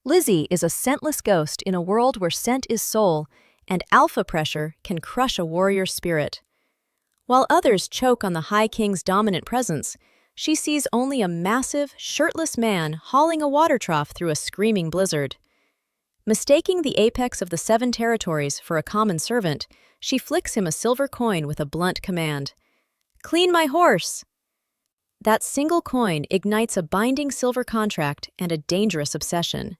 Lizzy is a scentless ghost in a world where scent is soul, and alpha pressure can crush a warrior's spirit. While others choke on the High King's dominant presence, she sees only a massive, shirtless man hauling a water trough through a screaming blizzard. Mistaking the apex of the 7 territories for a common servant, she flicks him a silver coin with a blunt command. "Clean my horse!" That single coin ignites a binding silver contract and a dangerous obsession.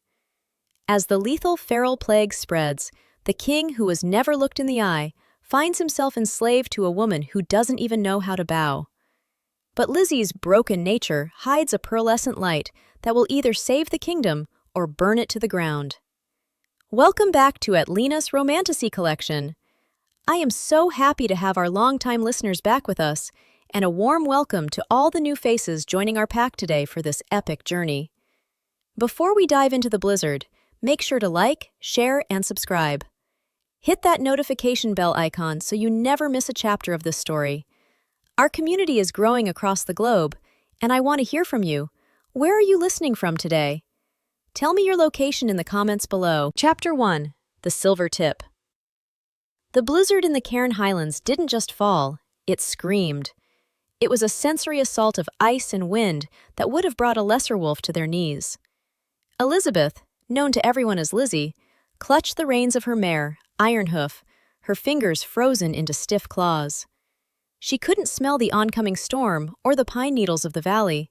As the lethal feral plague spreads, the king who was never looked in the eye finds himself enslaved to a woman who doesn't even know how to bow. But Lizzy's broken nature hides a pearlescent light that will either save the kingdom or burn it to the ground. Welcome back to Linas Romantasy collection. I am so happy to have our longtime listeners back with us, and a warm welcome to all the new faces joining our pack today for this epic journey. Before we dive into the blizzard, make sure to like, share, and subscribe. Hit that notification bell icon so you never miss a chapter of this story. Our community is growing across the globe, and I want to hear from you. Where are you listening from today? Tell me your location in the comments below. Chapter 1. The Silver Tip. The blizzard in the Cairn Highlands didn't just fall, it screamed. It was a sensory assault of ice and wind that would have brought a lesser wolf to their knees. Elizabeth, known to everyone as Lizzy, clutched the reins of her mare, Ironhoof, her fingers frozen into stiff claws. She couldn't smell the oncoming storm or the pine needles of the valley.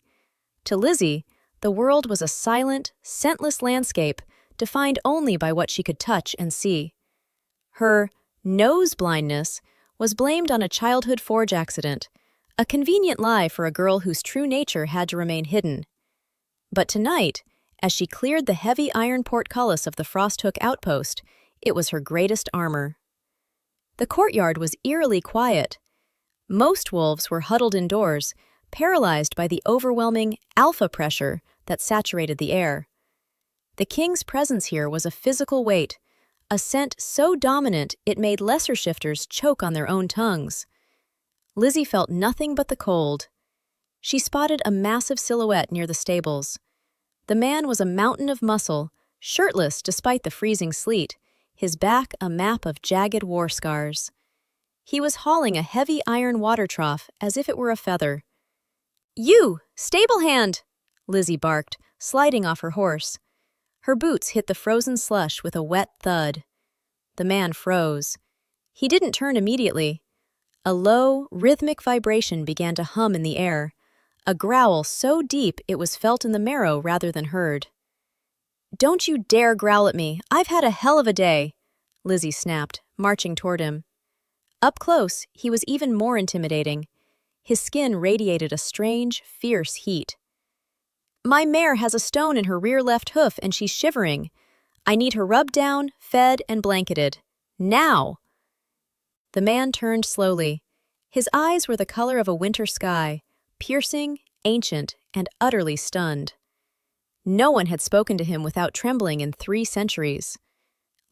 To Lizzy, the world was a silent, scentless landscape defined only by what she could touch and see. Her nose blindness was blamed on a childhood forge accident, a convenient lie for a girl whose true nature had to remain hidden. But tonight, as she cleared the heavy iron portcullis of the Frosthook outpost, it was her greatest armor. The courtyard was eerily quiet. Most wolves were huddled indoors, paralyzed by the overwhelming alpha pressure that saturated the air. The king's presence here was a physical weight, a scent so dominant it made lesser shifters choke on their own tongues. Lizzy felt nothing but the cold. She spotted a massive silhouette near the stables. The man was a mountain of muscle, shirtless despite the freezing sleet, his back a map of jagged war scars. He was hauling a heavy iron water trough as if it were a feather. "You, stable hand!" Lizzy barked, sliding off her horse. Her boots hit the frozen slush with a wet thud. The man froze. He didn't turn immediately. A low, rhythmic vibration began to hum in the air, a growl so deep it was felt in the marrow rather than heard. "Don't you dare growl at me! I've had a hell of a day!" Lizzy snapped, marching toward him. Up close, he was even more intimidating. His skin radiated a strange, fierce heat. "My mare has a stone in her rear left hoof and she's shivering. I need her rubbed down, fed, and blanketed. Now!" The man turned slowly. His eyes were the color of a winter sky, piercing, ancient, and utterly stunned. No one had spoken to him without trembling in 3 centuries.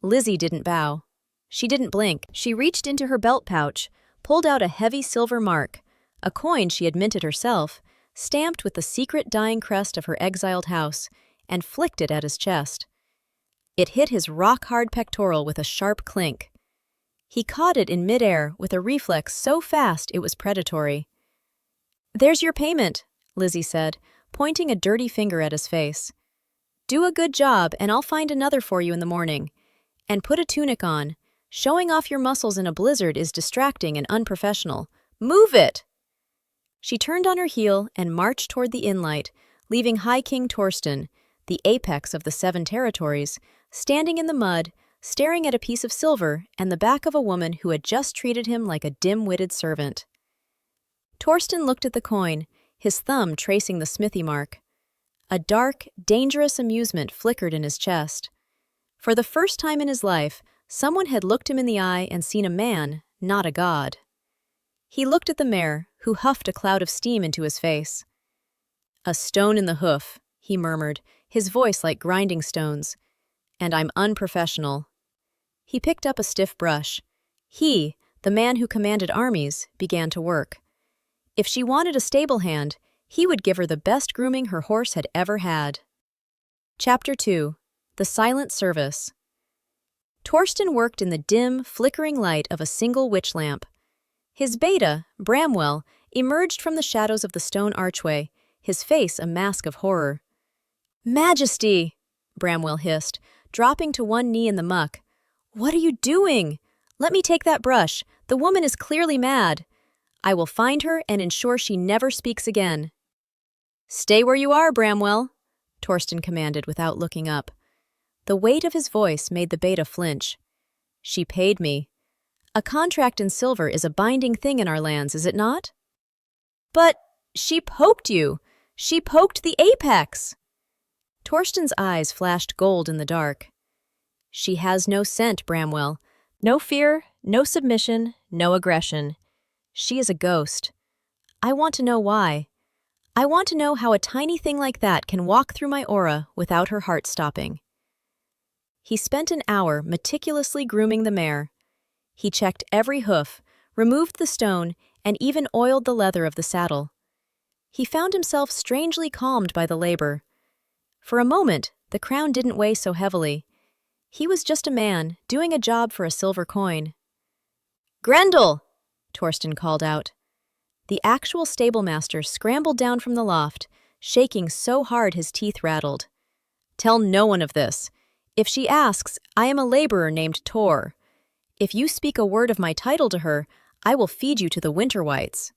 Lizzy didn't bow. She didn't blink. She reached into her belt pouch, pulled out a heavy silver mark, a coin she had minted herself, stamped with the secret dying crest of her exiled house, and flicked it at his chest. It hit his rock-hard pectoral with a sharp clink. He caught it in midair with a reflex so fast it was predatory. "There's your payment," Lizzy said, pointing a dirty finger at his face. "Do a good job and I'll find another for you in the morning. And put a tunic on. Showing off your muscles in a blizzard is distracting and unprofessional. Move it!" She turned on her heel and marched toward the inlight, leaving High King Torsten, the apex of the 7 territories, standing in the mud, staring at a piece of silver and the back of a woman who had just treated him like a dim-witted servant. Torsten looked at the coin, his thumb tracing the smithy mark. A dark, dangerous amusement flickered in his chest. For the first time in his life, someone had looked him in the eye and seen a man, not a god. He looked at the mare, who huffed a cloud of steam into his face. "A stone in the hoof," he murmured, his voice like grinding stones. "And I'm unprofessional." He picked up a stiff brush. He, the man who commanded armies, began to work. If she wanted a stable hand, he would give her the best grooming her horse had ever had. Chapter 2. The silent service. Torsten worked in the dim, flickering light of a single witch lamp. His beta, Bramwell, emerged from the shadows of the stone archway, his face a mask of horror. "Majesty!" Bramwell hissed, dropping to one knee in the muck. "What are you doing? Let me take that brush. The woman is clearly mad. I will find her and ensure she never speaks again." "Stay where you are, Bramwell," Torsten commanded without looking up. The weight of his voice made the beta flinch. "She paid me. A contract in silver is a binding thing in our lands, is it not?" "But she poked you! She poked the apex!" Torsten's eyes flashed gold in the dark. "She has no scent, Bramwell. No fear, no submission, no aggression. She is a ghost. I want to know why. I want to know how a tiny thing like that can walk through my aura without her heart stopping." He spent an hour meticulously grooming the mare. He checked every hoof, removed the stone, and even oiled the leather of the saddle. He found himself strangely calmed by the labor. For a moment, the crown didn't weigh so heavily. He was just a man, doing a job for a silver coin. "Grendel!" Torsten called out. The actual stablemaster scrambled down from the loft, shaking so hard his teeth rattled. "Tell no one of this. If she asks, I am a laborer named Tor. If you speak a word of my title to her, I will feed you to the winter whites."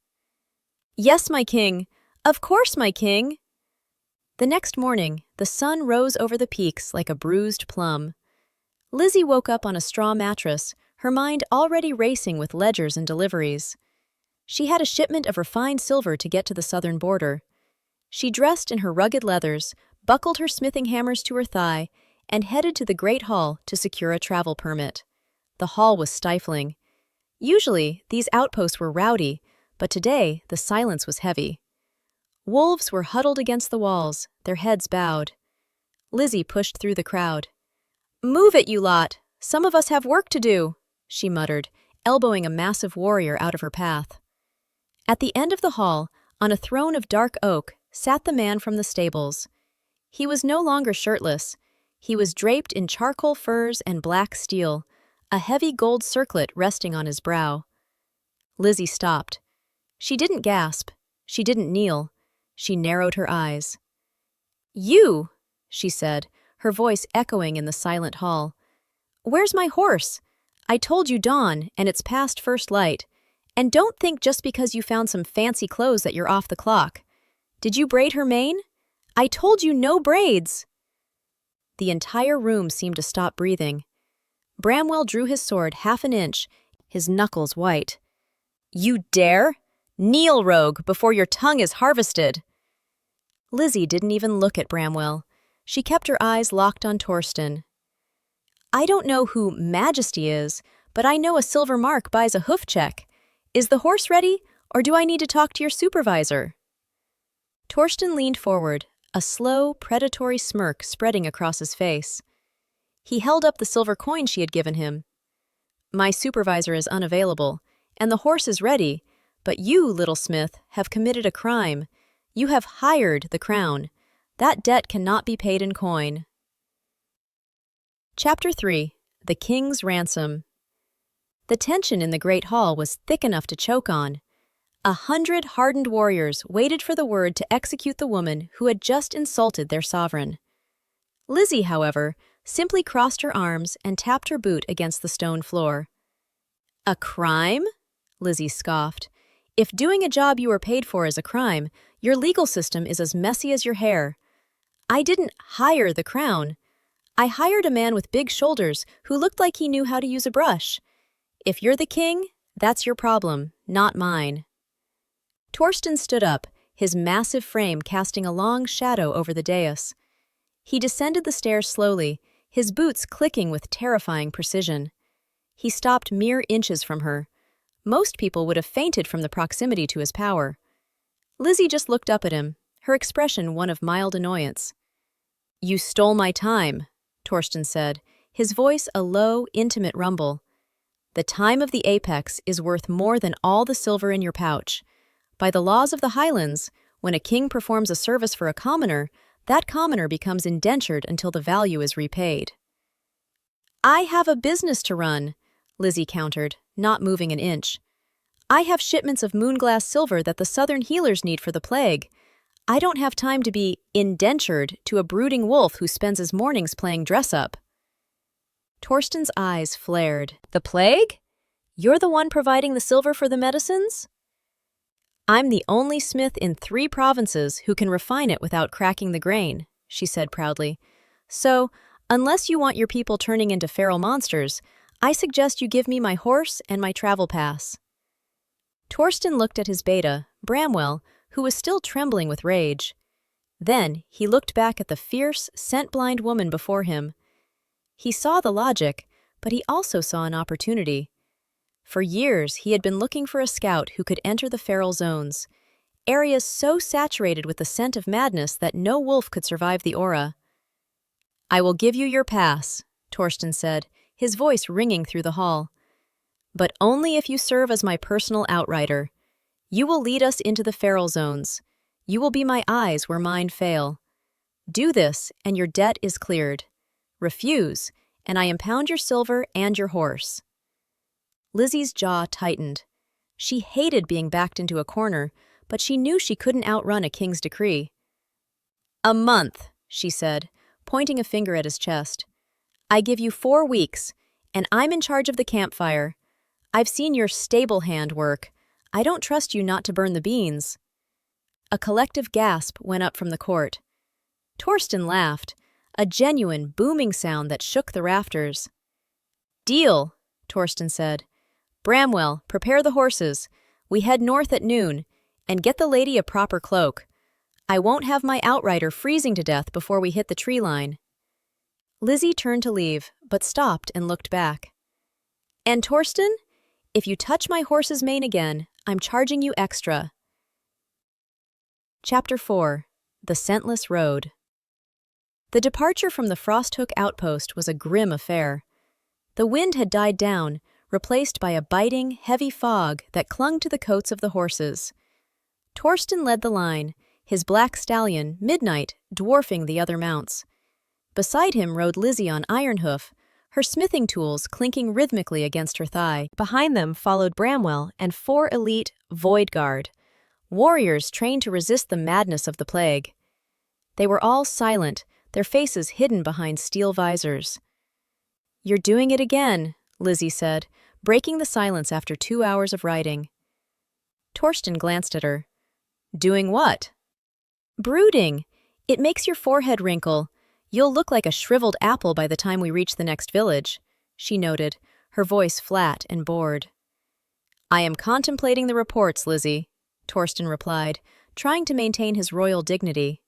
"Yes, my king. Of course, my king." The next morning, the sun rose over the peaks like a bruised plum. Lizzy woke up on a straw mattress, her mind already racing with ledgers and deliveries. She had a shipment of refined silver to get to the southern border. She dressed in her rugged leathers, buckled her smithing hammers to her thigh, and headed to the Great Hall to secure a travel permit. The hall was stifling. Usually, these outposts were rowdy, but today the silence was heavy. Wolves were huddled against the walls, their heads bowed. Lizzy pushed through the crowd. "Move it, you lot! Some of us have work to do," she muttered, elbowing a massive warrior out of her path. At the end of the hall, on a throne of dark oak, sat the man from the stables. He was no longer shirtless. He was draped in charcoal furs and black steel, a heavy gold circlet resting on his brow. Lizzy stopped. She didn't gasp. She didn't kneel. She narrowed her eyes. "You," she said, her voice echoing in the silent hall. "Where's my horse? I told you dawn, and it's past first light. And don't think just because you found some fancy clothes that you're off the clock. Did you braid her mane? I told you no braids!" The entire room seemed to stop breathing. Bramwell drew his sword half an inch, his knuckles white. "You dare? Kneel, rogue, before your tongue is harvested!" Lizzy didn't even look at Bramwell. She kept her eyes locked on Torsten. "I don't know who Majesty is, but I know a silver mark buys a hoof check. Is the horse ready, or do I need to talk to your supervisor?" Torsten leaned forward, a slow, predatory smirk spreading across his face. He held up the silver coin she had given him. "My supervisor is unavailable, and the horse is ready, but you, little smith, have committed a crime. You have hired the crown. That debt cannot be paid in coin." Chapter 3. The King's Ransom. The tension in the Great Hall was thick enough to choke on. 100 hardened warriors waited for the word to execute the woman who had just insulted their sovereign. Lizzy, however, simply crossed her arms and tapped her boot against the stone floor. "A crime?" Lizzy scoffed. "If doing a job you were paid for is a crime, your legal system is as messy as your hair. I didn't hire the crown. I hired a man with big shoulders who looked like he knew how to use a brush. If you're the king, that's your problem, not mine." Torsten stood up, his massive frame casting a long shadow over the dais. He descended the stairs slowly, his boots clicking with terrifying precision. He stopped mere inches from her. Most people would have fainted from the proximity to his power. Lizzy just looked up at him, her expression one of mild annoyance. "You stole my time," Torsten said, his voice a low, intimate rumble. "The time of the apex is worth more than all the silver in your pouch. By the laws of the Highlands, when a king performs a service for a commoner, that commoner becomes indentured until the value is repaid. I have a business to run, Lizzy countered, not moving an inch. I have shipments of moonglass silver that the southern healers need for the plague. I don't have time to be indentured to a brooding wolf who spends his mornings playing dress-up. Torsten's eyes flared. The plague? You're the one providing the silver for the medicines? I'm the only smith in 3 provinces who can refine it without cracking the grain, she said proudly. So, unless you want your people turning into feral monsters, I suggest you give me my horse and my travel pass. Torsten looked at his beta, Bramwell, who was still trembling with rage. Then he looked back at the fierce, scent-blind woman before him. He saw the logic, but he also saw an opportunity. For years, he had been looking for a scout who could enter the feral zones, areas so saturated with the scent of madness that no wolf could survive the aura. I will give you your pass, Torsten said, his voice ringing through the hall. But only if you serve as my personal outrider. You will lead us into the feral zones. You will be my eyes where mine fail. Do this, and your debt is cleared. Refuse, and I impound your silver and your horse. Lizzy's jaw tightened. She hated being backed into a corner, but she knew she couldn't outrun a king's decree. A month, she said, pointing a finger at his chest. I give you 4 weeks, and I'm in charge of the campfire. I've seen your stable hand work. I don't trust you not to burn the beans. A collective gasp went up from the court. Torsten laughed, a genuine, booming sound that shook the rafters. Deal, Torsten said. Bramwell, prepare the horses. We head north at noon, and get the lady a proper cloak. I won't have my outrider freezing to death before we hit the tree line. Lizzy turned to leave, but stopped and looked back. And Torsten, if you touch my horse's mane again, I'm charging you extra. Chapter 4. The Scentless Road. The departure from the Frosthook outpost was a grim affair. The wind had died down, replaced by a biting, heavy fog that clung to the coats of the horses. Torsten led the line, his black stallion, Midnight, dwarfing the other mounts. Beside him rode Lizzy on Ironhoof, her smithing tools clinking rhythmically against her thigh. Behind them followed Bramwell and 4 elite Void Guard, warriors trained to resist the madness of the plague. They were all silent, their faces hidden behind steel visors. You're doing it again, Lizzy said, breaking the silence after 2 hours of riding. Torsten glanced at her. Doing what? Brooding. It makes your forehead wrinkle. You'll look like a shriveled apple by the time we reach the next village, she noted, her voice flat and bored. I am contemplating the reports, Lizzy, Torsten replied, trying to maintain his royal dignity.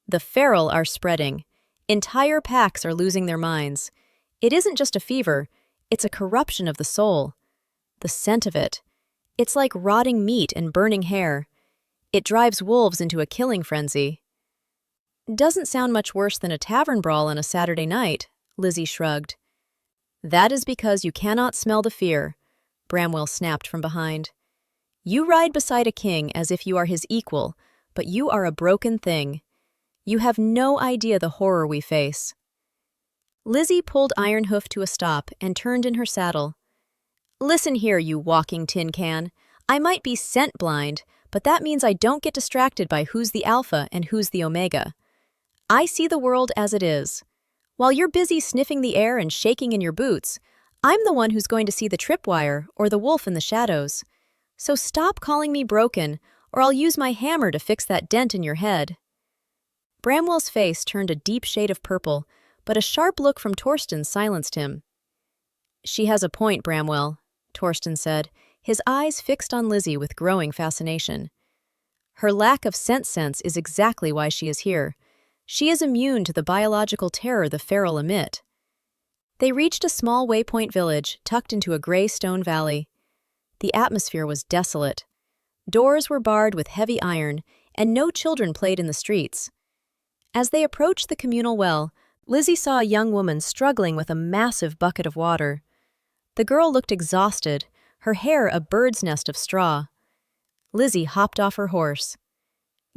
The feral are spreading. Entire packs are losing their minds. It isn't just a fever, it's a corruption of the soul. The scent of it. It's like rotting meat and burning hair. It drives wolves into a killing frenzy. Doesn't sound much worse than a tavern brawl on a Saturday night, Lizzy shrugged. That is because you cannot smell the fear, Bramwell snapped from behind. You ride beside a king as if you are his equal, but you are a broken thing. You have no idea the horror we face. Lizzy pulled Ironhoof to a stop and turned in her saddle. Listen here, you walking tin can. I might be scent blind, but that means I don't get distracted by who's the alpha and who's the omega. I see the world as it is. While you're busy sniffing the air and shaking in your boots, I'm the one who's going to see the tripwire or the wolf in the shadows. So stop calling me broken, or I'll use my hammer to fix that dent in your head. Bramwell's face turned a deep shade of purple, but a sharp look from Torsten silenced him. She has a point, Bramwell, Torsten said, his eyes fixed on Lizzy with growing fascination. Her lack of scent sense is exactly why she is here. She is immune to the biological terror the feral emit. They reached a small waypoint village tucked into a gray stone valley. The atmosphere was desolate. Doors were barred with heavy iron, and no children played in the streets. As they approached the communal well, Lizzy saw a young woman struggling with a massive bucket of water. The girl looked exhausted, her hair a bird's nest of straw. Lizzy hopped off her horse.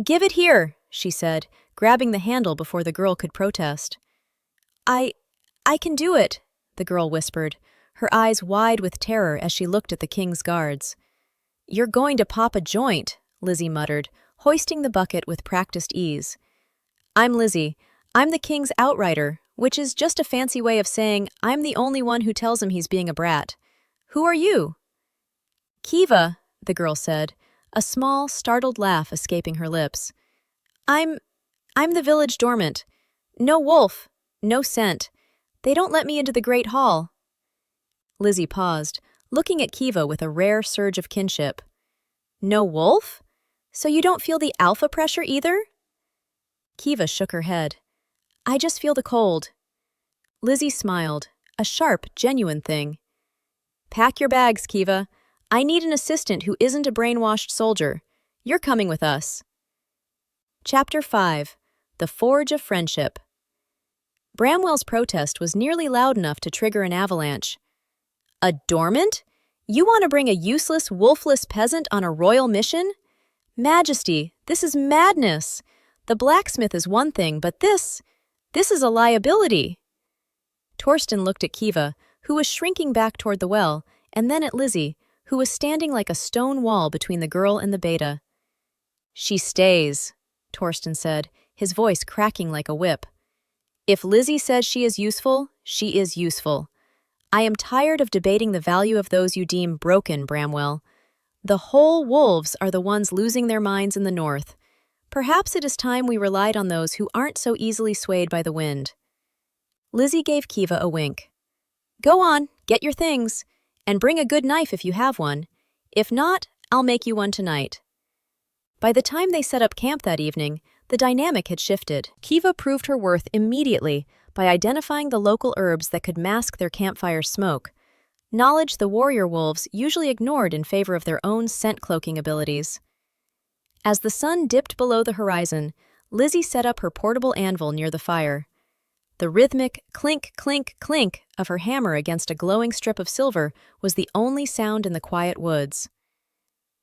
Give it here, she said, grabbing the handle before the girl could protest. I can do it, the girl whispered, her eyes wide with terror as she looked at the king's guards. You're going to pop a joint, Lizzy muttered, hoisting the bucket with practiced ease. I'm Lizzy. I'm the king's outrider, which is just a fancy way of saying I'm the only one who tells him he's being a brat. Who are you? Kiva, the girl said, a small, startled laugh escaping her lips. I'm the village dormant. No wolf, no scent. They don't let me into the great hall. Lizzy paused, looking at Kiva with a rare surge of kinship. No wolf? So you don't feel the alpha pressure either? Kiva shook her head. I just feel the cold. Lizzy smiled, a sharp, genuine thing. Pack your bags, Kiva. I need an assistant who isn't a brainwashed soldier. You're coming with us. Chapter 5. The Forge of Friendship. Bramwell's protest was nearly loud enough to trigger an avalanche. A dormant? You want to bring a useless, wolfless peasant on a royal mission? Majesty, this is madness. The blacksmith is one thing, but this is a liability. Torsten looked at Kiva, who was shrinking back toward the well, and then at Lizzy, who was standing like a stone wall between the girl and the beta. She stays, Torsten said, his voice cracking like a whip. If Lizzy says she is useful, she is useful. I am tired of debating the value of those you deem broken, Bramwell. The whole wolves are the ones losing their minds in the north. Perhaps it is time we relied on those who aren't so easily swayed by the wind. Lizzy gave Kiva a wink. Go on, get your things, and bring a good knife if you have one. If not, I'll make you one tonight. By the time they set up camp that evening, the dynamic had shifted. Kiva proved her worth immediately by identifying the local herbs that could mask their campfire smoke, knowledge the warrior wolves usually ignored in favor of their own scent-cloaking abilities. As the sun dipped below the horizon, Lizzy set up her portable anvil near the fire. The rhythmic clink, clink, clink of her hammer against a glowing strip of silver was the only sound in the quiet woods.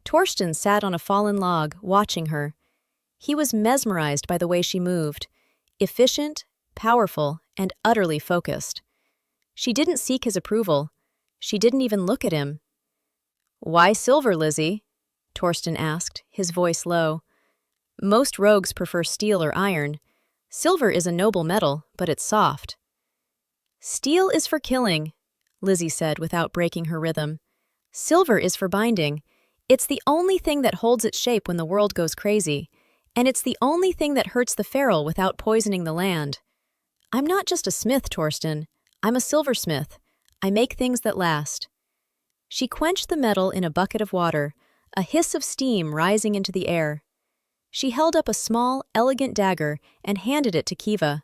Torsten sat on a fallen log, watching her. He was mesmerized by the way she moved, efficient, powerful, and utterly focused. She didn't seek his approval. She didn't even look at him. Why silver, Lizzy? Torsten asked, his voice low. Most rogues prefer steel or iron. Silver is a noble metal, but it's soft. Steel is for killing, Lizzy said without breaking her rhythm. Silver is for binding. It's the only thing that holds its shape when the world goes crazy, and it's the only thing that hurts the feral without poisoning the land. I'm not just a smith, Torsten. I'm a silversmith. I make things that last. She quenched the metal in a bucket of water, a hiss of steam rising into the air. She held up a small, elegant dagger and handed it to Kiva.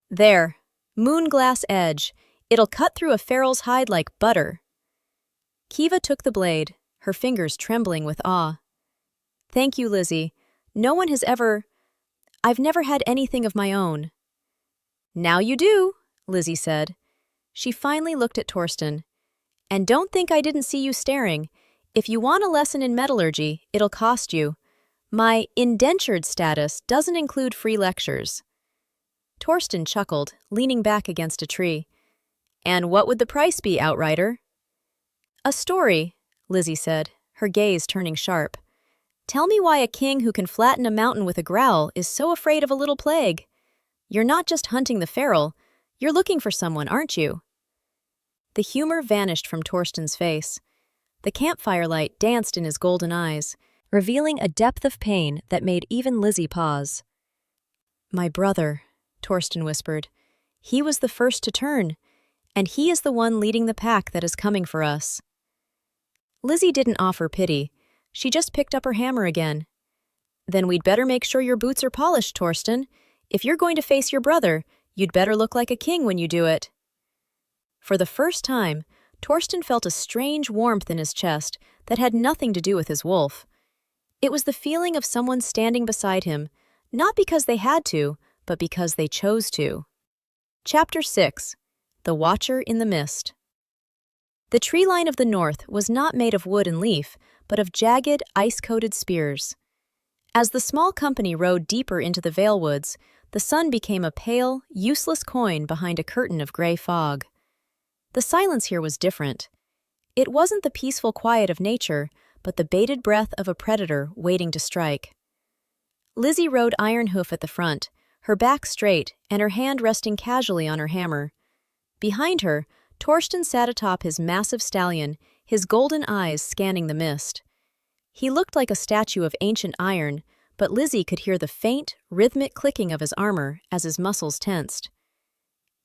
There, moonglass edge. It'll cut through a feral's hide like butter. Kiva took the blade, her fingers trembling with awe. Thank you, Lizzy. No one has ever... I've never had anything of my own. Now you do, Lizzy said. She finally looked at Torsten. And don't think I didn't see you staring. If you want a lesson in metallurgy, it'll cost you. My indentured status doesn't include free lectures. Torsten chuckled, leaning back against a tree. And what would the price be, Outrider? A story, Lizzy said, her gaze turning sharp. Tell me why a king who can flatten a mountain with a growl is so afraid of a little plague. You're not just hunting the feral, you're looking for someone, aren't you? The humor vanished from Torsten's face. The campfire light danced in his golden eyes, revealing a depth of pain that made even Lizzy pause. My brother, Torsten whispered. He was the first to turn, and he is the one leading the pack that is coming for us. Lizzy didn't offer pity. She just picked up her hammer again. Then we'd better make sure your boots are polished, Torsten. If you're going to face your brother, you'd better look like a king when you do it. For the first time, Torsten felt a strange warmth in his chest that had nothing to do with his wolf. It was the feeling of someone standing beside him, not because they had to, but because they chose to. Chapter 6. The Watcher in the Mist. The tree line of the north was not made of wood and leaf, but of jagged, ice-coated spears. As the small company rode deeper into the Vale Woods, the sun became a pale, useless coin behind a curtain of gray fog. The silence here was different. It wasn't the peaceful quiet of nature, but the bated breath of a predator waiting to strike. Lizzy rode Ironhoof at the front, her back straight and her hand resting casually on her hammer. Behind her, Torsten sat atop his massive stallion, his golden eyes scanning the mist. He looked like a statue of ancient iron, but Lizzy could hear the faint, rhythmic clicking of his armor as his muscles tensed.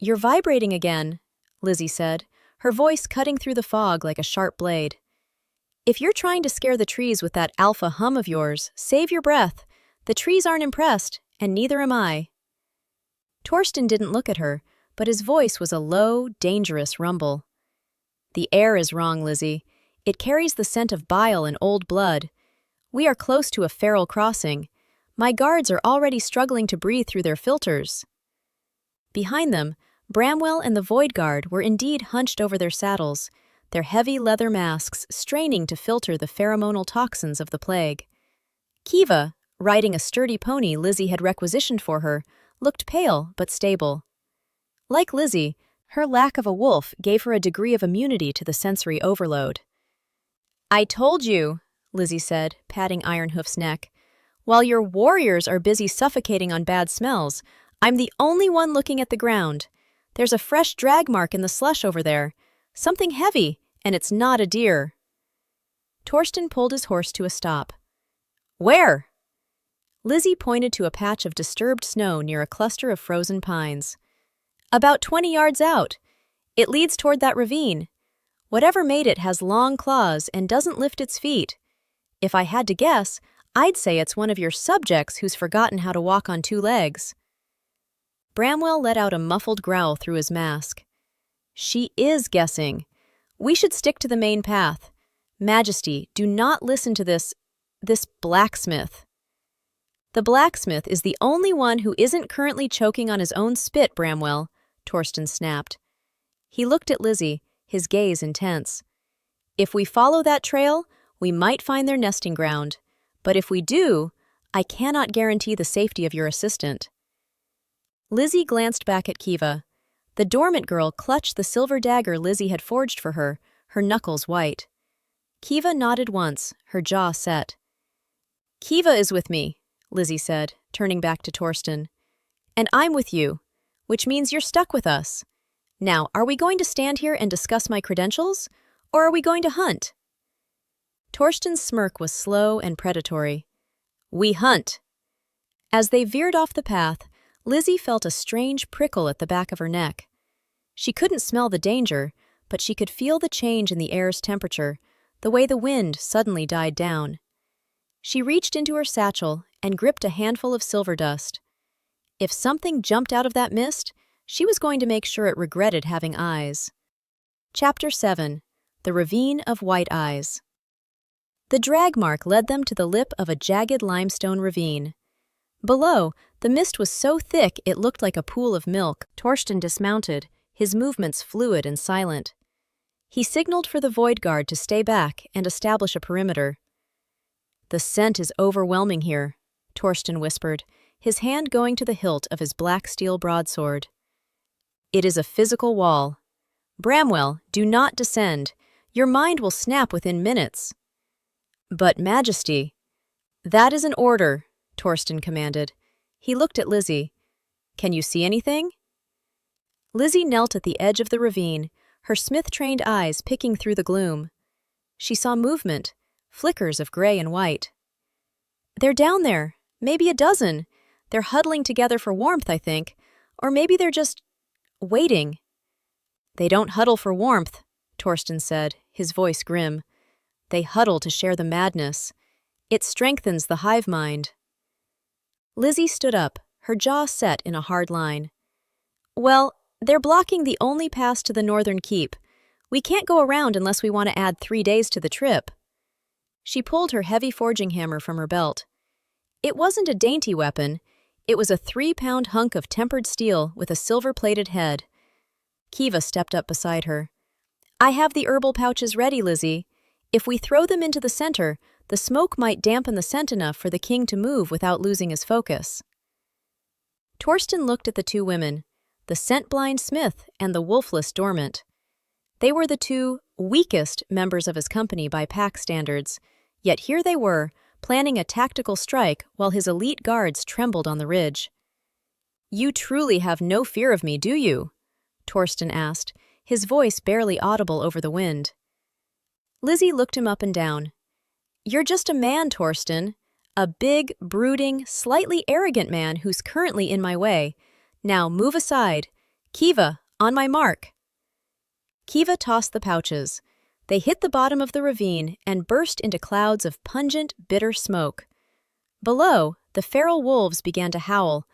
"You're vibrating again," Lizzy said, her voice cutting through the fog like a sharp blade. "If you're trying to scare the trees with that alpha hum of yours, save your breath. The trees aren't impressed, and neither am I." Torsten didn't look at her, but his voice was a low, dangerous rumble. "The air is wrong, Lizzy. It carries the scent of bile and old blood. We are close to a feral crossing. My guards are already struggling to breathe through their filters." Behind them, Bramwell and the Void Guard were indeed hunched over their saddles, their heavy leather masks straining to filter the pheromonal toxins of the plague. Kiva, riding a sturdy pony Lizzy had requisitioned for her, looked pale but stable. Like Lizzy, her lack of a wolf gave her a degree of immunity to the sensory overload. "I told you," Lizzy said, patting Ironhoof's neck. "While your warriors are busy suffocating on bad smells, I'm the only one looking at the ground. There's a fresh drag mark in the slush over there. Something heavy, and it's not a deer." Torsten pulled his horse to a stop. "Where?" Lizzy pointed to a patch of disturbed snow near a cluster of frozen pines. "About 20 yards out. It leads toward that ravine. Whatever made it has long claws and doesn't lift its feet. If I had to guess, I'd say it's one of your subjects who's forgotten how to walk on 2 legs." Bramwell let out a muffled growl through his mask. "She is guessing. We should stick to the main path. Majesty, do not listen to this blacksmith." "The blacksmith is the only one who isn't currently choking on his own spit, Bramwell," Torsten snapped. He looked at Lizzy, his gaze intense. "If we follow that trail, we might find their nesting ground. But if we do, I cannot guarantee the safety of your assistant." Lizzy glanced back at Kiva. The dormant girl clutched the silver dagger Lizzy had forged for her, her knuckles white. Kiva nodded once, her jaw set. "Kiva is with me," Lizzy said, turning back to Torsten. "And I'm with you, which means you're stuck with us. Now, are we going to stand here and discuss my credentials, or are we going to hunt?" Torsten's smirk was slow and predatory. "We hunt." As they veered off the path, Lizzy felt a strange prickle at the back of her neck. She couldn't smell the danger, but she could feel the change in the air's temperature, the way the wind suddenly died down. She reached into her satchel and gripped a handful of silver dust. If something jumped out of that mist, she was going to make sure it regretted having eyes. Chapter 7. The Ravine of White Eyes. The drag mark led them to the lip of a jagged limestone ravine. Below, the mist was so thick it looked like a pool of milk. Torsten dismounted, his movements fluid and silent. He signaled for the Void Guard to stay back and establish a perimeter. "The scent is overwhelming here," Torsten whispered, his hand going to the hilt of his black steel broadsword. "It is a physical wall. Bramwell, do not descend. Your mind will snap within minutes." "But, Majesty—" "That is an order," Torsten commanded. He looked at Lizzy. "Can you see anything?" Lizzy knelt at the edge of the ravine, her smith-trained eyes picking through the gloom. She saw movement, flickers of gray and white. "They're down there, maybe a dozen. They're huddling together for warmth, I think. Or maybe they're just waiting." "They don't huddle for warmth," Torsten said, his voice grim. "They huddle to share the madness. It strengthens the hive mind." Lizzy stood up, her jaw set in a hard line. "Well, they're blocking the only pass to the northern keep. We can't go around unless we want to add 3 days to the trip." She pulled her heavy forging hammer from her belt. It wasn't a dainty weapon. It was a 3-pound hunk of tempered steel with a silver-plated head. Kiva stepped up beside her. "I have the herbal pouches ready, Lizzy. If we throw them into the center, The smoke might dampen the scent enough for the king to move without losing his focus. Torsten looked at the two women, the scent-blind smith and the wolfless dormant. They were the two weakest members of his company by pack standards, yet here they were, planning a tactical strike while his elite guards trembled on the ridge. "You truly have no fear of me, do you?" Torsten asked, his voice barely audible over the wind. Lizzy looked him up and down. "You're just a man, Torsten. A big, brooding, slightly arrogant man who's currently in my way. Now move aside. Kiva, on my mark." Kiva tossed the pouches. They hit the bottom of the ravine and burst into clouds of pungent, bitter smoke. Below, the feral wolves began to howl,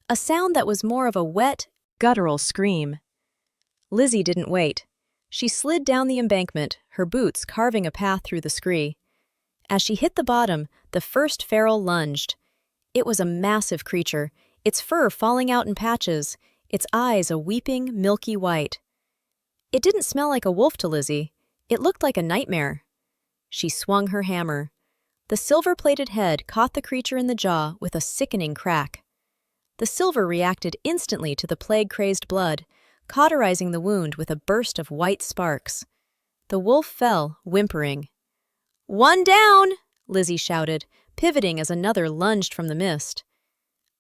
a sound that was more of a wet, guttural scream. Lizzy didn't wait. She slid down the embankment, her boots carving a path through the scree. As she hit the bottom, the first feral lunged. It was a massive creature, its fur falling out in patches, its eyes a weeping, milky white. It didn't smell like a wolf to Lizzy. It looked like a nightmare. She swung her hammer. The silver-plated head caught the creature in the jaw with a sickening crack. The silver reacted instantly to the plague-crazed blood, cauterizing the wound with a burst of white sparks. The wolf fell, whimpering. "One down!" Lizzy shouted, pivoting as another lunged from the mist.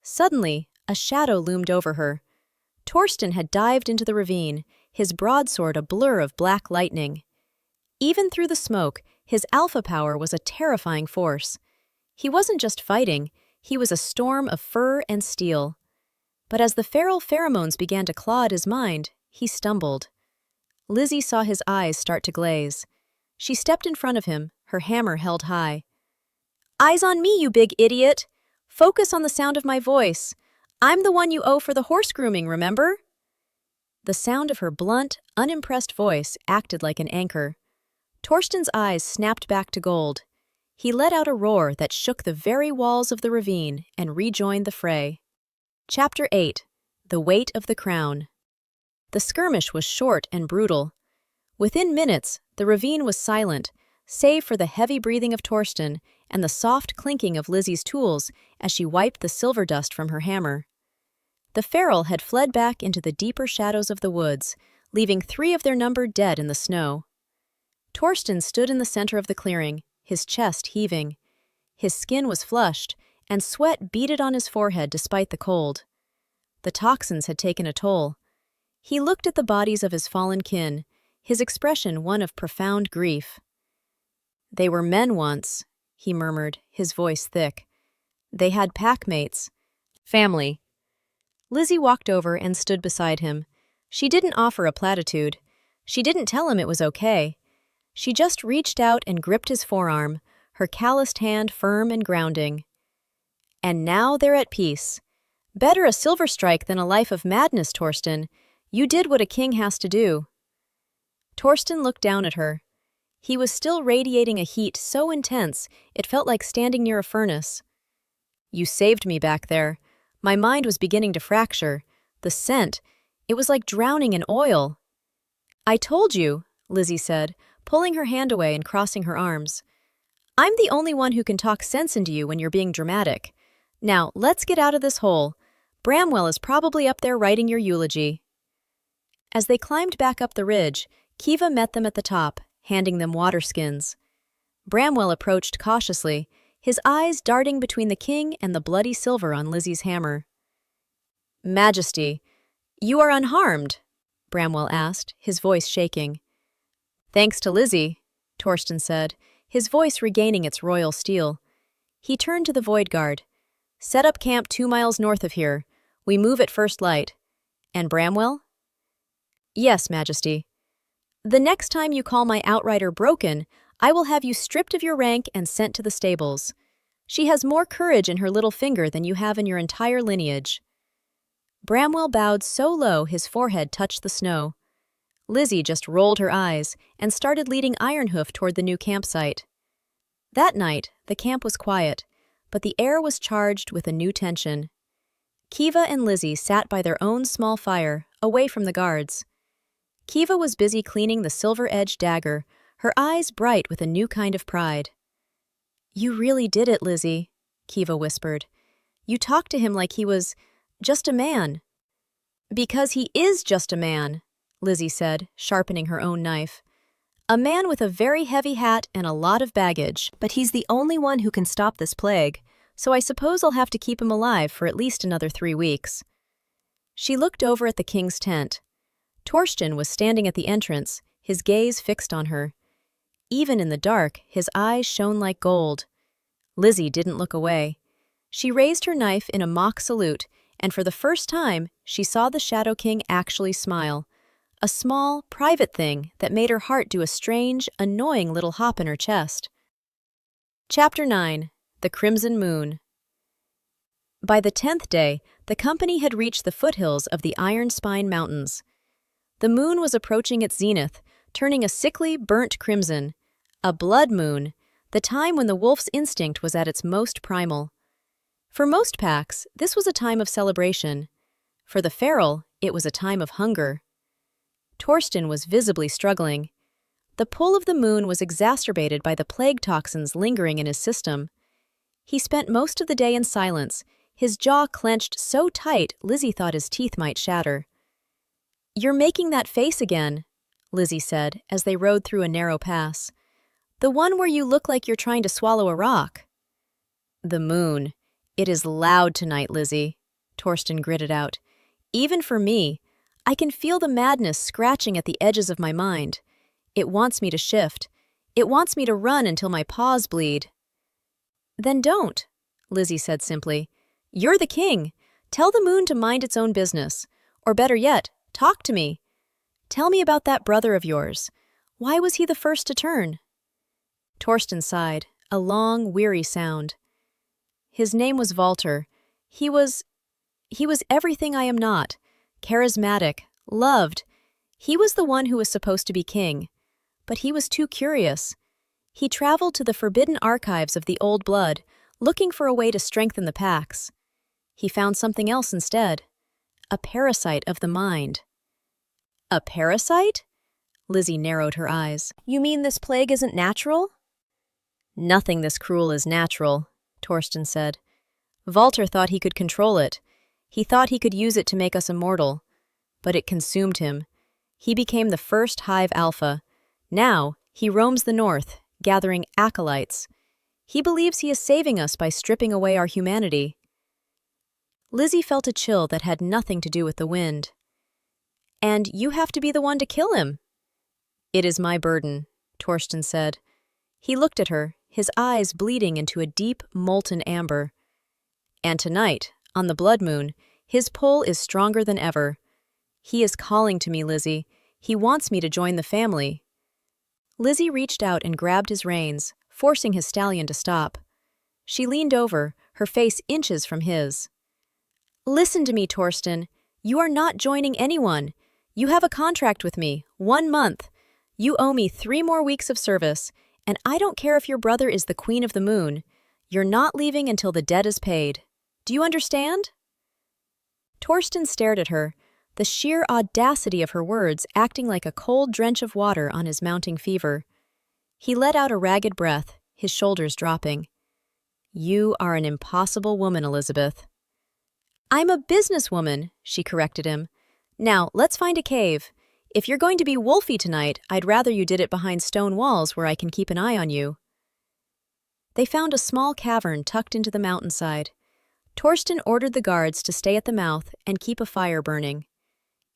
Suddenly, a shadow loomed over her. Torsten had dived into the ravine, his broadsword a blur of black lightning. Even through the smoke, his alpha power was a terrifying force. He wasn't just fighting, he was a storm of fur and steel. But as the feral pheromones began to claw at his mind, he stumbled. Lizzy saw his eyes start to glaze. She stepped in front of him, her hammer held high. "Eyes on me, you big idiot! Focus on the sound of my voice. I'm the one you owe for the horse grooming, remember?" The sound of her blunt, unimpressed voice acted like an anchor. Torsten's eyes snapped back to gold. He let out a roar that shook the very walls of the ravine and rejoined the fray. Chapter 8. The Weight of the Crown. The skirmish was short and brutal. Within minutes, the ravine was silent, save for the heavy breathing of Torsten and the soft clinking of Lizzy's tools as she wiped the silver dust from her hammer. The feral had fled back into the deeper shadows of the woods, leaving 3 of their number dead in the snow. Torsten stood in the center of the clearing, his chest heaving. His skin was flushed, and sweat beaded on his forehead despite the cold. The toxins had taken a toll. He looked at the bodies of his fallen kin, his expression one of profound grief. "They were men once," he murmured, his voice thick. "They had packmates. Family." Lizzy walked over and stood beside him. She didn't offer a platitude. She didn't tell him it was okay. She just reached out and gripped his forearm, her calloused hand firm and grounding. "And now they're at peace. Better a silver strike than a life of madness, Torsten. You did what a king has to do." Torsten looked down at her. He was still radiating a heat so intense it felt like standing near a furnace. "You saved me back there. My mind was beginning to fracture. The scent, it was like drowning in oil." "I told you," Lizzy said, pulling her hand away and crossing her arms. "I'm the only one who can talk sense into you when you're being dramatic. Now, let's get out of this hole. Bramwell is probably up there writing your eulogy." As they climbed back up the ridge, Kiva met them at the top, handing them water skins. Bramwell approached cautiously, his eyes darting between the king and the bloody silver on Lizzy's hammer. "Majesty, you are unharmed?" Bramwell asked, his voice shaking. "Thanks to Lizzy," Torsten said, his voice regaining its royal steel. He turned to the Void Guard. "Set up camp 2 miles north of here. We move at first light." "And Bramwell?" "Yes, Majesty. The next time you call my outrider broken, I will have you stripped of your rank and sent to the stables. She has more courage in her little finger than you have in your entire lineage." Bramwell bowed so low his forehead touched the snow. Lizzy just rolled her eyes and started leading Ironhoof toward the new campsite. That night, the camp was quiet, but the air was charged with a new tension. Kiva and Lizzy sat by their own small fire, away from the guards. Kiva was busy cleaning the silver-edged dagger, her eyes bright with a new kind of pride. You really did it, Lizzy, Kiva whispered. You talked to him like he was just a man. Because he is just a man, Lizzy said, sharpening her own knife. A man with a very heavy hat and a lot of baggage, but he's the only one who can stop this plague, so I suppose I'll have to keep him alive for at least another 3 weeks. She looked over at the king's tent. Torsten was standing at the entrance, his gaze fixed on her. Even in the dark, his eyes shone like gold. Lizzy didn't look away. She raised her knife in a mock salute, and for the first time, she saw the Shadow King actually smile. A small, private thing that made her heart do a strange, annoying little hop in her chest. Chapter 9. The Crimson Moon. By the 10th day, the company had reached the foothills of the Iron Spine Mountains. The moon was approaching its zenith, turning a sickly, burnt crimson. A blood moon, the time when the wolf's instinct was at its most primal. For most packs, this was a time of celebration. For the feral, it was a time of hunger. Torsten was visibly struggling. The pull of the moon was exacerbated by the plague toxins lingering in his system. He spent most of the day in silence, his jaw clenched so tight Lizzy thought his teeth might shatter. "You're making that face again," Lizzy said as they rode through a narrow pass. "The one where you look like you're trying to swallow a rock." "The moon. It is loud tonight, Lizzy," Torsten gritted out. "Even for me, I can feel the madness scratching at the edges of my mind. It wants me to shift. It wants me to run until my paws bleed." "Then don't," Lizzy said simply. "You're the king. Tell the moon to mind its own business. Or better yet, talk to me. Tell me about that brother of yours. Why was he the first to turn?" Torsten sighed, a long, weary sound. "His name was Walter. He was everything I am not. Charismatic, loved. He was the one who was supposed to be king. But he was too curious. He traveled to the forbidden archives of the old blood, looking for a way to strengthen the packs. He found something else instead. A parasite of the mind." "A parasite?" Lizzy narrowed her eyes. "You mean this plague isn't natural?" "Nothing this cruel is natural," Torsten said. "Walter thought he could control it. He thought he could use it to make us immortal. But it consumed him. He became the first Hive Alpha. Now, he roams the north, gathering acolytes. He believes he is saving us by stripping away our humanity." Lizzy felt a chill that had nothing to do with the wind. "And you have to be the one to kill him." "It is my burden," Torsten said. He looked at her, his eyes bleeding into a deep, molten amber. "And tonight, on the blood moon, his pull is stronger than ever. He is calling to me, Lizzy. He wants me to join the family." Lizzy reached out and grabbed his reins, forcing his stallion to stop. She leaned over, her face inches from his. "Listen to me, Torsten. You are not joining anyone. You have a contract with me, 1 month. You owe me 3 more weeks of service, and I don't care if your brother is the Queen of the Moon. You're not leaving until the debt is paid. Do you understand?" Torsten stared at her, the sheer audacity of her words acting like a cold drench of water on his mounting fever. He let out a ragged breath, his shoulders dropping. "You are an impossible woman, Elizabeth." "I'm a businesswoman," she corrected him. "Now, let's find a cave. If you're going to be wolfy tonight, I'd rather you did it behind stone walls where I can keep an eye on you." They found a small cavern tucked into the mountainside. Torsten ordered the guards to stay at the mouth and keep a fire burning.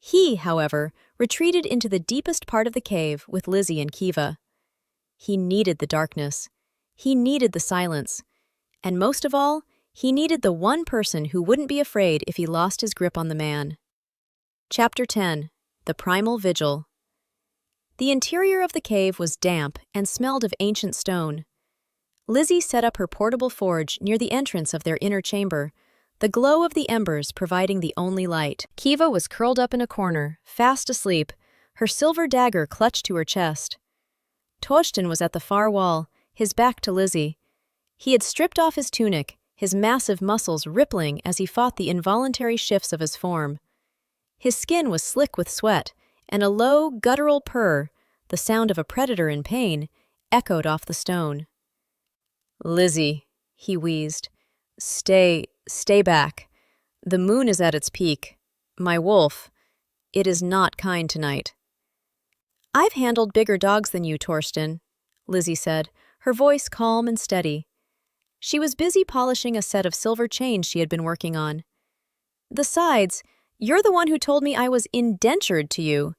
He, however, retreated into the deepest part of the cave with Lizzy and Kiva. He needed the darkness. He needed the silence. And most of all, he needed the one person who wouldn't be afraid if he lost his grip on the man. Chapter 10. The Primal Vigil. The interior of the cave was damp and smelled of ancient stone. Lizzy set up her portable forge near the entrance of their inner chamber, the glow of the embers providing the only light. Kiva was curled up in a corner, fast asleep, her silver dagger clutched to her chest. Torsten was at the far wall, his back to Lizzy. He had stripped off his tunic, his massive muscles rippling as he fought the involuntary shifts of his form. His skin was slick with sweat, and a low, guttural purr, the sound of a predator in pain, echoed off the stone. Lizzy, he wheezed. Stay back. The moon is at its peak. My wolf, it is not kind tonight. I've handled bigger dogs than you, Torsten, Lizzy said, her voice calm and steady. She was busy polishing a set of silver chains she had been working on. Besides, you're the one who told me I was indentured to you.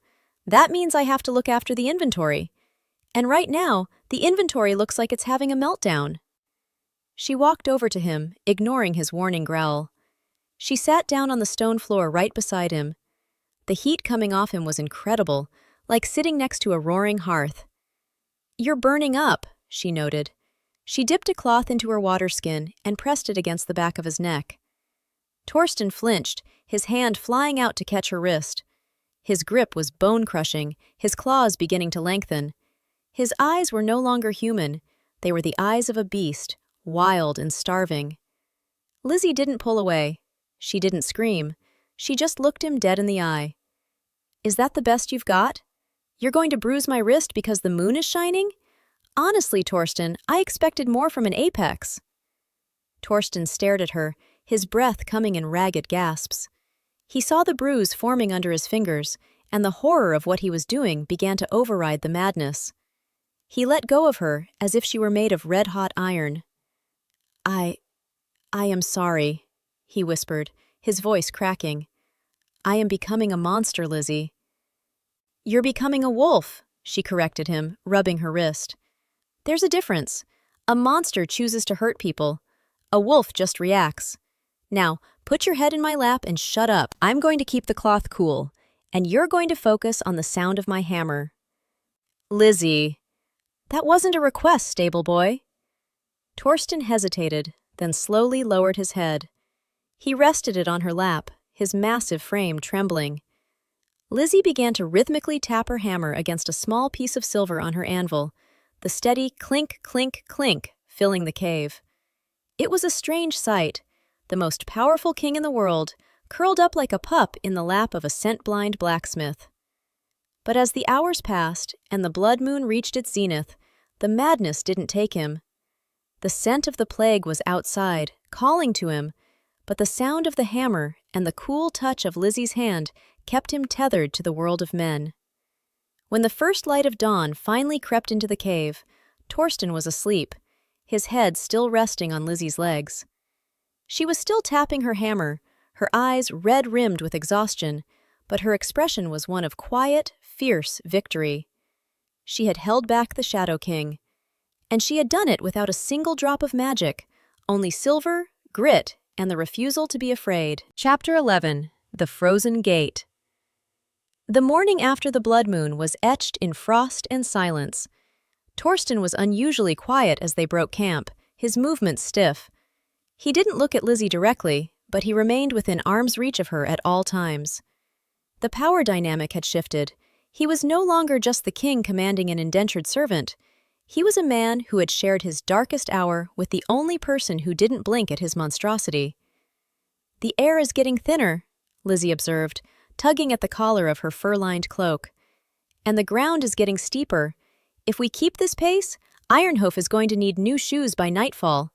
That means I have to look after the inventory. And right now, the inventory looks like it's having a meltdown. She walked over to him, ignoring his warning growl. She sat down on the stone floor right beside him. The heat coming off him was incredible, like sitting next to a roaring hearth. You're burning up, she noted. She dipped a cloth into her water skin and pressed it against the back of his neck. Torsten flinched, his hand flying out to catch her wrist. His grip was bone-crushing, his claws beginning to lengthen. His eyes were no longer human. They were the eyes of a beast, wild and starving. Lizzy didn't pull away. She didn't scream. She just looked him dead in the eye. Is that the best you've got? You're going to bruise my wrist because the moon is shining? Honestly, Torsten, I expected more from an apex. Torsten stared at her, his breath coming in ragged gasps. He saw the bruise forming under his fingers, and the horror of what he was doing began to override the madness. He let go of her as if she were made of red-hot iron. I am sorry, he whispered, his voice cracking. I am becoming a monster, Lizzy. You're becoming a wolf, she corrected him, rubbing her wrist. There's a difference. A monster chooses to hurt people. A wolf just reacts. Now, put your head in my lap and shut up. I'm going to keep the cloth cool, and you're going to focus on the sound of my hammer. Lizzy. That wasn't a request, stable boy. Torsten hesitated, then slowly lowered his head. He rested it on her lap, his massive frame trembling. Lizzy began to rhythmically tap her hammer against a small piece of silver on her anvil, the steady clink, clink, clink filling the cave. It was a strange sight, the most powerful king in the world, curled up like a pup in the lap of a scent-blind blacksmith. But as the hours passed and the blood moon reached its zenith, the madness didn't take him. The scent of the plague was outside, calling to him, but the sound of the hammer and the cool touch of Lizzy's hand kept him tethered to the world of men. When the first light of dawn finally crept into the cave, Torsten was asleep, his head still resting on Lizzy's legs. She was still tapping her hammer, her eyes red-rimmed with exhaustion, but her expression was one of quiet, fierce victory. She had held back the Shadow King, and she had done it without a single drop of magic, only silver, grit, and the refusal to be afraid. Chapter 11. The Frozen Gate. The morning after the blood moon was etched in frost and silence. Torsten was unusually quiet as they broke camp, his movements stiff. He didn't look at Lizzy directly, but he remained within arm's reach of her at all times. The power dynamic had shifted. He was no longer just the king commanding an indentured servant. He was a man who had shared his darkest hour with the only person who didn't blink at his monstrosity. The air is getting thinner, Lizzy observed, tugging at the collar of her fur-lined cloak. And the ground is getting steeper. If we keep this pace, Ironhoof is going to need new shoes by nightfall.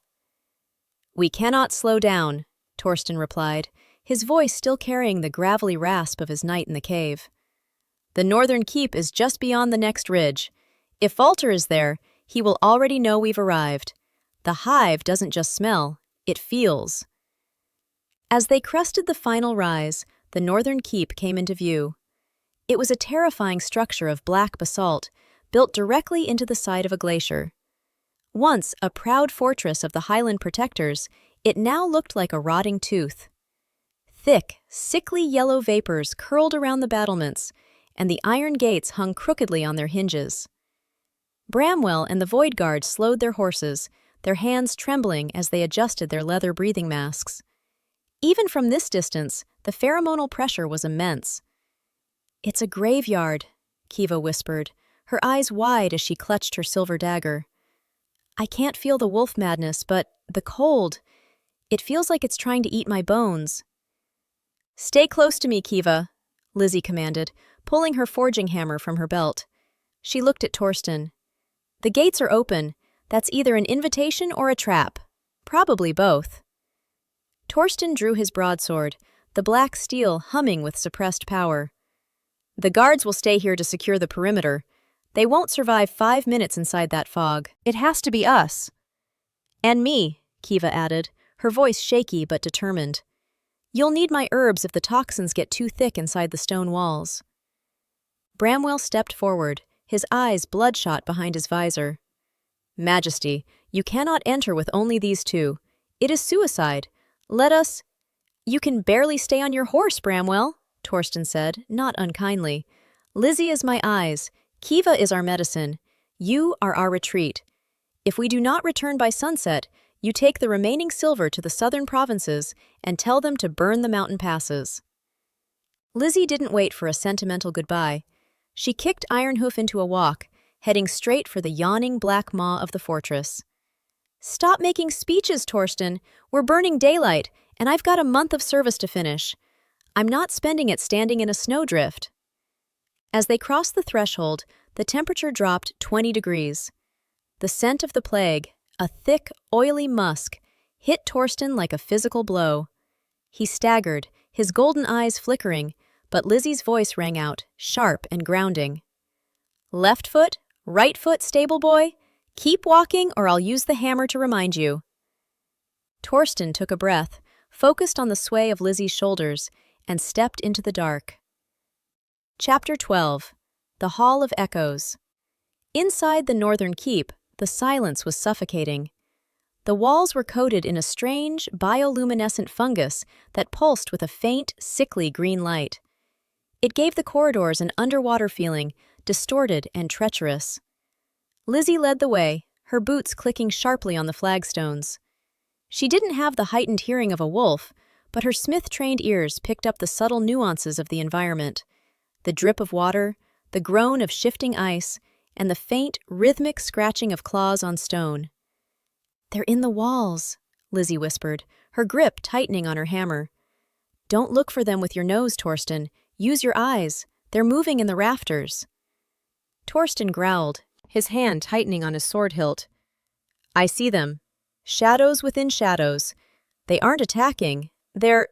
We cannot slow down, Torsten replied, his voice still carrying the gravelly rasp of his night in the cave. The northern keep is just beyond the next ridge. If Walter is there, he will already know we've arrived. The hive doesn't just smell, it feels. As they crested the final rise, the northern keep came into view. It was a terrifying structure of black basalt, built directly into the side of a glacier. Once a proud fortress of the Highland protectors, it now looked like a rotting tooth. Thick, sickly yellow vapors curled around the battlements, and the iron gates hung crookedly on their hinges. Bramwell and the Void Guard slowed their horses, their hands trembling as they adjusted their leather breathing masks. Even from this distance, the pheromonal pressure was immense. It's a graveyard, Kiva whispered, her eyes wide as she clutched her silver dagger. I can't feel the wolf madness, but the cold. It feels like it's trying to eat my bones. Stay close to me, Kiva, Lizzy commanded, pulling her forging hammer from her belt. She looked at Torsten. The gates are open. That's either an invitation or a trap. Probably both. Torsten drew his broadsword, the black steel humming with suppressed power. The guards will stay here to secure the perimeter. They won't survive 5 minutes inside that fog. It has to be us. And me, Kiva added, her voice shaky but determined. You'll need my herbs if the toxins get too thick inside the stone walls. Bramwell stepped forward, his eyes bloodshot behind his visor. Majesty, you cannot enter with only these two. It is suicide. Let us— You can barely stay on your horse, Bramwell, Torsten said, not unkindly. Lizzy is my eyes. Kiva is our medicine. You are our retreat. If we do not return by sunset, you take the remaining silver to the southern provinces and tell them to burn the mountain passes. Lizzy didn't wait for a sentimental goodbye. She kicked Ironhoof into a walk, heading straight for the yawning black maw of the fortress. Stop making speeches, Torsten. We're burning daylight, and I've got a month of service to finish. I'm not spending it standing in a snowdrift. As they crossed the threshold, the temperature dropped 20 degrees. The scent of the plague, a thick, oily musk, hit Torsten like a physical blow. He staggered, his golden eyes flickering, but Lizzy's voice rang out, sharp and grounding. Left foot, right foot, stable boy. Keep walking or I'll use the hammer to remind you. Torsten took a breath, focused on the sway of Lizzy's shoulders, and stepped into the dark. Chapter 12. The Hall of Echoes. Inside the northern keep, the silence was suffocating. The walls were coated in a strange, bioluminescent fungus that pulsed with a faint, sickly green light. It gave the corridors an underwater feeling, distorted and treacherous. Lizzy led the way, her boots clicking sharply on the flagstones. She didn't have the heightened hearing of a wolf, but her smith-trained ears picked up the subtle nuances of the environment. The drip of water, the groan of shifting ice, and the faint, rhythmic scratching of claws on stone. They're in the walls, Lizzy whispered, her grip tightening on her hammer. Don't look for them with your nose, Torsten. Use your eyes. They're moving in the rafters. Torsten growled, his hand tightening on his sword hilt. I see them. Shadows within shadows. They aren't attacking. They're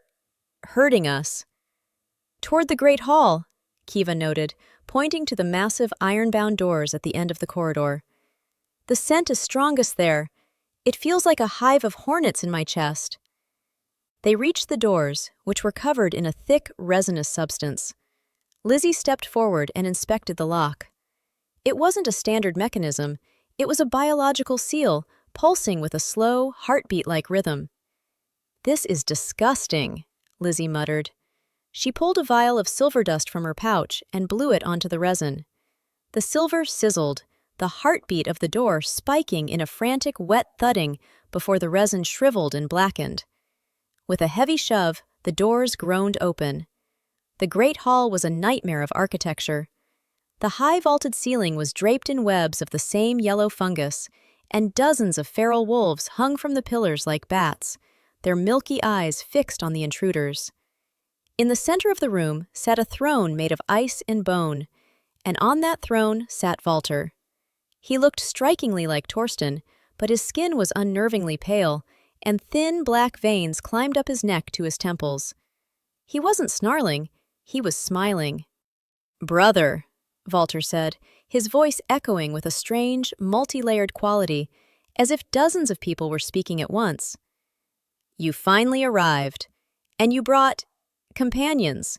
hurting us. Toward the Great Hall, Kiva noted, pointing to the massive iron-bound doors at the end of the corridor. The scent is strongest there. It feels like a hive of hornets in my chest. They reached the doors, which were covered in a thick, resinous substance. Lizzy stepped forward and inspected the lock. It wasn't a standard mechanism. It was a biological seal, pulsing with a slow, heartbeat-like rhythm. This is disgusting, Lizzy muttered. She pulled a vial of silver dust from her pouch and blew it onto the resin. The silver sizzled, the heartbeat of the door spiking in a frantic, wet thudding before the resin shriveled and blackened. With a heavy shove, the doors groaned open. The great hall was a nightmare of architecture. The high-vaulted ceiling was draped in webs of the same yellow fungus, and dozens of feral wolves hung from the pillars like bats, their milky eyes fixed on the intruders. In the center of the room sat a throne made of ice and bone, and on that throne sat Walter. He looked strikingly like Torsten, but his skin was unnervingly pale, and thin black veins climbed up his neck to his temples. He wasn't snarling, he was smiling. "Brother," Walter said, his voice echoing with a strange, multi-layered quality, as if dozens of people were speaking at once. "You finally arrived, and you brought companions,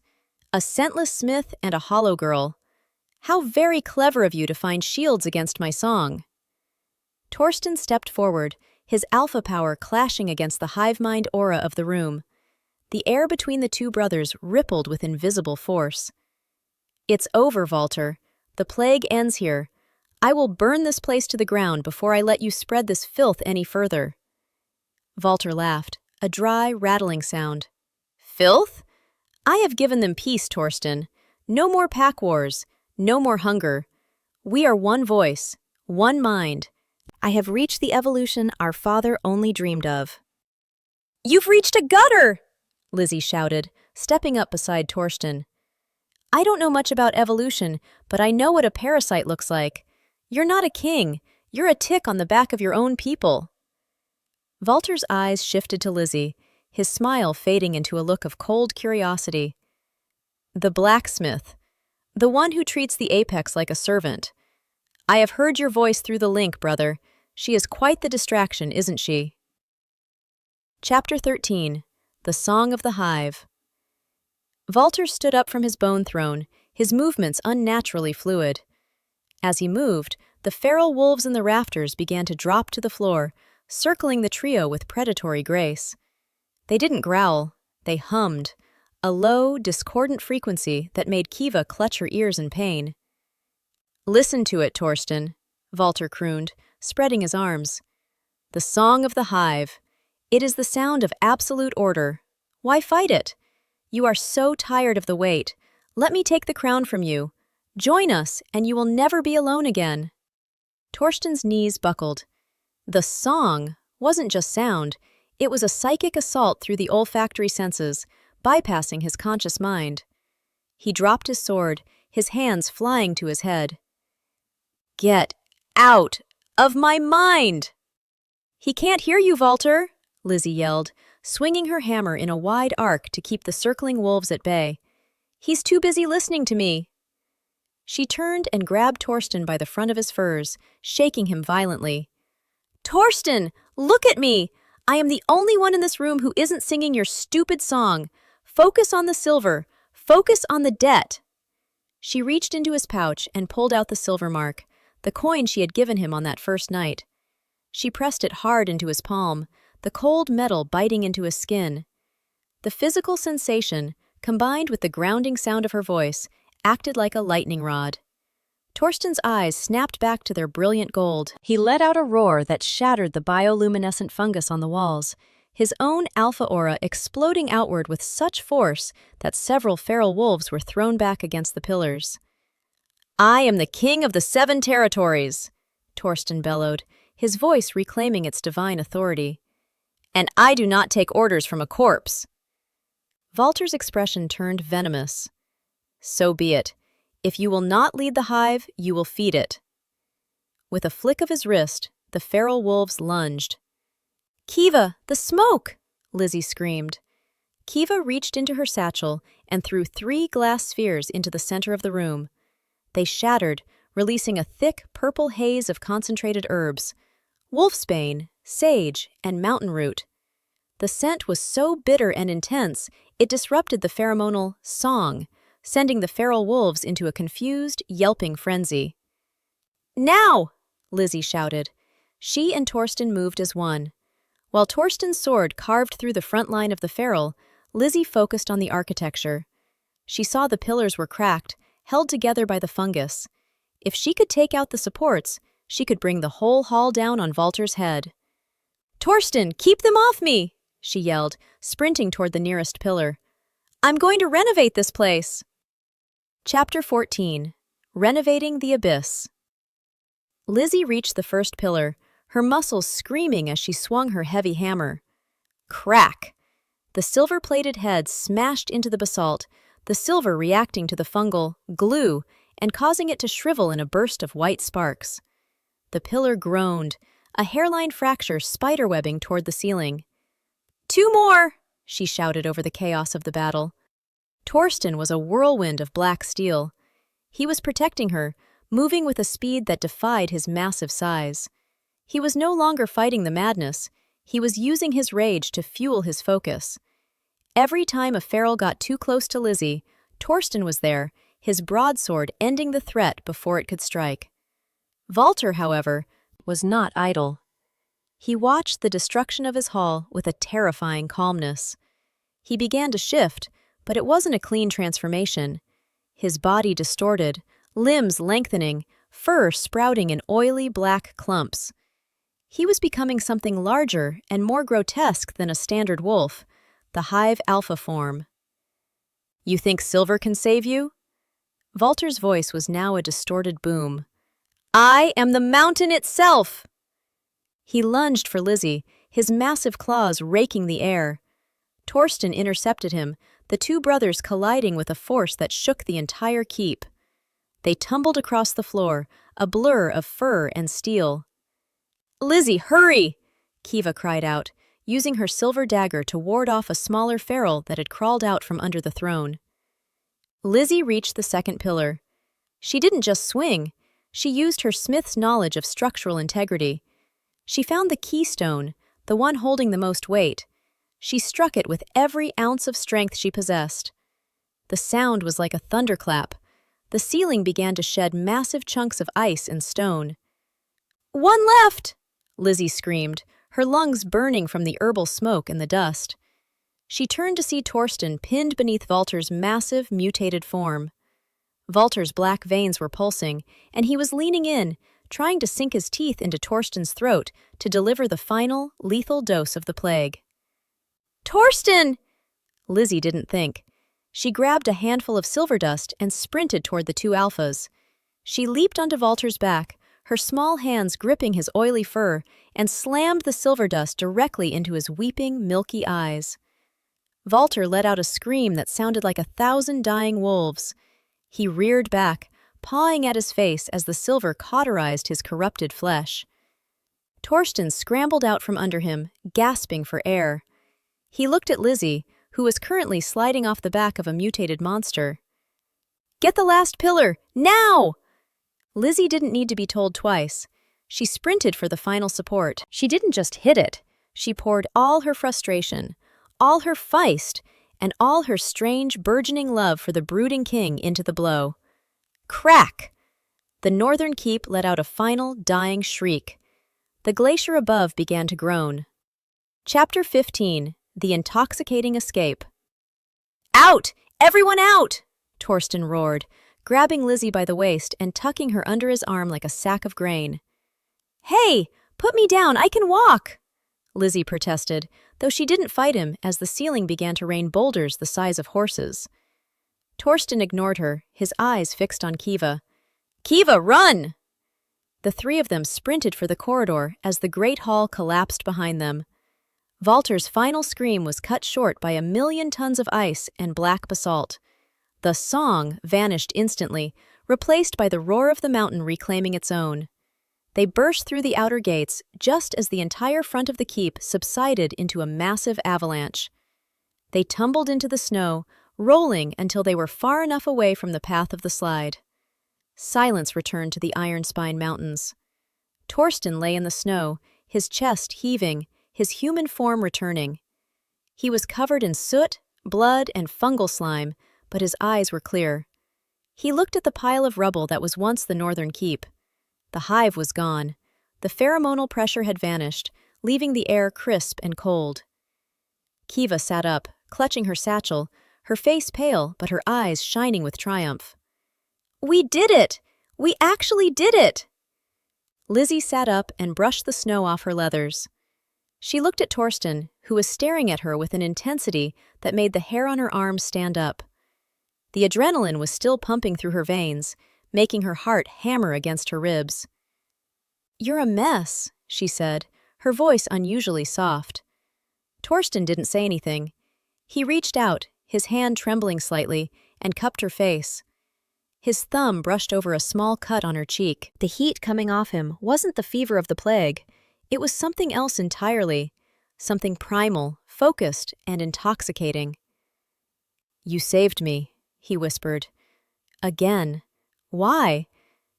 a scentless smith and a hollow girl. How very clever of you to find shields against my song." Torsten stepped forward, his alpha power clashing against the hive-mind aura of the room. The air between the two brothers rippled with invisible force. "It's over, Walter. The plague ends here. I will burn this place to the ground before I let you spread this filth any further." Walter laughed, a dry, rattling sound. "Filth? I have given them peace, Torsten. No more pack wars, no more hunger. We are one voice, one mind. I have reached the evolution our father only dreamed of." "You've reached a gutter!" Lizzy shouted, stepping up beside Torsten. "I don't know much about evolution, but I know what a parasite looks like. You're not a king. You're a tick on the back of your own people." Walter's eyes shifted to Lizzy, his smile fading into a look of cold curiosity. "The blacksmith. The one who treats the apex like a servant. I have heard your voice through the link, brother. She is quite the distraction, isn't she?" Chapter 13. The Song of the Hive. Walter stood up from his bone throne, his movements unnaturally fluid. As he moved, the feral wolves in the rafters began to drop to the floor, circling the trio with predatory grace. They didn't growl, they hummed, a low, discordant frequency that made Kiva clutch her ears in pain. "Listen to it, Torsten," Walter crooned, spreading his arms. "The song of the hive. It is the sound of absolute order. Why fight it? You are so tired of the wait. Let me take the crown from you. Join us, and you will never be alone again." Torsten's knees buckled. The song wasn't just sound, it was a psychic assault through the olfactory senses, bypassing his conscious mind. He dropped his sword, his hands flying to his head. "Get out of my mind!" "He can't hear you, Walter," Lizzy yelled, swinging her hammer in a wide arc to keep the circling wolves at bay. "He's too busy listening to me." She turned and grabbed Torsten by the front of his furs, shaking him violently. "Torsten, look at me! I am the only one in this room who isn't singing your stupid song. Focus on the silver. Focus on the debt." She reached into his pouch and pulled out the silver mark, the coin she had given him on that first night. She pressed it hard into his palm, the cold metal biting into his skin. The physical sensation, combined with the grounding sound of her voice, acted like a lightning rod. Torsten's eyes snapped back to their brilliant gold. He let out a roar that shattered the bioluminescent fungus on the walls, his own alpha aura exploding outward with such force that several feral wolves were thrown back against the pillars. "I am the king of the 7 territories," Torsten bellowed, his voice reclaiming its divine authority. "And I do not take orders from a corpse." Walter's expression turned venomous. "So be it. If you will not lead the hive, you will feed it." With a flick of his wrist, the feral wolves lunged. "Kiva, the smoke!" Lizzy screamed. Kiva reached into her satchel and threw 3 glass spheres into the center of the room. They shattered, releasing a thick purple haze of concentrated herbs, wolfsbane, sage, and mountain root. The scent was so bitter and intense, it disrupted the pheromonal song, sending the feral wolves into a confused, yelping frenzy. "Now!" Lizzy shouted. She and Torsten moved as one. While Torsten's sword carved through the front line of the feral, Lizzy focused on the architecture. She saw the pillars were cracked, held together by the fungus. If she could take out the supports, she could bring the whole hall down on Walter's head. "Torsten, keep them off me!" she yelled, sprinting toward the nearest pillar. "I'm going to renovate this place!" Chapter 14. Renovating the Abyss. Lizzy reached the first pillar, her muscles screaming as she swung her heavy hammer. Crack! The silver-plated head smashed into the basalt, the silver reacting to the fungal glue and causing it to shrivel in a burst of white sparks. The pillar groaned, a hairline fracture spiderwebbing toward the ceiling. "2 more!" she shouted over the chaos of the battle. Torsten was a whirlwind of black steel. He was protecting her, moving with a speed that defied his massive size. He was no longer fighting the madness, he was using his rage to fuel his focus. Every time a feral got too close to Lizzy, Torsten was there, his broadsword ending the threat before it could strike. Walter, however, was not idle. He watched the destruction of his hall with a terrifying calmness. He began to shift, but it wasn't a clean transformation. His body distorted, limbs lengthening, fur sprouting in oily black clumps. He was becoming something larger and more grotesque than a standard wolf, the Hive alpha form. "You think silver can save you?" Walter's voice was now a distorted boom. "I am the mountain itself!" He lunged for Lizzy, his massive claws raking the air. Torsten intercepted him, the 2 brothers colliding with a force that shook the entire keep. They tumbled across the floor, a blur of fur and steel. "Lizzy, hurry!" Kiva cried out, using her silver dagger to ward off a smaller feral that had crawled out from under the throne. Lizzy reached the second pillar. She didn't just swing, she used her smith's knowledge of structural integrity. She found the keystone, the one holding the most weight. She struck it with every ounce of strength she possessed. The sound was like a thunderclap. The ceiling began to shed massive chunks of ice and stone. "One left!" Lizzy screamed, her lungs burning from the herbal smoke and the dust. She turned to see Torsten pinned beneath Valter's massive, mutated form. Valter's black veins were pulsing, and he was leaning in, trying to sink his teeth into Torsten's throat to deliver the final, lethal dose of the plague. "Torsten!" Lizzy didn't think. She grabbed a handful of silver dust and sprinted toward the two alphas. She leaped onto Valter's back, her small hands gripping his oily fur, and slammed the silver dust directly into his weeping, milky eyes. Valter let out a scream that sounded like 1,000 dying wolves. He reared back, pawing at his face as the silver cauterized his corrupted flesh. Torsten scrambled out from under him, gasping for air. He looked at Lizzy, who was currently sliding off the back of a mutated monster. "Get the last pillar, now!" Lizzy didn't need to be told twice. She sprinted for the final support. She didn't just hit it. She poured all her frustration, all her feist, and all her strange, burgeoning love for the brooding king into the blow. Crack! The northern keep let out a final, dying shriek. The glacier above began to groan. Chapter 15. The Intoxicating Escape. "Out! Everyone out!" Torsten roared, grabbing Lizzy by the waist and tucking her under his arm like a sack of grain. "Hey, put me down, I can walk!" Lizzy protested, though she didn't fight him as the ceiling began to rain boulders the size of horses. Torsten ignored her, his eyes fixed on Kiva. "Kiva, run!" The three of them sprinted for the corridor as the great hall collapsed behind them. Valter's final scream was cut short by 1,000,000 tons of ice and black basalt. The song vanished instantly, replaced by the roar of the mountain reclaiming its own. They burst through the outer gates just as the entire front of the keep subsided into a massive avalanche. They tumbled into the snow, rolling until they were far enough away from the path of the slide. Silence returned to the Iron Spine Mountains. Torsten lay in the snow, his chest heaving, his human form returning. He was covered in soot, blood, and fungal slime, but his eyes were clear. He looked at the pile of rubble that was once the northern keep. The hive was gone. The pheromonal pressure had vanished, leaving the air crisp and cold. Kiva sat up, clutching her satchel, her face pale but her eyes shining with triumph. "We did it! We actually did it!" Lizzy sat up and brushed the snow off her leathers. She looked at Torsten, who was staring at her with an intensity that made the hair on her arms stand up. The adrenaline was still pumping through her veins, making her heart hammer against her ribs. "You're a mess," she said, her voice unusually soft. Torsten didn't say anything. He reached out, his hand trembling slightly, and cupped her face. His thumb brushed over a small cut on her cheek. The heat coming off him wasn't the fever of the plague. It was something else entirely, something primal, focused, and intoxicating. "You saved me," he whispered. "Again. Why?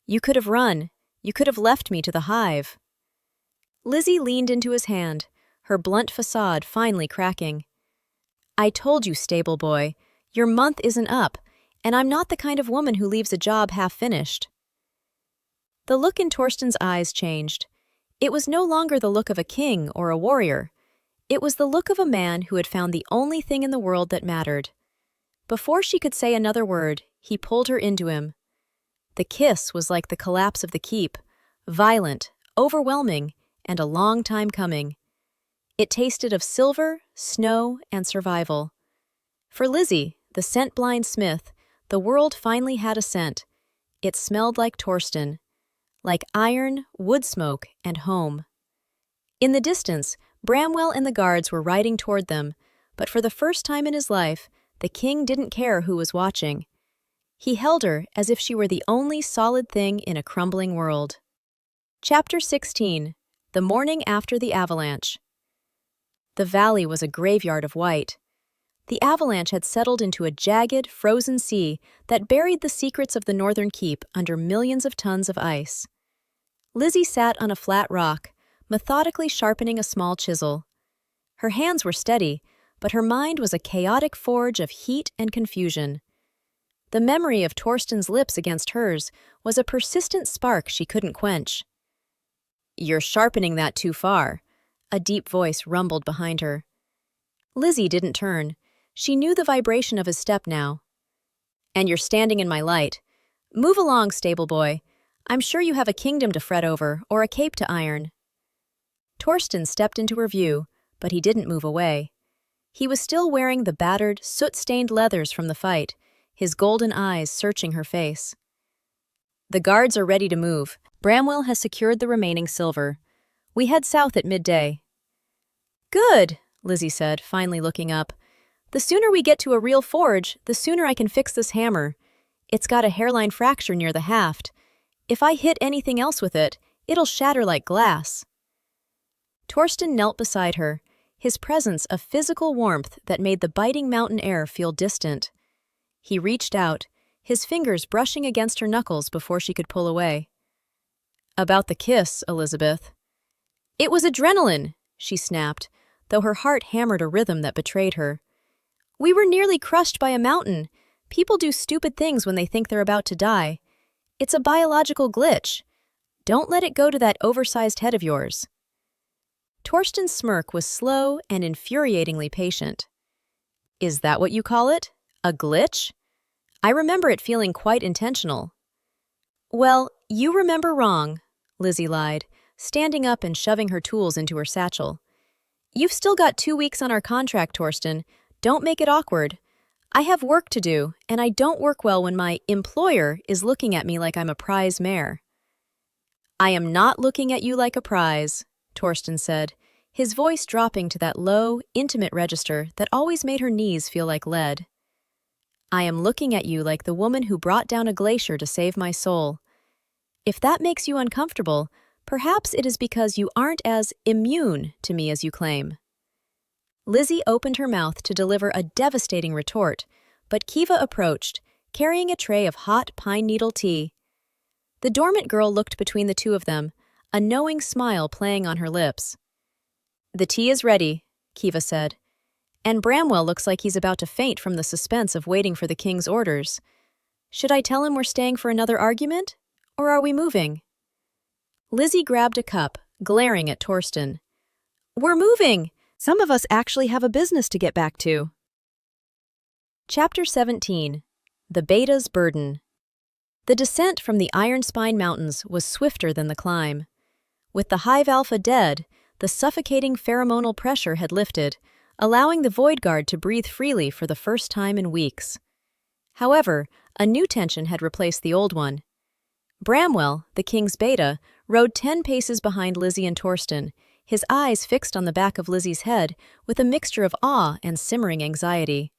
You could have run. You could have left me to the hive." Lizzy leaned into his hand, her blunt facade finally cracking. "I told you, stable boy, your month isn't up, and I'm not the kind of woman who leaves a job half-finished." The look in Torsten's eyes changed. It was no longer the look of a king or a warrior. It was the look of a man who had found the only thing in the world that mattered. Before she could say another word, he pulled her into him. The kiss was like the collapse of the keep, violent, overwhelming, and a long time coming. It tasted of silver, snow, and survival. For Lizzy, the scent-blind smith, the world finally had a scent. It smelled like Torsten, like iron, wood smoke, and home. In the distance, Bramwell and the guards were riding toward them, but for the first time in his life, the king didn't care who was watching. He held her as if she were the only solid thing in a crumbling world. Chapter 16. The morning after the avalanche. The valley was a graveyard of white. The avalanche had settled into a jagged, frozen sea that buried the secrets of the northern keep under millions of tons of ice. Lizzy sat on a flat rock, methodically sharpening a small chisel. Her hands were steady, but her mind was a chaotic forge of heat and confusion. The memory of Torsten's lips against hers was a persistent spark she couldn't quench. "You're sharpening that too far," a deep voice rumbled behind her. Lizzy didn't turn. She knew the vibration of his step now. "And you're standing in my light. Move along, stable boy. I'm sure you have a kingdom to fret over or a cape to iron." Torsten stepped into her view, but he didn't move away. He was still wearing the battered, soot-stained leathers from the fight, his golden eyes searching her face. "The guards are ready to move. Bramwell has secured the remaining silver. We head south at midday." "Good," Lizzy said, finally looking up. "The sooner we get to a real forge, the sooner I can fix this hammer. It's got a hairline fracture near the haft. If I hit anything else with it, it'll shatter like glass." Torsten knelt beside her, his presence a physical warmth that made the biting mountain air feel distant. He reached out, his fingers brushing against her knuckles before she could pull away. "About the kiss, Elizabeth." "It was adrenaline," she snapped, though her heart hammered a rhythm that betrayed her. "We were nearly crushed by a mountain. People do stupid things when they think they're about to die. It's a biological glitch. Don't let it go to that oversized head of yours." Torsten's smirk was slow and infuriatingly patient. "Is that what you call it? A glitch? I remember it feeling quite intentional." "Well, you remember wrong," Lizzy lied, standing up and shoving her tools into her satchel. "You've still got 2 weeks on our contract, Torsten. Don't make it awkward. I have work to do, and I don't work well when my employer is looking at me like I'm a prize mare." "I am not looking at you like a prize," Torsten said, his voice dropping to that low, intimate register that always made her knees feel like lead. "I am looking at you like the woman who brought down a glacier to save my soul. If that makes you uncomfortable, perhaps it is because you aren't as immune to me as you claim." Lizzy opened her mouth to deliver a devastating retort, but Kiva approached, carrying a tray of hot pine needle tea. The dormant girl looked between the two of them, a knowing smile playing on her lips. "The tea is ready," Kiva said. "And Bramwell looks like he's about to faint from the suspense of waiting for the king's orders. Should I tell him we're staying for another argument? Or are we moving?" Lizzy grabbed a cup, glaring at Torsten. "We're moving! Some of us actually have a business to get back to." Chapter 17. The Beta's Burden. The descent from the Iron Spine Mountains was swifter than the climb. With the Hive Alpha dead, the suffocating pheromonal pressure had lifted, allowing the Void Guard to breathe freely for the first time in weeks. However, a new tension had replaced the old one. Bramwell, the king's beta, rode 10 paces behind Lizzy and Torsten, his eyes fixed on the back of Lizzy's head with a mixture of awe and simmering anxiety.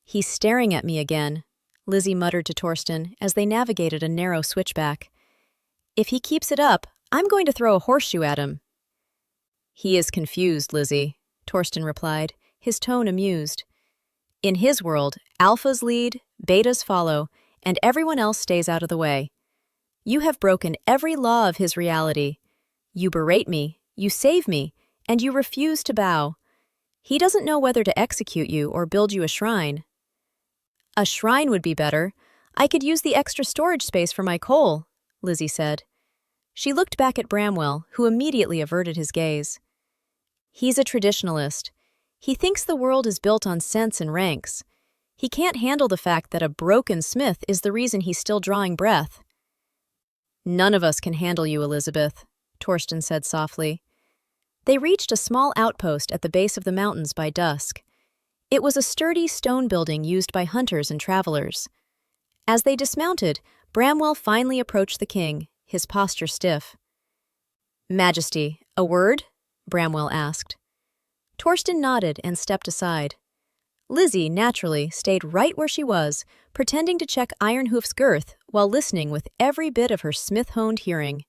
"He's staring at me again," Lizzy muttered to Torsten as they navigated a narrow switchback. "If he keeps it up, I'm going to throw a horseshoe at him." "He is confused, Lizzy," Torsten replied, his tone amused. "In his world, alphas lead, betas follow, and everyone else stays out of the way. You have broken every law of his reality. You berate me, you save me, and you refuse to bow. He doesn't know whether to execute you or build you a shrine." "A shrine would be better. I could use the extra storage space for my coal," Lizzy said. She looked back at Bramwell, who immediately averted his gaze. "He's a traditionalist. He thinks the world is built on sense and ranks. He can't handle the fact that a broken smith is the reason he's still drawing breath." "None of us can handle you, Elizabeth," Torsten said softly. They reached a small outpost at the base of the mountains by dusk. It was a sturdy stone building used by hunters and travelers. As they dismounted, Bramwell finally approached the king, his posture stiff. "Majesty, a word?" Bramwell asked. Torsten nodded and stepped aside. Lizzy, naturally, stayed right where she was, pretending to check Ironhoof's girth while listening with every bit of her smith-honed hearing.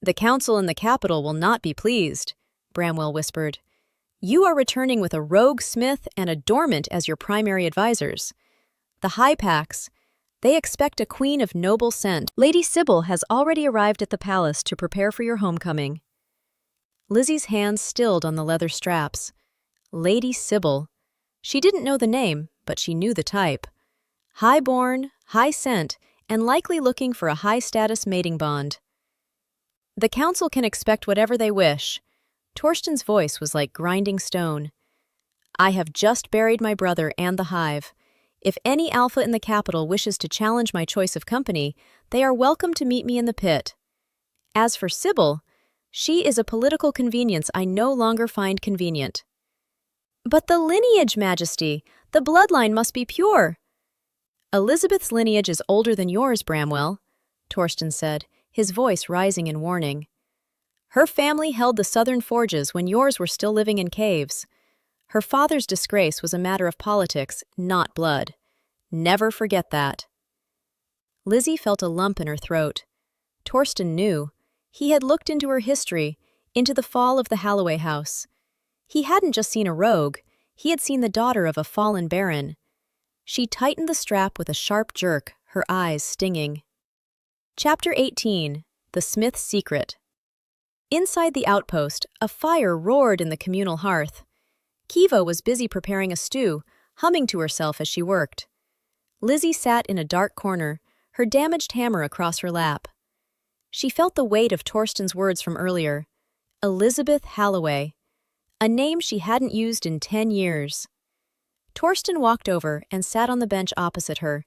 "The council in the capital will not be pleased," Bramwell whispered. "You are returning with a rogue smith and a dormant as your primary advisors. The High Packs, they expect a queen of noble scent. Lady Sybil has already arrived at the palace to prepare for your homecoming." Lizzy's hands stilled on the leather straps. Lady Sybil. She didn't know the name, but she knew the type. High-born, high scent, and likely looking for a high-status mating bond. "The council can expect whatever they wish." Torsten's voice was like grinding stone. "I have just buried my brother and the Hive. If any alpha in the capital wishes to challenge my choice of company, they are welcome to meet me in the pit. As for Sybil, she is a political convenience I no longer find convenient." "But the lineage, Majesty! The bloodline must be pure." "Elizabeth's lineage is older than yours, Bramwell," Torsten said, his voice rising in warning. "Her family held the southern forges when yours were still living in caves. Her father's disgrace was a matter of politics, not blood. Never forget that." Lizzy felt a lump in her throat. Torsten knew. He had looked into her history, into the fall of the Halloway house. He hadn't just seen a rogue, he had seen the daughter of a fallen baron. She tightened the strap with a sharp jerk, her eyes stinging. Chapter 18. The Smith's Secret. Inside the outpost, a fire roared in the communal hearth. Kiva was busy preparing a stew, humming to herself as she worked. Lizzy sat in a dark corner, her damaged hammer across her lap. She felt the weight of Torsten's words from earlier. Elizabeth Halloway. A name she hadn't used in 10 years. Torsten walked over and sat on the bench opposite her.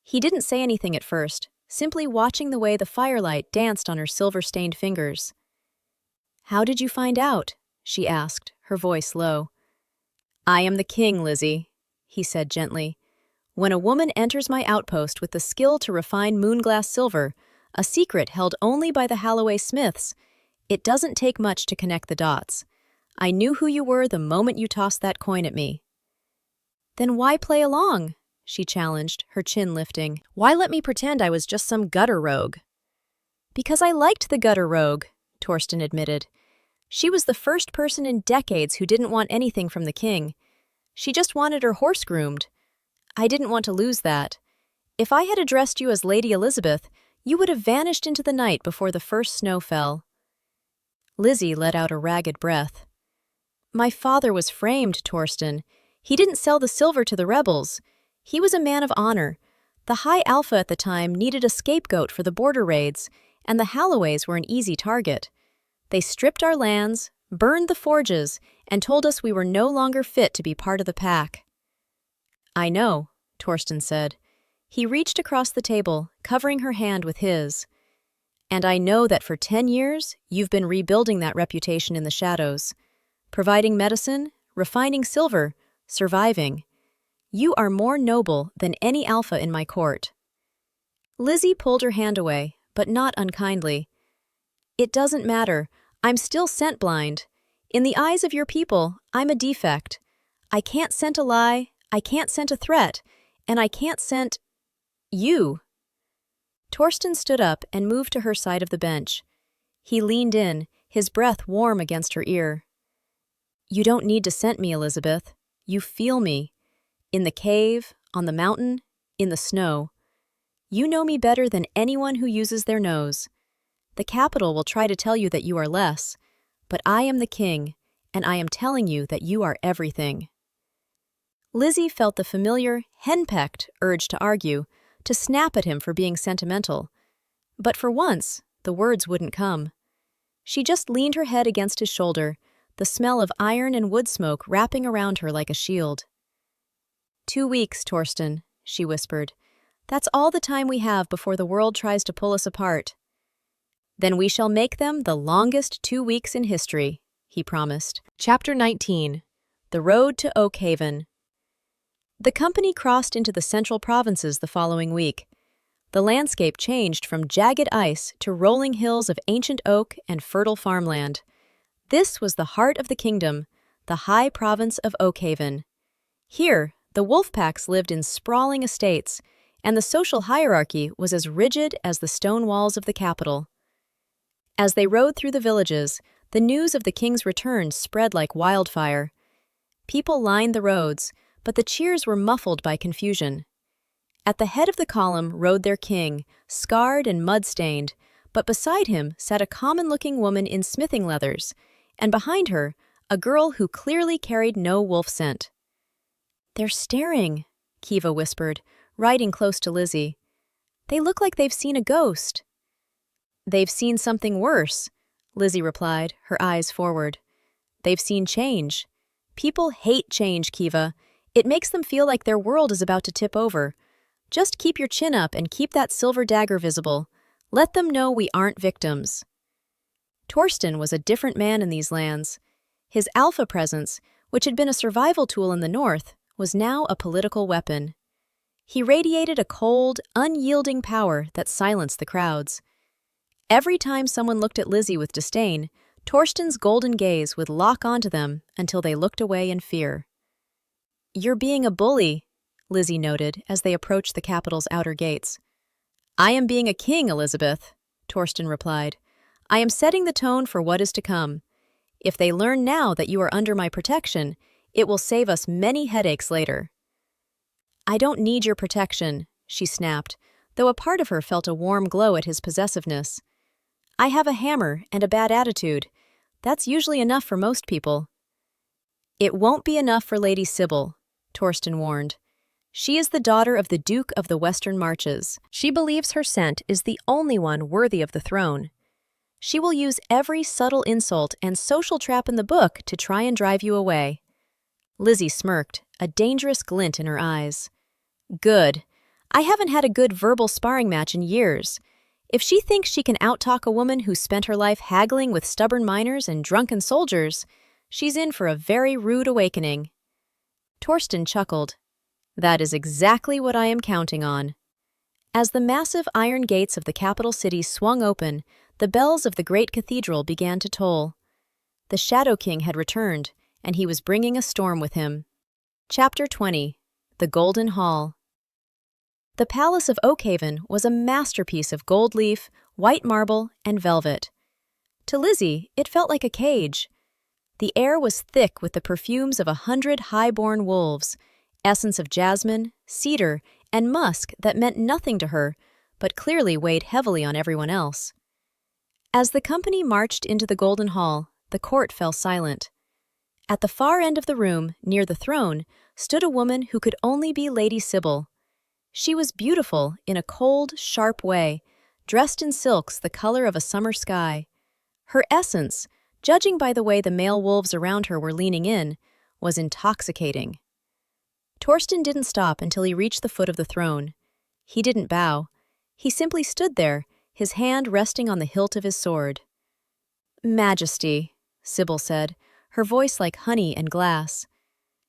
He didn't say anything at first, simply watching the way the firelight danced on her silver-stained fingers. "How did you find out?" she asked, her voice low. "I am the king, Lizzy," he said gently. "When a woman enters my outpost with the skill to refine moonglass silver, a secret held only by the Halloway Smiths, it doesn't take much to connect the dots. I knew who you were the moment you tossed that coin at me." "Then why play along?" she challenged, her chin lifting. "Why let me pretend I was just some gutter rogue?" "Because I liked the gutter rogue," Torsten admitted. "She was the first person in decades who didn't want anything from the king. She just wanted her horse groomed. I didn't want to lose that. If I had addressed you as Lady Elizabeth, you would have vanished into the night before the first snow fell." Lizzy let out a ragged breath. "My father was framed, Torsten. He didn't sell the silver to the rebels. He was a man of honor. The High Alpha at the time needed a scapegoat for the border raids, and the Halloways were an easy target. They stripped our lands, burned the forges, and told us we were no longer fit to be part of the pack." "I know," Torsten said. He reached across the table, covering her hand with his. "And I know that for 10 years, you've been rebuilding that reputation in the shadows. Providing medicine, refining silver, surviving. You are more noble than any alpha in my court." Lizzy pulled her hand away, but not unkindly. "It doesn't matter. I'm still scent blind. In the eyes of your people, I'm a defect. I can't scent a lie, I can't scent a threat, and I can't scent you." Torsten stood up and moved to her side of the bench. He leaned in, his breath warm against her ear. "You don't need to scent me, Elizabeth. You feel me. In the cave, on the mountain, in the snow. You know me better than anyone who uses their nose. The capital will try to tell you that you are less, but I am the king, and I am telling you that you are everything." Lizzy felt the familiar, henpecked urge to argue, to snap at him for being sentimental. But for once, the words wouldn't come. She just leaned her head against his shoulder, the smell of iron and wood smoke wrapping around her like a shield. 2 weeks, Torsten," she whispered. "That's all the time we have before the world tries to pull us apart." "Then we shall make them the longest 2 weeks in history," he promised. Chapter 19. The Road to Oakhaven. The company crossed into the central provinces the following week. The landscape changed from jagged ice to rolling hills of ancient oak and fertile farmland. This was the heart of the kingdom, the high province of Oakhaven. Here, the wolf packs lived in sprawling estates, and the social hierarchy was as rigid as the stone walls of the capital. As they rode through the villages, the news of the king's return spread like wildfire. People lined the roads, but the cheers were muffled by confusion. At the head of the column rode their king, scarred and mud-stained, but beside him sat a common-looking woman in smithing leathers, and behind her, a girl who clearly carried no wolf scent. "They're staring," Kiva whispered, riding close to Lizzy. "They look like they've seen a ghost." "They've seen something worse," Lizzy replied, her eyes forward. "They've seen change. People hate change, Kiva. It makes them feel like their world is about to tip over. Just keep your chin up and keep that silver dagger visible. Let them know we aren't victims." Torsten was a different man in these lands. His alpha presence, which had been a survival tool in the north, was now a political weapon. He radiated a cold, unyielding power that silenced the crowds. Every time someone looked at Lizzy with disdain, Torsten's golden gaze would lock onto them until they looked away in fear. "You're being a bully," Lizzy noted as they approached the capital's outer gates. "I am being a king, Elizabeth," Torsten replied. "I am setting the tone for what is to come. If they learn now that you are under my protection, it will save us many headaches later." "I don't need your protection," she snapped, though a part of her felt a warm glow at his possessiveness. "I have a hammer and a bad attitude. That's usually enough for most people." "It won't be enough for Lady Sybil," Torsten warned. "She is the daughter of the Duke of the Western Marches. She believes her scent is the only one worthy of the throne. She will use every subtle insult and social trap in the book to try and drive you away." Lizzy smirked, a dangerous glint in her eyes. "Good. I haven't had a good verbal sparring match in years. If she thinks she can outtalk a woman who spent her life haggling with stubborn miners and drunken soldiers, she's in for a very rude awakening." Torsten chuckled. "That is exactly what I am counting on." As the massive iron gates of the capital city swung open, the bells of the great cathedral began to toll. The Shadow King had returned, and he was bringing a storm with him. Chapter 20. The Golden Hall. The Palace of Oakhaven was a masterpiece of gold leaf, white marble, and velvet. To Lizzy, it felt like a cage. The air was thick with the perfumes of 100 high-born wolves, essence of jasmine, cedar, and musk that meant nothing to her, but clearly weighed heavily on everyone else. As the company marched into the Golden Hall, the court fell silent. At the far end of the room, near the throne, stood a woman who could only be Lady Sybil. She was beautiful in a cold, sharp way, dressed in silks the color of a summer sky. Her essence, judging by the way the male wolves around her were leaning in, was intoxicating. Torsten didn't stop until he reached the foot of the throne. He didn't bow. He simply stood there, his hand resting on the hilt of his sword. "Majesty," Sybil said, her voice like honey and glass.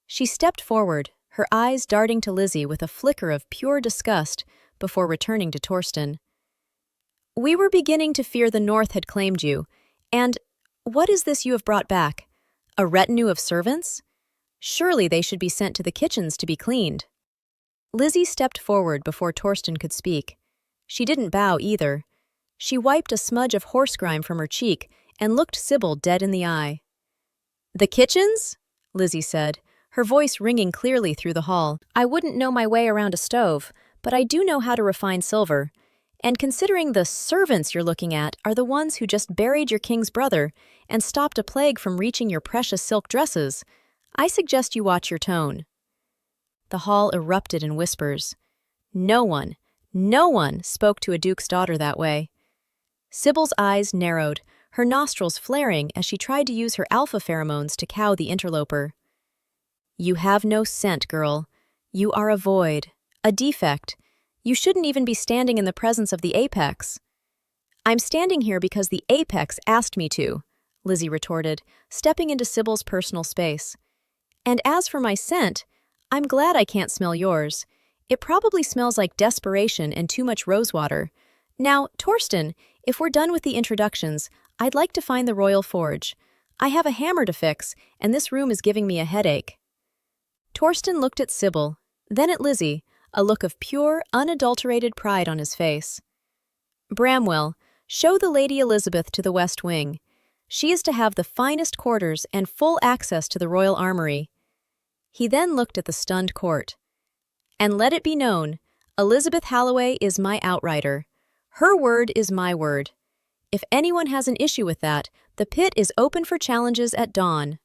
She stepped forward, her eyes darting to Lizzy with a flicker of pure disgust before returning to Torsten. "We were beginning to fear the North had claimed you, and what is this you have brought back? A retinue of servants? Surely they should be sent to the kitchens to be cleaned." Lizzy stepped forward before Torsten could speak. She didn't bow either. She wiped a smudge of horse grime from her cheek and looked Sybil dead in the eye. "The kitchens?" Lizzy said, her voice ringing clearly through the hall. "I wouldn't know my way around a stove, but I do know how to refine silver. And considering the servants you're looking at are the ones who just buried your king's brother and stopped a plague from reaching your precious silk dresses, I suggest you watch your tone." The hall erupted in whispers. No one spoke to a duke's daughter that way. Sybil's eyes narrowed, her nostrils flaring as she tried to use her alpha pheromones to cow the interloper. "You have no scent, girl. You are a void, a defect. You shouldn't even be standing in the presence of the apex." "I'm standing here because the apex asked me to," Lizzy retorted, stepping into Sybil's personal space. "And as for my scent, I'm glad I can't smell yours. It probably smells like desperation and too much rosewater. Now, Torsten, if we're done with the introductions, I'd like to find the royal forge. I have a hammer to fix, and this room is giving me a headache." Torsten looked at Sybil, then at Lizzy, a look of pure, unadulterated pride on his face. "Bramwell, Show the Lady Elizabeth to the West Wing. She is to have the finest quarters and full access to the royal armory." He then looked at the stunned court. "And let it be known, Elizabeth Halloway is my outrider. Her word is my word. If anyone has an issue with that, the pit is open for challenges at dawn."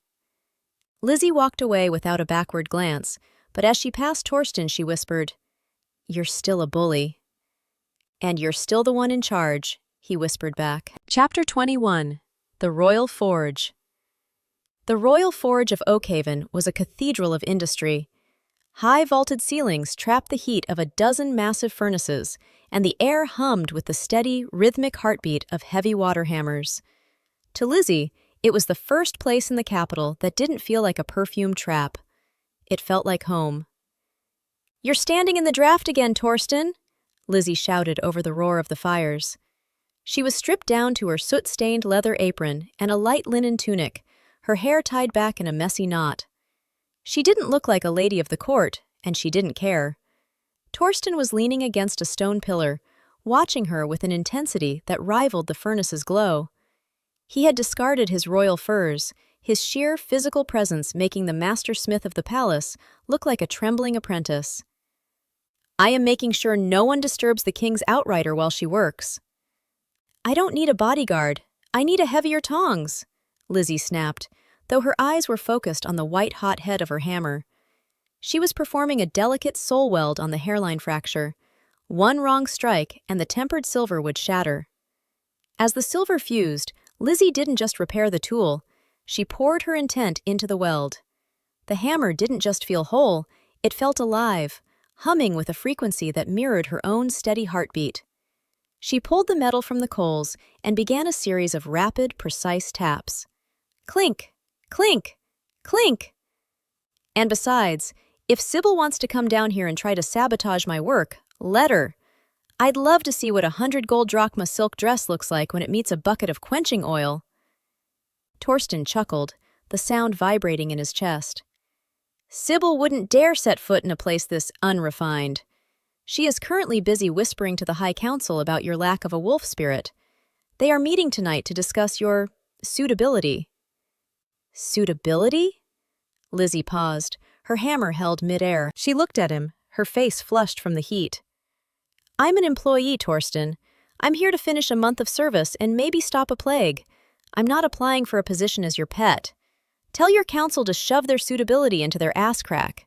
Lizzy walked away without a backward glance, but as she passed Torsten, she whispered, "You're still a bully." "And you're still the one in charge," he whispered back. Chapter 21. The Royal Forge. The Royal Forge of Oakhaven was a cathedral of industry. High vaulted ceilings trapped the heat of a dozen massive furnaces, and the air hummed with the steady, rhythmic heartbeat of heavy water hammers. To Lizzy, it was the first place in the capital that didn't feel like a perfumed trap. It felt like home. "You're standing in the draft again, Torsten," Lizzy shouted over the roar of the fires. She was stripped down to her soot-stained leather apron and a light linen tunic, her hair tied back in a messy knot. She didn't look like a lady of the court, and she didn't care. Torsten was leaning against a stone pillar, watching her with an intensity that rivaled the furnace's glow. He had discarded his royal furs, his sheer physical presence making the master smith of the palace look like a trembling apprentice. "I am making sure no one disturbs the king's outrider while she works." "I don't need a bodyguard. I need a heavier tongs," Lizzy snapped, though her eyes were focused on the white-hot head of her hammer. She was performing a delicate soul weld on the hairline fracture. One wrong strike, and the tempered silver would shatter. As the silver fused, Lizzy didn't just repair the tool, she poured her intent into the weld. The hammer didn't just feel whole, it felt alive, humming with a frequency that mirrored her own steady heartbeat. She pulled the metal from the coals and began a series of rapid, precise taps. Clink, clink, clink. And besides, if Sybil wants to come down here and try to sabotage my work, let her. I'd love to see what 100 gold drachma silk dress looks like when it meets a bucket of quenching oil. Torsten chuckled, the sound vibrating in his chest. Sybil wouldn't dare set foot in a place this unrefined. She is currently busy whispering to the High Council about your lack of a wolf spirit. They are meeting tonight to discuss your suitability. Suitability? Lizzy paused, her hammer held mid-air. She looked at him, her face flushed from the heat. I'm an employee, Torsten. I'm here to finish a month of service and maybe stop a plague. I'm not applying for a position as your pet. Tell your council to shove their suitability into their ass crack.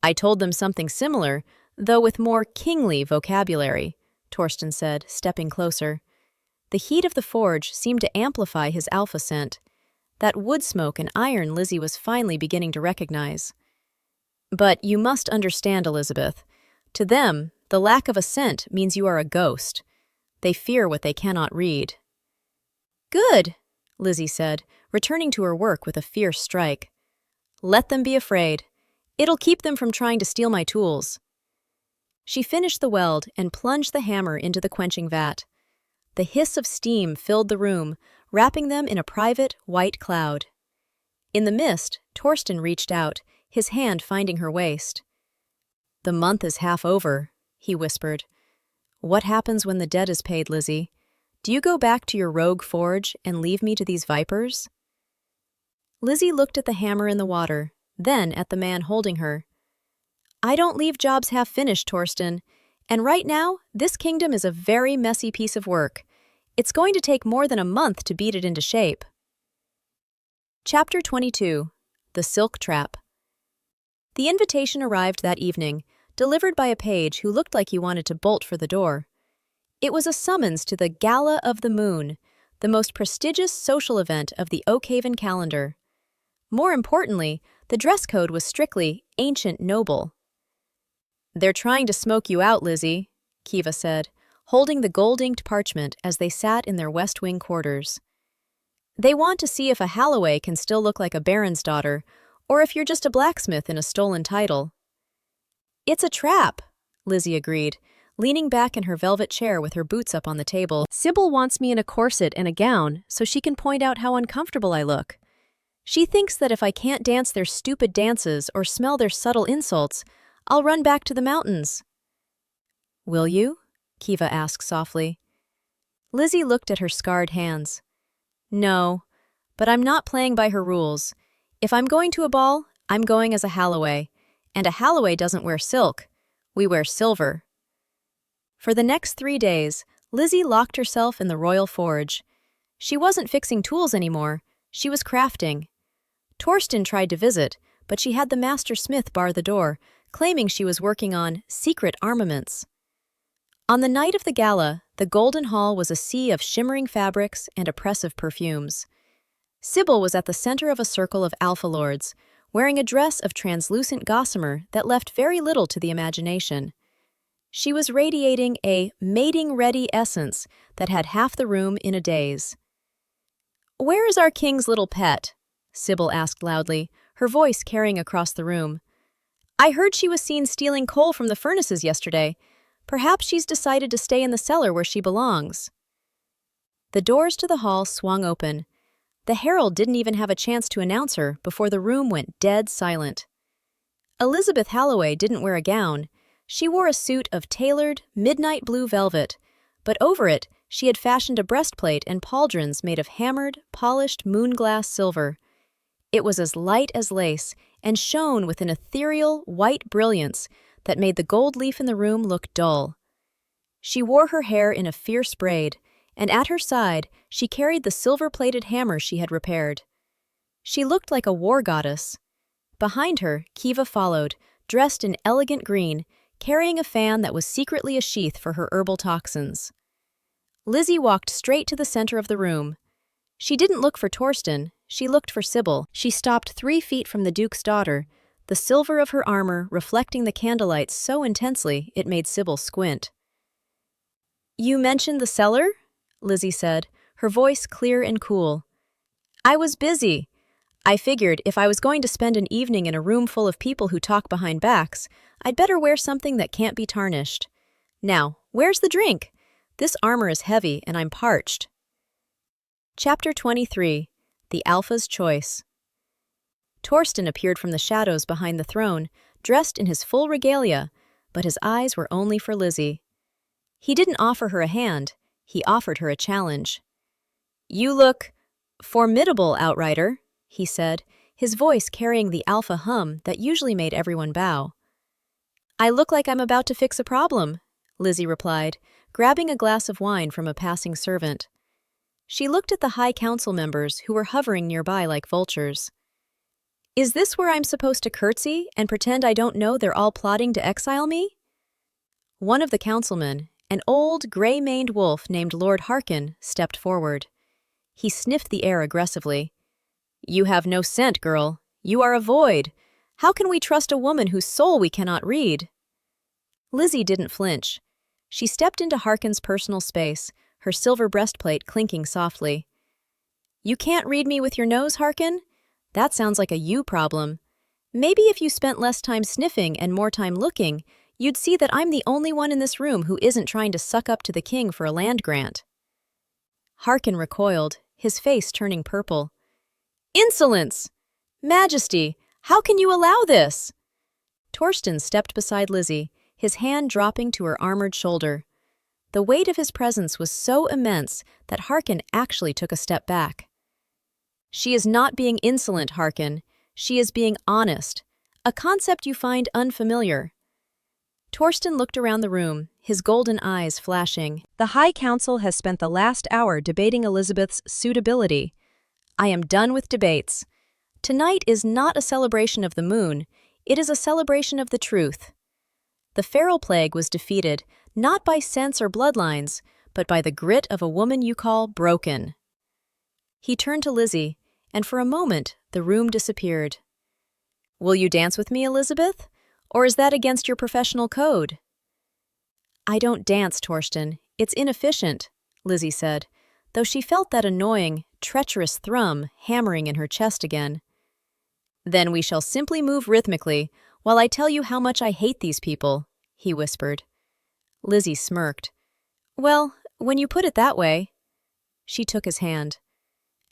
I told them something similar, though with more kingly vocabulary, Torsten said, stepping closer. The heat of the forge seemed to amplify his alpha scent. That wood smoke and iron Lizzy was finally beginning to recognize. But you must understand, Elizabeth. To them, the lack of a scent means you are a ghost. They fear what they cannot read. Good, Lizzy said, returning to her work with a fierce strike. Let them be afraid. It'll keep them from trying to steal my tools. She finished the weld and plunged the hammer into the quenching vat. The hiss of steam filled the room, wrapping them in a private, white cloud. In the mist, Torsten reached out, his hand finding her waist. The month is half over, he whispered. What happens when the debt is paid, Lizzy? Do you go back to your rogue forge and leave me to these vipers? Lizzy looked at the hammer in the water, then at the man holding her. I don't leave jobs half-finished, Torsten, and right now, this kingdom is a very messy piece of work. It's going to take more than a month to beat it into shape. Chapter 22. The Silk Trap. The invitation arrived that evening, delivered by a page who looked like he wanted to bolt for the door. It was a summons to the Gala of the Moon, the most prestigious social event of the Oakhaven calendar. More importantly, the dress code was strictly ancient noble. They're trying to smoke you out, Lizzy, Kiva said, holding the gold-inked parchment as they sat in their West Wing quarters. They want to see if a Halloway can still look like a baron's daughter, or if you're just a blacksmith in a stolen title. It's a trap, Lizzy agreed, leaning back in her velvet chair with her boots up on the table. Sybil wants me in a corset and a gown so she can point out how uncomfortable I look. She thinks that if I can't dance their stupid dances or smell their subtle insults, I'll run back to the mountains. Will you? Kiva asked softly. Lizzy looked at her scarred hands. No, but I'm not playing by her rules. If I'm going to a ball, I'm going as a Halloway, and a Halloway doesn't wear silk. We wear silver. For the next 3 days, Lizzy locked herself in the royal forge. She wasn't fixing tools anymore, she was crafting. Torsten tried to visit, but she had the master smith bar the door, claiming she was working on secret armaments. On the night of the gala, the Golden Hall was a sea of shimmering fabrics and oppressive perfumes. Sybil was at the center of a circle of alpha lords, wearing a dress of translucent gossamer that left very little to the imagination. She was radiating a mating-ready essence that had half the room in a daze. "Where is our king's little pet?" Sybil asked loudly, her voice carrying across the room. "I heard she was seen stealing coal from the furnaces yesterday. Perhaps she's decided to stay in the cellar where she belongs." The doors to the hall swung open. The herald didn't even have a chance to announce her before the room went dead silent. Elizabeth Halloway didn't wear a gown. She wore a suit of tailored, midnight blue velvet, but over it she had fashioned a breastplate and pauldrons made of hammered, polished moonglass silver. It was as light as lace and shone with an ethereal, white brilliance that made the gold leaf in the room look dull. She wore her hair in a fierce braid, and at her side she carried the silver-plated hammer she had repaired. She looked like a war goddess. Behind her, Kiva followed, dressed in elegant green, carrying a fan that was secretly a sheath for her herbal toxins. Lizzy walked straight to the center of the room. She didn't look for Torsten, she looked for Sybil. She stopped 3 feet from the Duke's daughter, the silver of her armor reflecting the candlelight so intensely it made Sybil squint. "You mentioned the cellar?" Lizzy said, her voice clear and cool. "I was busy. I figured if I was going to spend an evening in a room full of people who talk behind backs, I'd better wear something that can't be tarnished. Now, where's the drink? This armor is heavy and I'm parched." Chapter 23. The Alpha's Choice. Torsten appeared from the shadows behind the throne, dressed in his full regalia, but his eyes were only for Lizzy. He didn't offer her a hand, he offered her a challenge. "You look formidable, outrider," he said, his voice carrying the alpha hum that usually made everyone bow. "I look like I'm about to fix a problem," Lizzy replied, grabbing a glass of wine from a passing servant. She looked at the High Council members who were hovering nearby like vultures. "Is this where I'm supposed to curtsy and pretend I don't know they're all plotting to exile me?" One of the councilmen, an old, gray-maned wolf named Lord Harkin, stepped forward. He sniffed the air aggressively. "You have no scent, girl. You are a void. How can we trust a woman whose soul we cannot read?" Lizzy didn't flinch. She stepped into Harkin's personal space, her silver breastplate clinking softly. "You can't read me with your nose, Harkin? That sounds like a you problem. Maybe if you spent less time sniffing and more time looking, you'd see that I'm the only one in this room who isn't trying to suck up to the king for a land grant." Harkin recoiled, his face turning purple. "Insolence! Majesty, how can you allow this?" Torsten stepped beside Lizzy, his hand dropping to her armored shoulder. The weight of his presence was so immense that Harkin actually took a step back. "She is not being insolent, Harkin. She is being honest, a concept you find unfamiliar." Torsten looked around the room, his golden eyes flashing. "The High Council has spent the last hour debating Elizabeth's suitability. I am done with debates. Tonight is not a celebration of the moon, it is a celebration of the truth. The feral plague was defeated, not by sense or bloodlines, but by the grit of a woman you call broken." He turned to Lizzy, and for a moment the room disappeared. "Will you dance with me, Elizabeth? Or is that against your professional code?" "I don't dance, Torsten. It's inefficient," Lizzy said, though she felt that annoying, treacherous thrum hammering in her chest again. "Then we shall simply move rhythmically while I tell you how much I hate these people," he whispered. Lizzy smirked. "Well, when you put it that way." She took his hand.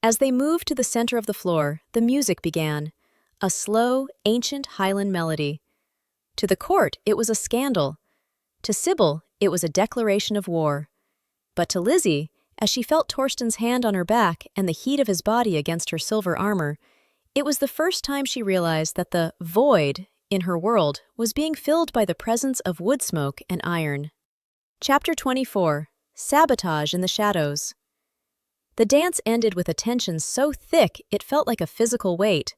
As they moved to the center of the floor, the music began, a slow, ancient Highland melody. To the court, it was a scandal. To Sybil, it was a declaration of war. But to Lizzy, As she felt Torsten's hand on her back and the heat of his body against her silver armor, it was the first time she realized that the void in her world was being filled by the presence of wood smoke and iron. Chapter 24. Sabotage in the Shadows. The dance ended with a tension so thick it felt like a physical weight.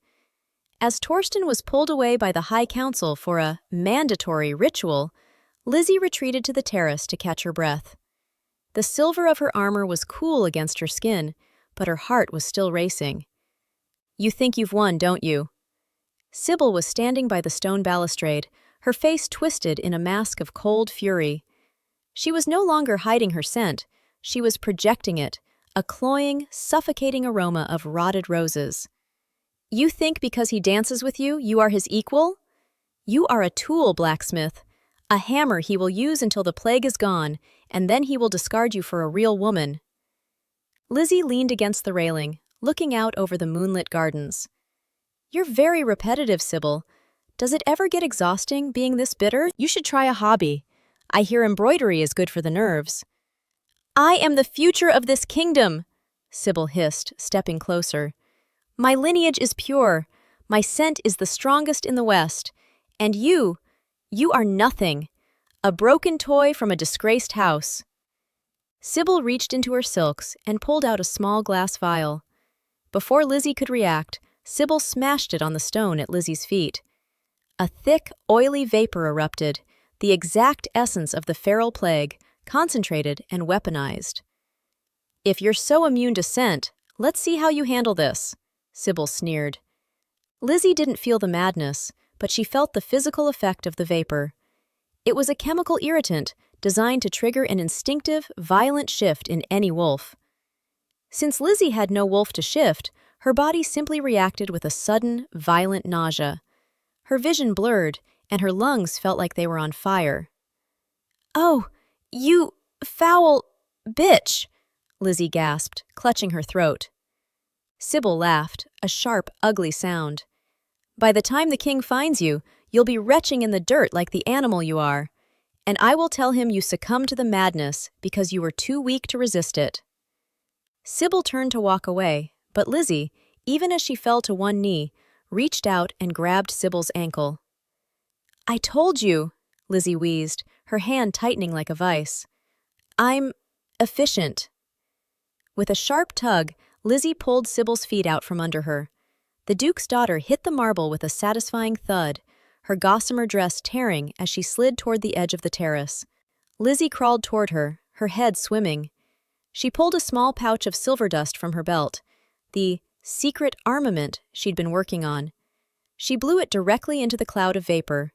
As Torsten was pulled away by the High Council for a mandatory ritual, Lizzy retreated to the terrace to catch her breath. The silver of her armor was cool against her skin, but her heart was still racing. "You think you've won, don't you?" Sybil was standing by the stone balustrade, her face twisted in a mask of cold fury. She was no longer hiding her scent, she was projecting it, a cloying, suffocating aroma of rotted roses. "You think because he dances with you, you are his equal? You are a tool, blacksmith, a hammer he will use until the plague is gone, and then he will discard you for a real woman." Lizzy leaned against the railing, looking out over the moonlit gardens. "You're very repetitive, Sybil. Does it ever get exhausting being this bitter? You should try a hobby. I hear embroidery is good for the nerves." "I am the future of this kingdom," Sybil hissed, stepping closer. "My lineage is pure. My scent is the strongest in the West. And you are nothing. A broken toy from a disgraced house." Sybil reached into her silks and pulled out a small glass vial. Before Lizzy could react, Sybil smashed it on the stone at Lizzy's feet. A thick, oily vapor erupted, the exact essence of the feral plague, concentrated and weaponized. "If you're so immune to scent, let's see how you handle this," Sybil sneered. Lizzy didn't feel the madness, but she felt the physical effect of the vapor. It was a chemical irritant designed to trigger an instinctive, violent shift in any wolf. Since Lizzy had no wolf to shift, her body simply reacted with a sudden, violent nausea. Her vision blurred, and her lungs felt like they were on fire. "Oh, you foul bitch!" Lizzy gasped, clutching her throat. Sybil laughed, a sharp, ugly sound. "By the time the king finds you, you'll be retching in the dirt like the animal you are. And I will tell him you succumbed to the madness because you were too weak to resist it." Sybil turned to walk away, but Lizzy, even as she fell to one knee, reached out and grabbed Sybil's ankle. "I told you," Lizzy wheezed, her hand tightening like a vice. "I'm efficient." With a sharp tug, Lizzy pulled Sybil's feet out from under her. The Duke's daughter hit the marble with a satisfying thud, her gossamer dress tearing as she slid toward the edge of the terrace. Lizzy crawled toward her, her head swimming. She pulled a small pouch of silver dust from her belt, the secret armament she'd been working on. She blew it directly into the cloud of vapor.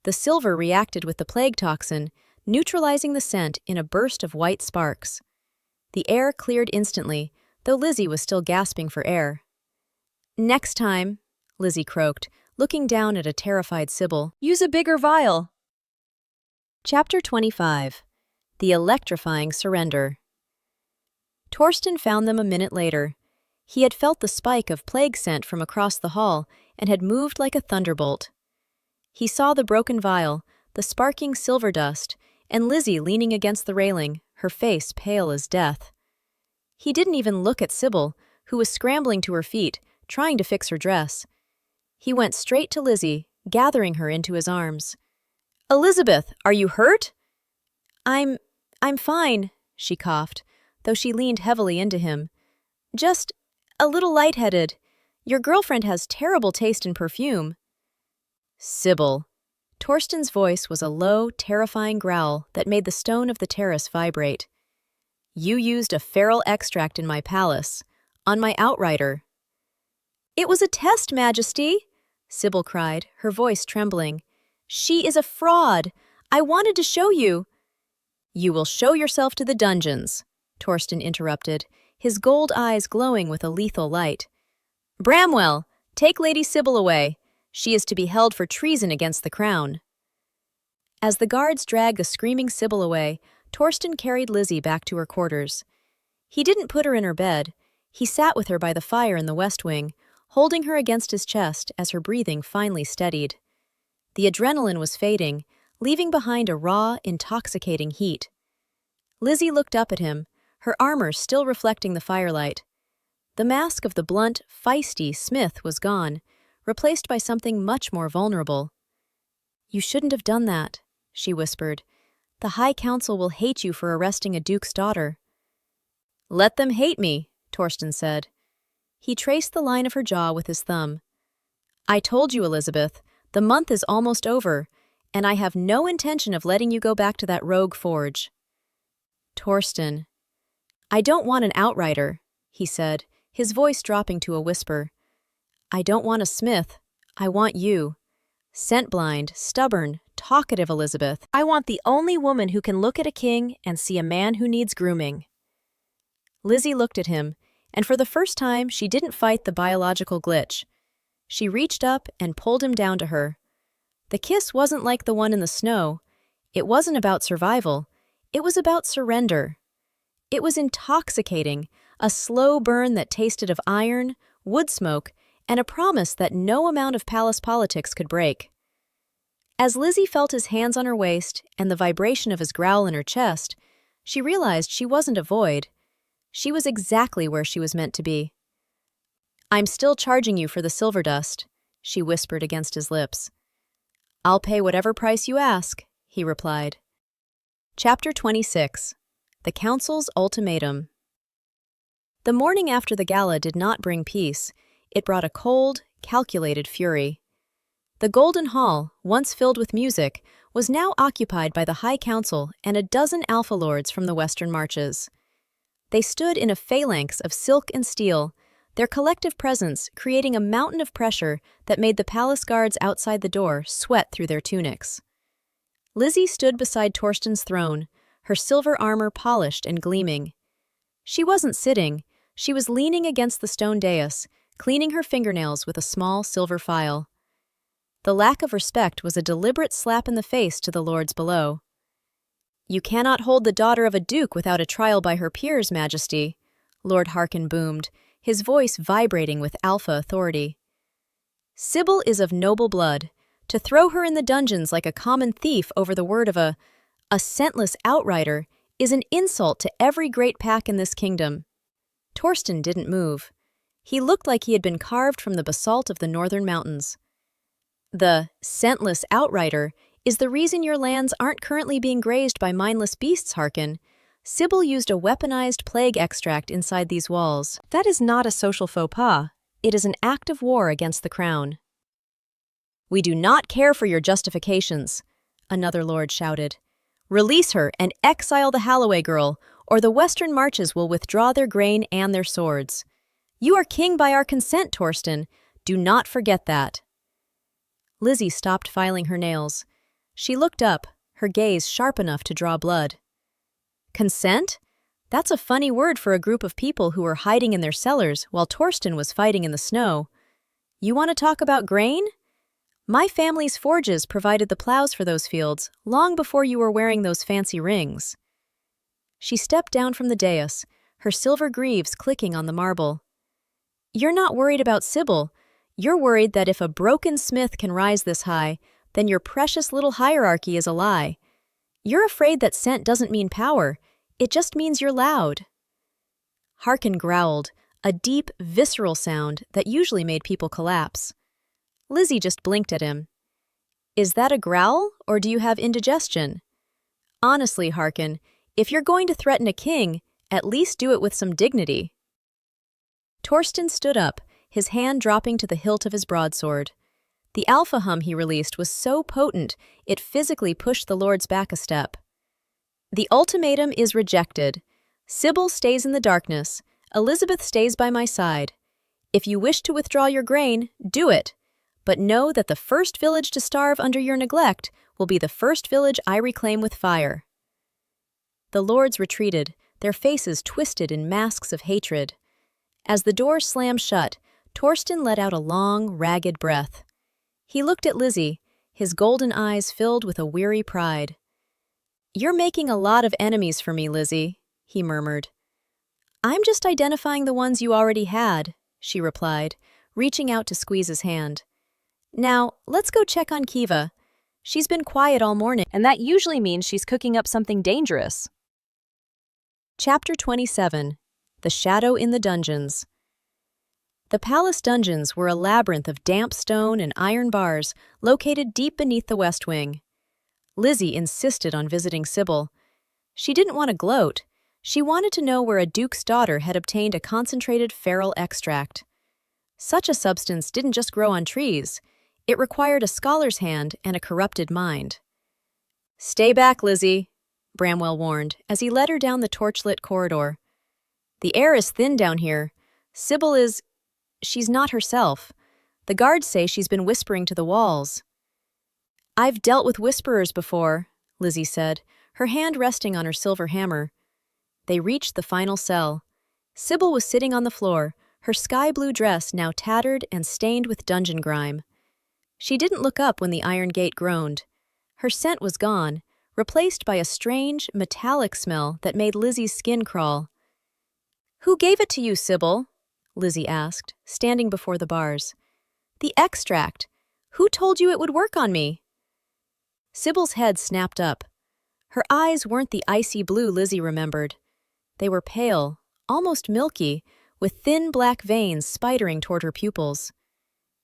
The silver reacted with the plague toxin, neutralizing the scent in a burst of white sparks. The air cleared instantly, though Lizzy was still gasping for air. "Next time," Lizzy croaked, looking down at a terrified Sybil, "use a bigger vial." Chapter 25. The Electrifying Surrender. Torsten found them a minute later. He had felt the spike of plague scent from across the hall and had moved like a thunderbolt. He saw the broken vial, the sparking silver dust, and Lizzy leaning against the railing, her face pale as death. He didn't even look at Sybil, who was scrambling to her feet, trying to fix her dress. He went straight to Lizzy, gathering her into his arms. "Elizabeth, are you hurt?" I'm fine," she coughed, though she leaned heavily into him. "Just a little lightheaded. Your girlfriend has terrible taste in perfume." "Sybil." Torsten's voice was a low, terrifying growl that made the stone of the terrace vibrate. "You used a feral extract in my palace, on my outrider." "It was a test, Majesty," Sybil cried, her voice trembling. "She is a fraud. I wanted to show you." "You will show yourself to the dungeons," Torsten interrupted, his gold eyes glowing with a lethal light. "Bramwell, take Lady Sybil away. She is to be held for treason against the crown." As the guards dragged the screaming Sybil away, Torsten carried Lizzy back to her quarters. He didn't put her in her bed. He sat with her by the fire in the west wing, holding her against his chest as her breathing finally steadied. The adrenaline was fading, leaving behind a raw, intoxicating heat. Lizzy looked up at him, her armor still reflecting the firelight. The mask of the blunt, feisty Smith was gone, replaced by something much more vulnerable. "You shouldn't have done that," she whispered. "The High Council will hate you for arresting a duke's daughter." "Let them hate me," Torsten said. He traced the line of her jaw with his thumb. "I told you, Elizabeth, the month is almost over, and I have no intention of letting you go back to that rogue forge." "Torsten." "I don't want an outrider," he said, his voice dropping to a whisper. "I don't want a Smith. I want you. Scent-blind, stubborn, talkative Elizabeth. I want the only woman who can look at a king and see a man who needs grooming." Lizzy looked at him, and for the first time she didn't fight the biological glitch. She reached up and pulled him down to her. The kiss wasn't like the one in the snow. It wasn't about survival. It was about surrender. It was intoxicating, a slow burn that tasted of iron, wood smoke, and a promise that no amount of palace politics could break. As Lizzy felt his hands on her waist and the vibration of his growl in her chest, she realized she wasn't a void. She was exactly where she was meant to be. "I'm still charging you for the silver dust," she whispered against his lips. "I'll pay whatever price you ask," he replied. Chapter 26. The Council's Ultimatum. The morning after the gala did not bring peace. It brought a cold, calculated fury. The Golden Hall, once filled with music, was now occupied by the High Council and a dozen alpha lords from the Western Marches. They stood in a phalanx of silk and steel, their collective presence creating a mountain of pressure that made the palace guards outside the door sweat through their tunics. Lizzy stood beside Torsten's throne, her silver armor polished and gleaming. She wasn't sitting, she was leaning against the stone dais, cleaning her fingernails with a small silver file. The lack of respect was a deliberate slap in the face to the lords below. "You cannot hold the daughter of a duke without a trial by her peers, Majesty," Lord Harkin boomed, his voice vibrating with alpha authority. "Sybil is of noble blood. To throw her in the dungeons like a common thief over the word of a scentless outrider is an insult to every great pack in this kingdom." Torsten didn't move. He looked like he had been carved from the basalt of the northern mountains. "The scentless outrider is the reason your lands aren't currently being grazed by mindless beasts, Harkin. Sybil used a weaponized plague extract inside these walls. That is not a social faux pas. It is an act of war against the crown." "We do not care for your justifications," another lord shouted. "Release her and exile the Holloway girl, or the Western Marches will withdraw their grain and their swords. You are king by our consent, Torsten. Do not forget that." Lizzy stopped filing her nails. She looked up, her gaze sharp enough to draw blood. "Consent? That's a funny word for a group of people who were hiding in their cellars while Torsten was fighting in the snow. You want to talk about grain? My family's forges provided the plows for those fields long before you were wearing those fancy rings." She stepped down from the dais, her silver greaves clicking on the marble. "You're not worried about Sybil. You're worried that if a broken smith can rise this high, then your precious little hierarchy is a lie. You're afraid that scent doesn't mean power. It just means you're loud." Harkin growled, a deep, visceral sound that usually made people collapse. Lizzy just blinked at him. "Is that a growl, or do you have indigestion? Honestly, Harkin, if you're going to threaten a king, at least do it with some dignity." Torsten stood up, his hand dropping to the hilt of his broadsword. The alpha hum he released was so potent, it physically pushed the lords back a step. "The ultimatum is rejected. Sybil stays in the darkness. Elizabeth stays by my side. If you wish to withdraw your grain, do it. But know that the first village to starve under your neglect will be the first village I reclaim with fire." The lords retreated, their faces twisted in masks of hatred. As the door slammed shut, Torsten let out a long, ragged breath. He looked at Lizzy, his golden eyes filled with a weary pride. "You're making a lot of enemies for me, Lizzy," he murmured. "I'm just identifying the ones you already had," she replied, reaching out to squeeze his hand. "Now, let's go check on Kiva. She's been quiet all morning, and that usually means she's cooking up something dangerous." Chapter 27. The Shadow in the Dungeons. The palace dungeons were a labyrinth of damp stone and iron bars located deep beneath the west wing. Lizzy insisted on visiting Sybil. She didn't want to gloat. She wanted to know where a duke's daughter had obtained a concentrated feral extract. Such a substance didn't just grow on trees. It required a scholar's hand and a corrupted mind. "Stay back, Lizzy," Bramwell warned, as he led her down the torchlit corridor. "The air is thin down here. Sybil is... she's not herself. The guards say she's been whispering to the walls." "I've dealt with whisperers before," Lizzy said, her hand resting on her silver hammer. They reached the final cell. Sybil was sitting on the floor, her sky-blue dress now tattered and stained with dungeon grime. She didn't look up when the iron gate groaned. Her scent was gone, replaced by a strange, metallic smell that made Lizzy's skin crawl. "Who gave it to you, Sybil?" Lizzy asked, standing before the bars. "The extract. Who told you it would work on me?" Sybil's head snapped up. Her eyes weren't the icy blue Lizzy remembered. They were pale, almost milky, with thin black veins spidering toward her pupils.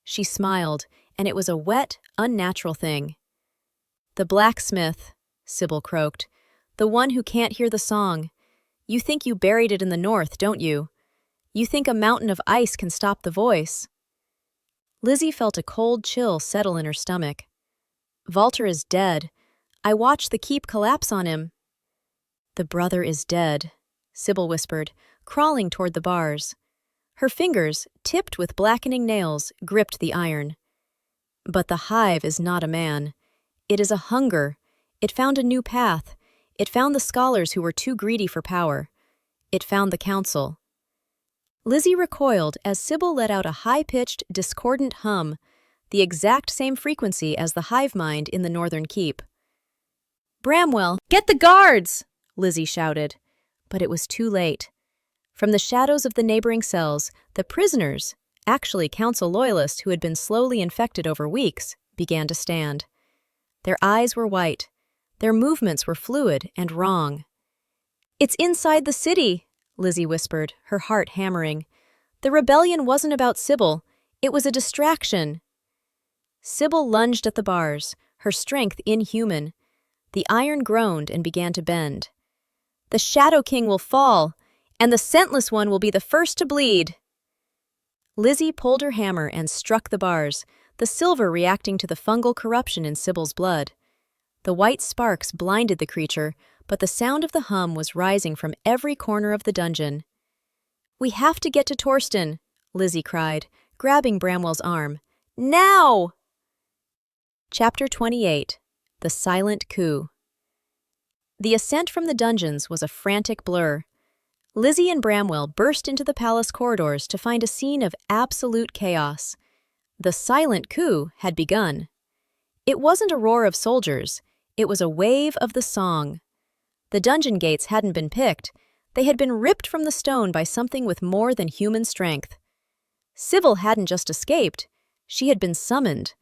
She smiled, and it was a wet, unnatural thing. "The blacksmith," Sybil croaked. "The one who can't hear the song. You think you buried it in the north, don't you? You think a mountain of ice can stop the voice?" Lizzy felt a cold chill settle in her stomach. "Walter is dead. I watched the keep collapse on him." "The brother is dead," Sybil whispered, crawling toward the bars. Her fingers, tipped with blackening nails, gripped the iron. "But the Hive is not a man. It is a hunger. It found a new path. It found the scholars who were too greedy for power. It found the council." Lizzy recoiled as Sybil let out a high-pitched, discordant hum, the exact same frequency as the hive mind in the northern keep. "Bramwell, get the guards!" Lizzy shouted. But it was too late. From the shadows of the neighboring cells, the prisoners, actually council loyalists who had been slowly infected over weeks, began to stand. Their eyes were white. Their movements were fluid and wrong. "It's inside the city," Lizzy whispered, her heart hammering. "The rebellion wasn't about Sybil. It was a distraction." Sybil lunged at the bars, her strength inhuman. The iron groaned and began to bend. "The Shadow King will fall, and the scentless one will be the first to bleed." Lizzy pulled her hammer and struck the bars, the silver reacting to the fungal corruption in Sybil's blood. The white sparks blinded the creature, but the sound of the hum was rising from every corner of the dungeon. "We have to get to Torsten," Lizzy cried, grabbing Bramwell's arm. "Now!" Chapter 28. The Silent Coup. The ascent from the dungeons was a frantic blur. Lizzy and Bramwell burst into the palace corridors to find a scene of absolute chaos. The silent coup had begun. It wasn't a roar of soldiers. It was a wave of the song. The dungeon gates hadn't been picked. They had been ripped from the stone by something with more than human strength. Sybil hadn't just escaped. She had been summoned.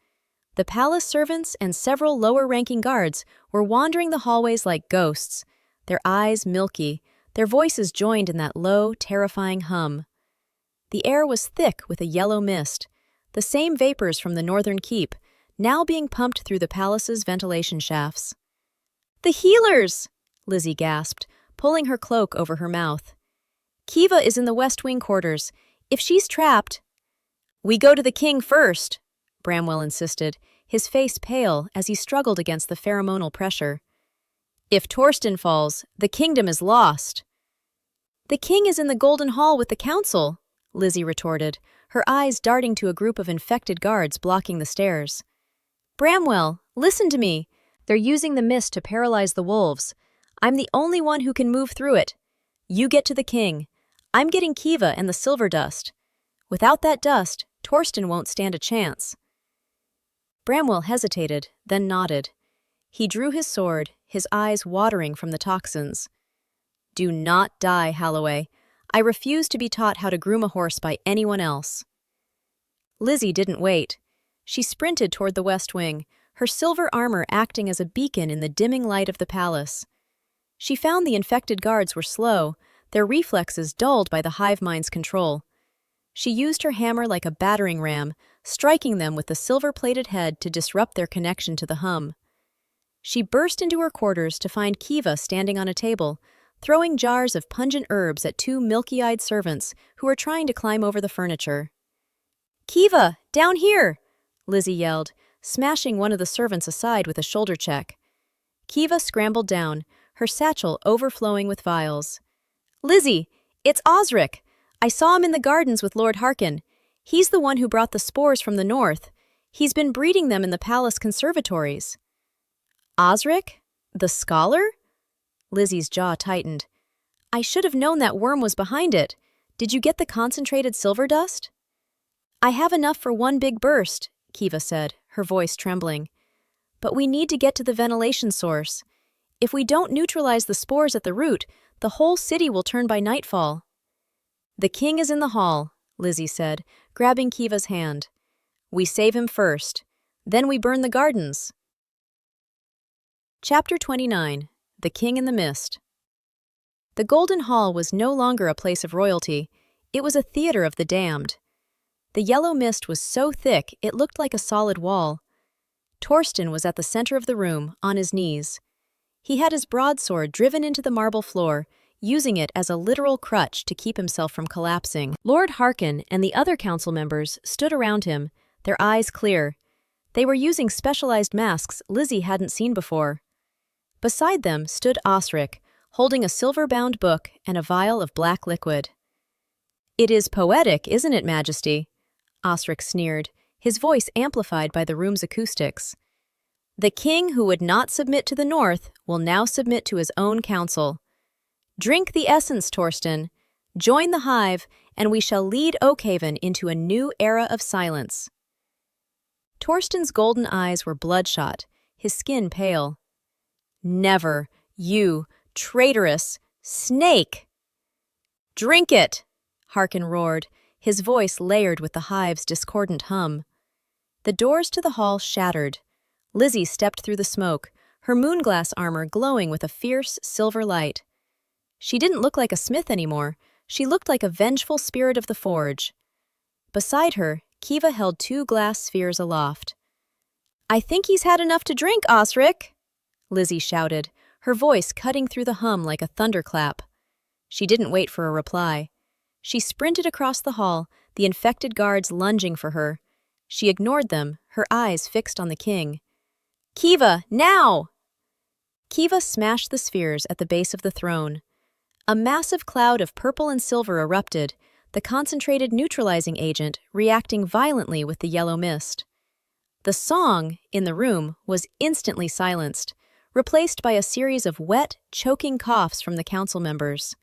The palace servants and several lower-ranking guards were wandering the hallways like ghosts, their eyes milky, their voices joined in that low, terrifying hum. The air was thick with a yellow mist, the same vapors from the northern keep, now being pumped through the palace's ventilation shafts. "The healers!" Lizzy gasped, pulling her cloak over her mouth. "Kiva is in the West Wing quarters. If she's trapped—" "We go to the king first," Bramwell insisted, his face pale as he struggled against the pheromonal pressure. "If Torsten falls, the kingdom is lost." "The king is in the Golden Hall with the council," Lizzy retorted, her eyes darting to a group of infected guards blocking the stairs. "Bramwell, listen to me. They're using the mist to paralyze the wolves. I'm the only one who can move through it. You get to the king. I'm getting Kiva and the silver dust. Without that dust, Torsten won't stand a chance." Bramwell hesitated, then nodded. He drew his sword, his eyes watering from the toxins. "Do not die, Holloway. I refuse to be taught how to groom a horse by anyone else." Lizzy didn't wait. She sprinted toward the West Wing, her silver armor acting as a beacon in the dimming light of the palace. She found the infected guards were slow, their reflexes dulled by the hive mind's control. She used her hammer like a battering ram, striking them with the silver-plated head to disrupt their connection to the hum. She burst into her quarters to find Kiva standing on a table, throwing jars of pungent herbs at two milky-eyed servants who were trying to climb over the furniture. "Kiva, down here!" Lizzy yelled, smashing one of the servants aside with a shoulder check. Kiva scrambled down, her satchel overflowing with vials. "Lizzy, it's Osric! I saw him in the gardens with Lord Harkin. He's the one who brought the spores from the north. He's been breeding them in the palace conservatories." "Osric? The scholar?" Lizzy's jaw tightened. "I should have known that worm was behind it. Did you get the concentrated silver dust?" "I have enough for one big burst," Kiva said, her voice trembling. "But we need to get to the ventilation source. If we don't neutralize the spores at the root, the whole city will turn by nightfall." "The king is in the hall," Lizzy said, grabbing Kiva's hand. "We save him first. Then we burn the gardens." Chapter 29. The King in the Mist. The Golden Hall was no longer a place of royalty. It was a theater of the damned. The yellow mist was so thick it looked like a solid wall. Torsten was at the center of the room, on his knees. He had his broadsword driven into the marble floor, using it as a literal crutch to keep himself from collapsing. Lord Harkin and the other council members stood around him, their eyes clear. They were using specialized masks Lizzy hadn't seen before. Beside them stood Osric, holding a silver-bound book and a vial of black liquid. "It is poetic, isn't it, Majesty?" Osric sneered, his voice amplified by the room's acoustics. "The king who would not submit to the north will now submit to his own council. Drink the essence, Torsten. Join the Hive, and we shall lead Oakhaven into a new era of silence." Torsten's golden eyes were bloodshot, his skin pale. "Never, you traitorous snake!" "Drink it!" Harkin roared, his voice layered with the Hive's discordant hum. The doors to the hall shattered. Lizzy stepped through the smoke, her moonglass armor glowing with a fierce silver light. She didn't look like a smith anymore. She looked like a vengeful spirit of the forge. Beside her, Kiva held two glass spheres aloft. "I think he's had enough to drink, Osric!" Lizzy shouted, her voice cutting through the hum like a thunderclap. She didn't wait for a reply. She sprinted across the hall, the infected guards lunging for her. She ignored them, her eyes fixed on the king. "Kiva, now!" Kiva smashed the spheres at the base of the throne. A massive cloud of purple and silver erupted, the concentrated neutralizing agent reacting violently with the yellow mist. The song, in the room, was instantly silenced, replaced by a series of wet, choking coughs from the council members.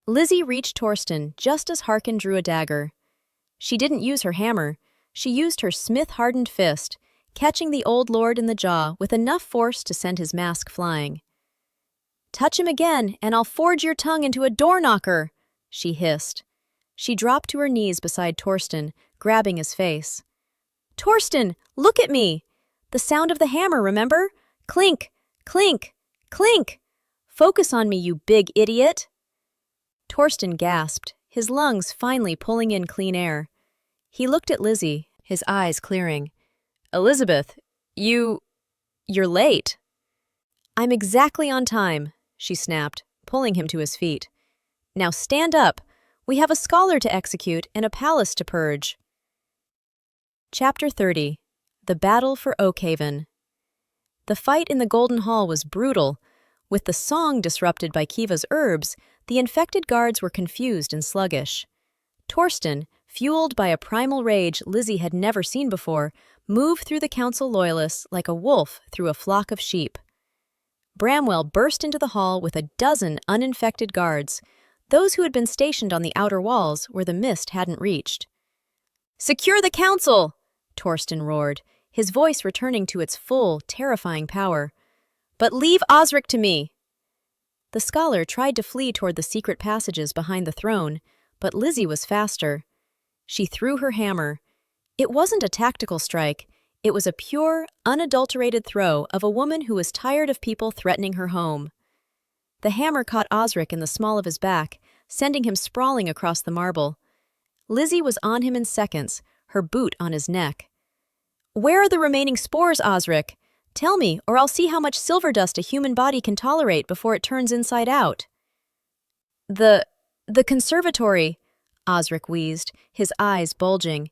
Lizzy reached Torsten just as Harkin drew a dagger. She didn't use her hammer. She used her smith-hardened fist, catching the old lord in the jaw with enough force to send his mask flying. "Touch him again, and I'll forge your tongue into a door-knocker," she hissed. She dropped to her knees beside Torsten, grabbing his face. "Torsten, look at me! The sound of the hammer, remember? Clink, clink, clink! Focus on me, you big idiot!" Torsten gasped, his lungs finally pulling in clean air. He looked at Lizzy, his eyes clearing. "Elizabeth, you're late." "I'm exactly on time," she snapped, pulling him to his feet. "Now stand up. We have a scholar to execute and a palace to purge." Chapter 30. The Battle for Oakhaven. The fight in the Golden Hall was brutal. With the song disrupted by Kiva's herbs, the infected guards were confused and sluggish. Torsten, fueled by a primal rage Lizzy had never seen before, moved through the council loyalists like a wolf through a flock of sheep. Bramwell burst into the hall with a dozen uninfected guards, those who had been stationed on the outer walls where the mist hadn't reached. "Secure the council!" Torsten roared, his voice returning to its full, terrifying power. "But leave Osric to me!" The scholar tried to flee toward the secret passages behind the throne, but Lizzy was faster. She threw her hammer. It wasn't a tactical strike. It was a pure, unadulterated throw of a woman who was tired of people threatening her home. The hammer caught Osric in the small of his back, sending him sprawling across the marble. Lizzy was on him in seconds, her boot on his neck. "Where are the remaining spores, Osric? Tell me, or I'll see how much silver dust a human body can tolerate before it turns inside out." The conservatory," Osric wheezed, his eyes bulging.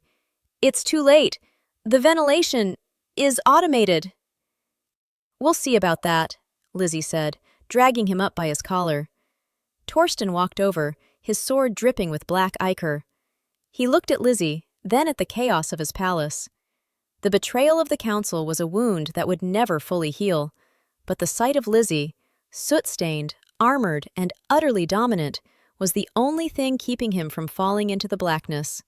"It's too late. The ventilation is automated." "We'll see about that," Lizzy said, dragging him up by his collar. Torsten walked over, his sword dripping with black ichor. He looked at Lizzy, then at the chaos of his palace. The betrayal of the council was a wound that would never fully heal, but the sight of Lizzy, soot-stained, armored, and utterly dominant, was the only thing keeping him from falling into the blackness.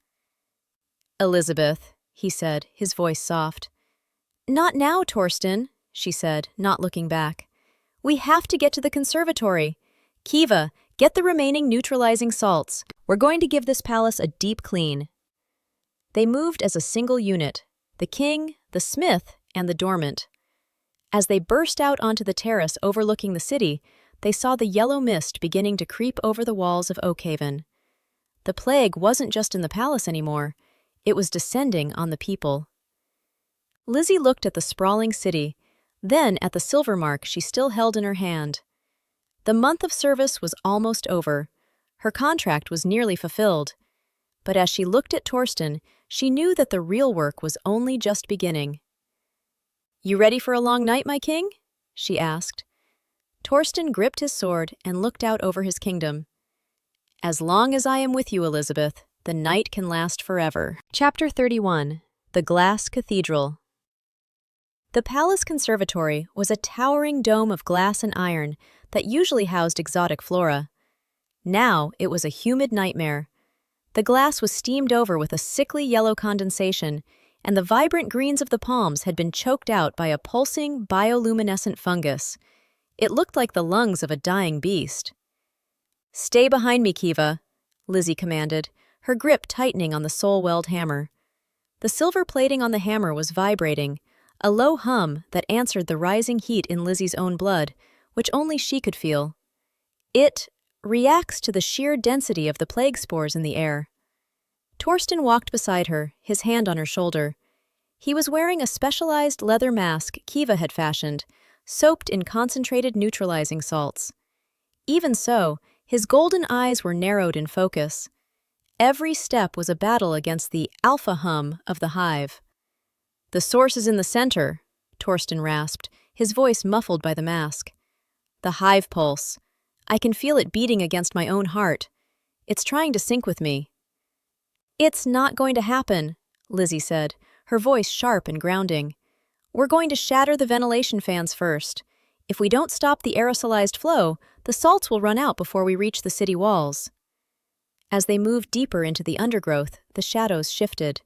"Elizabeth," he said, his voice soft. "Not now, Torsten," she said, not looking back. "We have to get to the conservatory. Kiva, get the remaining neutralizing salts. We're going to give this palace a deep clean." They moved as a single unit, the king, the smith, and the dormant. As they burst out onto the terrace overlooking the city, they saw the yellow mist beginning to creep over the walls of Oakhaven. The plague wasn't just in the palace anymore, it was descending on the people. Lizzy looked at the sprawling city, then at the silver mark she still held in her hand. The month of service was almost over. Her contract was nearly fulfilled. But as she looked at Torsten, she knew that the real work was only just beginning. "You ready for a long night, my king?" she asked. Torsten gripped his sword and looked out over his kingdom. "As long as I am with you, Elizabeth, the night can last forever." Chapter 31. The Glass Cathedral. The palace conservatory was a towering dome of glass and iron that usually housed exotic flora. Now it was a humid nightmare. The glass was steamed over with a sickly yellow condensation, and the vibrant greens of the palms had been choked out by a pulsing, bioluminescent fungus. It looked like the lungs of a dying beast. "Stay behind me, Kiva," Lizzy commanded, her grip tightening on the soul-weld hammer. The silver plating on the hammer was vibrating, a low hum that answered the rising heat in Lizzy's own blood, which only she could feel. It reacts to the sheer density of the plague spores in the air. Torsten walked beside her, his hand on her shoulder. He was wearing a specialized leather mask Kiva had fashioned, soaked in concentrated neutralizing salts. Even so, his golden eyes were narrowed in focus. Every step was a battle against the alpha hum of the hive. "The source is in the center," Torsten rasped, his voice muffled by the mask. "The hive pulse. I can feel it beating against my own heart. It's trying to sync with me." "It's not going to happen," Lizzy said, her voice sharp and grounding. "We're going to shatter the ventilation fans first. If we don't stop the aerosolized flow, the salts will run out before we reach the city walls." As they moved deeper into the undergrowth, the shadows shifted.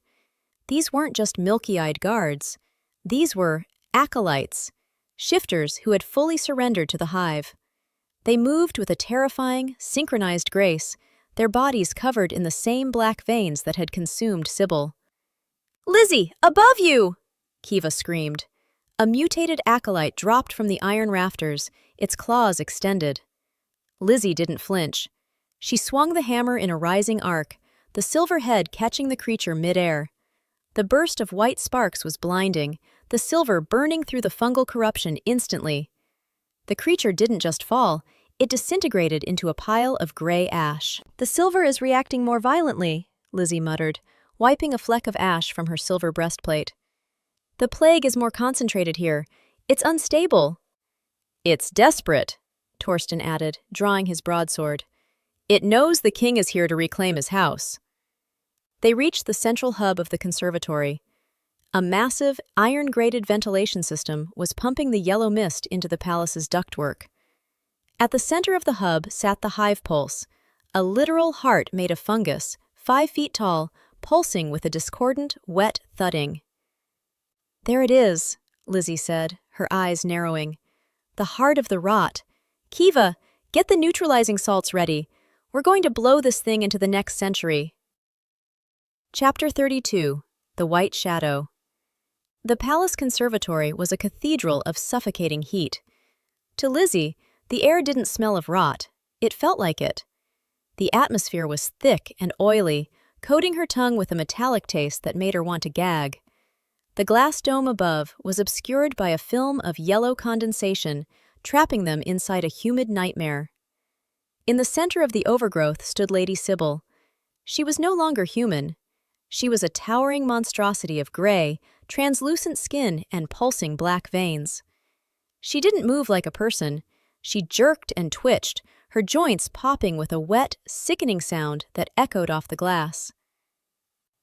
These weren't just milky-eyed guards. These were acolytes, shifters who had fully surrendered to the hive. They moved with a terrifying, synchronized grace, their bodies covered in the same black veins that had consumed Sybil. "Lizzy, above you!" Kiva screamed. A mutated acolyte dropped from the iron rafters, its claws extended. Lizzy didn't flinch. She swung the hammer in a rising arc, the silver head catching the creature mid-air. The burst of white sparks was blinding, the silver burning through the fungal corruption instantly. The creature didn't just fall, it disintegrated into a pile of gray ash. "The silver is reacting more violently," Lizzy muttered, wiping a fleck of ash from her silver breastplate. "The plague is more concentrated here. It's unstable." "It's desperate," Torsten added, drawing his broadsword. "It knows the king is here to reclaim his house." They reached the central hub of the conservatory. A massive, iron-grated ventilation system was pumping the yellow mist into the palace's ductwork. At the center of the hub sat the hive pulse, a literal heart made of fungus, 5 feet tall, pulsing with a discordant, wet thudding. "There it is," Lizzy said, her eyes narrowing. "The heart of the rot. Kiva, get the neutralizing salts ready. We're going to blow this thing into the next century." Chapter 32. The White Shadow. The palace conservatory was a cathedral of suffocating heat. To Lizzy, The air didn't smell of rot. It felt like it. The atmosphere was thick and oily, coating her tongue with a metallic taste that made her want to gag. The glass dome above was obscured by a film of yellow condensation, trapping them inside a humid nightmare. In the center of the overgrowth stood Lady Sybil. She was no longer human. She was a towering monstrosity of gray, translucent skin and pulsing black veins. She didn't move like a person. She jerked and twitched, her joints popping with a wet, sickening sound that echoed off the glass.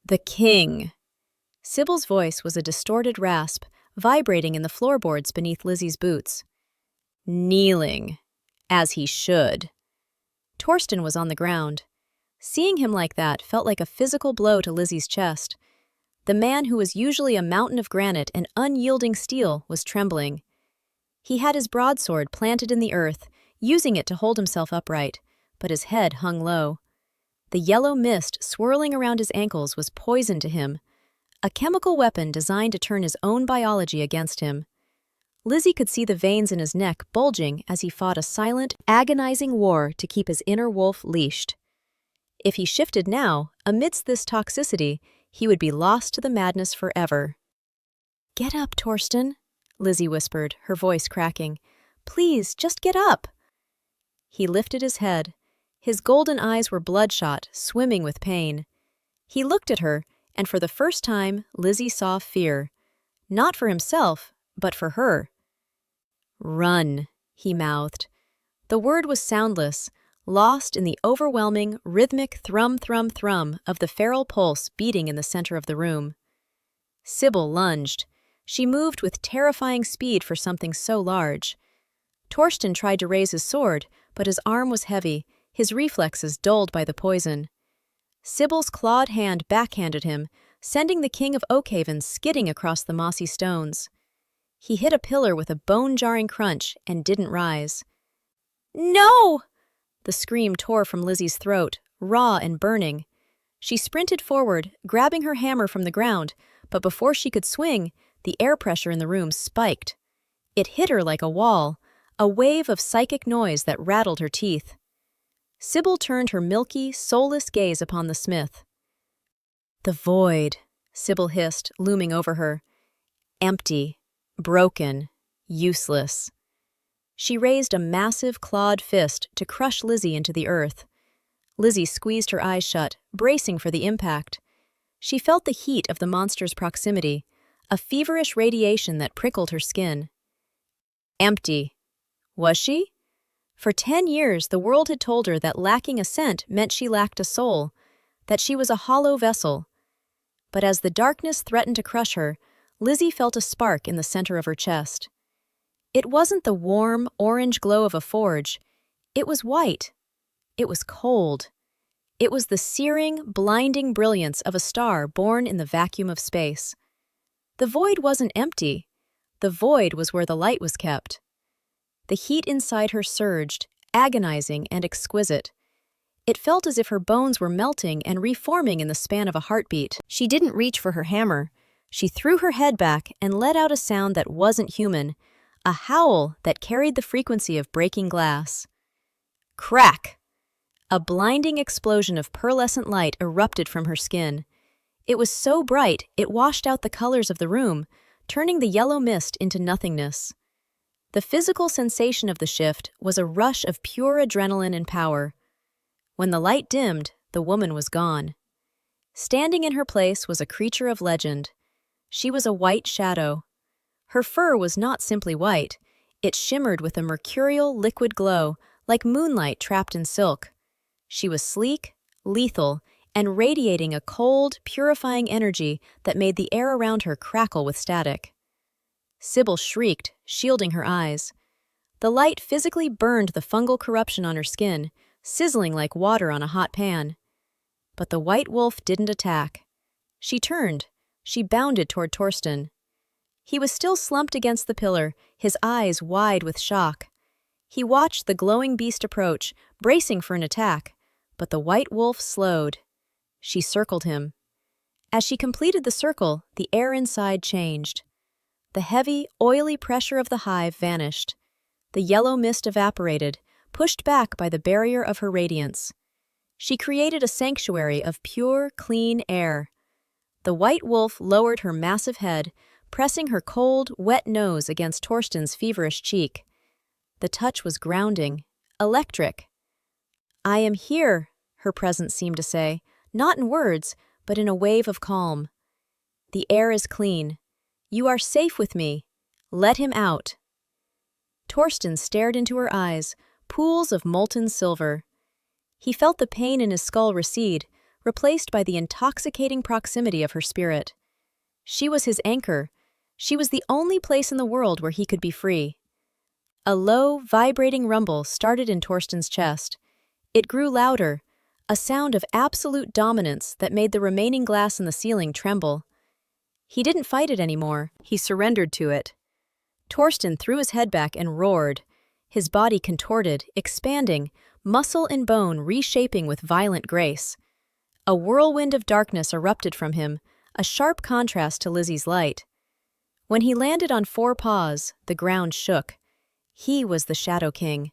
"The king!" Sybil's voice was a distorted rasp, vibrating in the floorboards beneath Lizzy's boots. "Kneeling, as he should." Torsten was on the ground. Seeing him like that felt like a physical blow to Lizzy's chest. The man who was usually a mountain of granite and unyielding steel was trembling. He had his broadsword planted in the earth, using it to hold himself upright, but his head hung low. The yellow mist swirling around his ankles was poison to him, a chemical weapon designed to turn his own biology against him. Lizzy could see the veins in his neck bulging as he fought a silent, agonizing war to keep his inner wolf leashed. If he shifted now, amidst this toxicity, he would be lost to the madness forever. "Get up, Torsten," Lizzy whispered, her voice cracking. "Please, just get up." He lifted his head. His golden eyes were bloodshot, swimming with pain. He looked at her, and for the first time, Lizzy saw fear. Not for himself, but for her. "Run," he mouthed. The word was soundless, lost in the overwhelming, rhythmic thrum-thrum-thrum of the feral pulse beating in the center of the room. Sybil lunged. She moved with terrifying speed for something so large. Torsten tried to raise his sword, but his arm was heavy, his reflexes dulled by the poison. Sybil's clawed hand backhanded him, sending the King of Oakhaven skidding across the mossy stones. He hit a pillar with a bone-jarring crunch and didn't rise. "No!" The scream tore from Lizzy's throat, raw and burning. She sprinted forward, grabbing her hammer from the ground, but before she could swing, the air pressure in the room spiked. It hit her like a wall, a wave of psychic noise that rattled her teeth. Sybil turned her milky, soulless gaze upon the smith. "The void," Sybil hissed, looming over her. "Empty, broken, useless." She raised a massive clawed fist to crush Lizzy into the earth. Lizzy squeezed her eyes shut, bracing for the impact. She felt the heat of the monster's proximity, a feverish radiation that prickled her skin. Empty. Was she? For 10 years, the world had told her that lacking a scent meant she lacked a soul, that she was a hollow vessel. But as the darkness threatened to crush her, Lizzy felt a spark in the center of her chest. It wasn't the warm, orange glow of a forge. It was white. It was cold. It was the searing, blinding brilliance of a star born in the vacuum of space. The void wasn't empty. The void was where the light was kept. The heat inside her surged, agonizing and exquisite. It felt as if her bones were melting and reforming in the span of a heartbeat. She didn't reach for her hammer. She threw her head back and let out a sound that wasn't human, a howl that carried the frequency of breaking glass. Crack! A blinding explosion of pearlescent light erupted from her skin. It was so bright it washed out the colors of the room, turning the yellow mist into nothingness. The physical sensation of the shift was a rush of pure adrenaline and power. When the light dimmed, the woman was gone. Standing in her place was a creature of legend. She was a white shadow. Her fur was not simply white. It shimmered with a mercurial liquid glow, like moonlight trapped in silk. She was sleek, lethal, and radiating a cold, purifying energy that made the air around her crackle with static. Sybil shrieked, shielding her eyes. The light physically burned the fungal corruption on her skin, sizzling like water on a hot pan. But the white wolf didn't attack. She turned. She bounded toward Torsten. He was still slumped against the pillar, his eyes wide with shock. He watched the glowing beast approach, bracing for an attack, but the white wolf slowed. She circled him. As she completed the circle, the air inside changed. The heavy, oily pressure of the hive vanished. the yellow mist evaporated, pushed back by the barrier of her radiance. She created a sanctuary of pure, clean air. The white wolf lowered her massive head, pressing her cold, wet nose against Torsten's feverish cheek. The touch was grounding, electric. "I am here," her presence seemed to say, not in words, but in a wave of calm. "The air is clean. You are safe with me. Let him out." Torsten stared into her eyes, pools of molten silver. He felt the pain in his skull recede, replaced by the intoxicating proximity of her spirit. She was his anchor. She was the only place in the world where he could be free. A low, vibrating rumble started in Torsten's chest. It grew louder, a sound of absolute dominance that made the remaining glass in the ceiling tremble. He didn't fight it anymore. He surrendered to it. Torsten threw his head back and roared. His body contorted, expanding, muscle and bone reshaping with violent grace. A whirlwind of darkness erupted from him, a sharp contrast to Lizzy's light. When he landed on 4 paws, the ground shook. He was the Shadow King.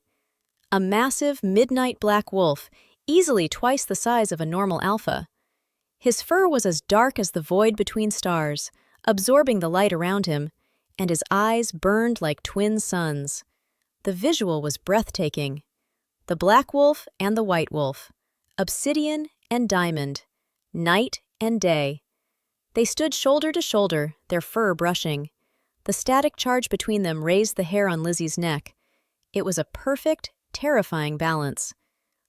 A massive, midnight black wolf, easily twice the size of a normal alpha. His fur was as dark as the void between stars, absorbing the light around him, and his eyes burned like twin suns. The visual was breathtaking. The black wolf and the white wolf, obsidian and diamond, night and day. They stood shoulder to shoulder, their fur brushing. The static charge between them raised the hair on Lizzy's neck. It was a perfect, terrifying balance.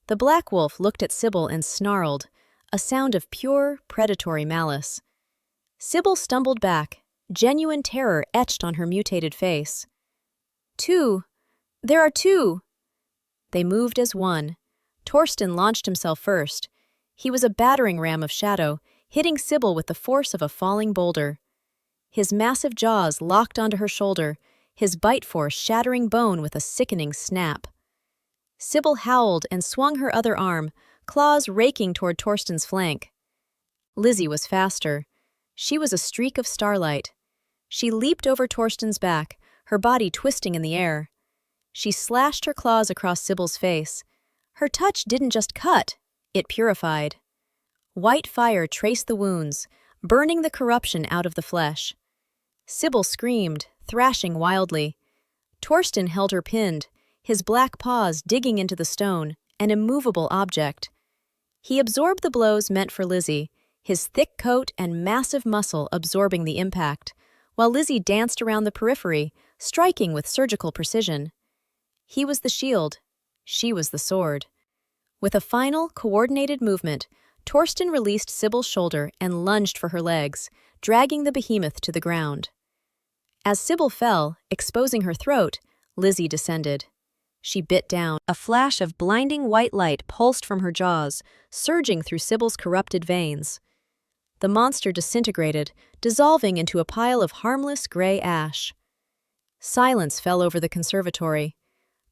The black wolf looked at Sybil and snarled, a sound of pure, predatory malice. Sybil stumbled back, genuine terror etched on her mutated face. "Two! There are 2! They moved as one. Torsten launched himself first. He was a battering ram of shadow, hitting Sybil with the force of a falling boulder. His massive jaws locked onto her shoulder, his bite force shattering bone with a sickening snap. Sybil howled and swung her other arm, claws raking toward Torsten's flank. Lizzy was faster. She was a streak of starlight. She leaped over Torsten's back, her body twisting in the air. She slashed her claws across Sybil's face. Her touch didn't just cut, it purified. White fire traced the wounds, burning the corruption out of the flesh. Sybil screamed, thrashing wildly. Torsten held her pinned, his black paws digging into the stone, an immovable object. He absorbed the blows meant for Lizzy, his thick coat and massive muscle absorbing the impact, while Lizzy danced around the periphery, striking with surgical precision. He was the shield, she was the sword. With a final, coordinated movement, Torsten released Sybil's shoulder and lunged for her legs, dragging the behemoth to the ground. As Sybil fell, exposing her throat, Lizzy descended. She bit down. A flash of blinding white light pulsed from her jaws, surging through Sybil's corrupted veins. The monster disintegrated, dissolving into a pile of harmless gray ash. Silence fell over the conservatory.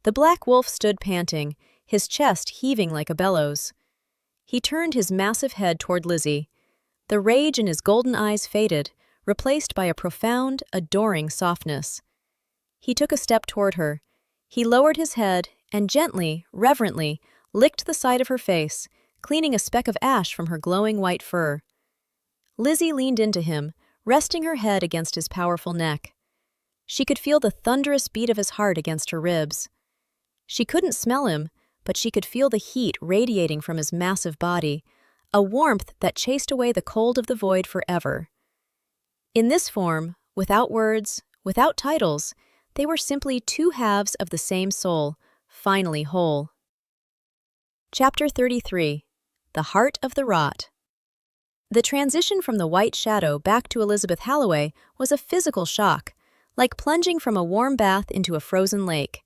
The black wolf stood panting, his chest heaving like a bellows. He turned his massive head toward Lizzy. The rage in his golden eyes faded, replaced by a profound, adoring softness. He took a step toward her. He lowered his head and gently, reverently, licked the side of her face, cleaning a speck of ash from her glowing white fur. Lizzy leaned into him, resting her head against his powerful neck. She could feel the thunderous beat of his heart against her ribs. She couldn't smell him, but she could feel the heat radiating from his massive body, a warmth that chased away the cold of the void forever. In this form, without words, without titles, they were simply 2 halves of the same soul, finally whole. Chapter 33. The Heart of the Rot. The transition from the White Shadow back to Elizabeth Halloway was a physical shock, like plunging from a warm bath into a frozen lake.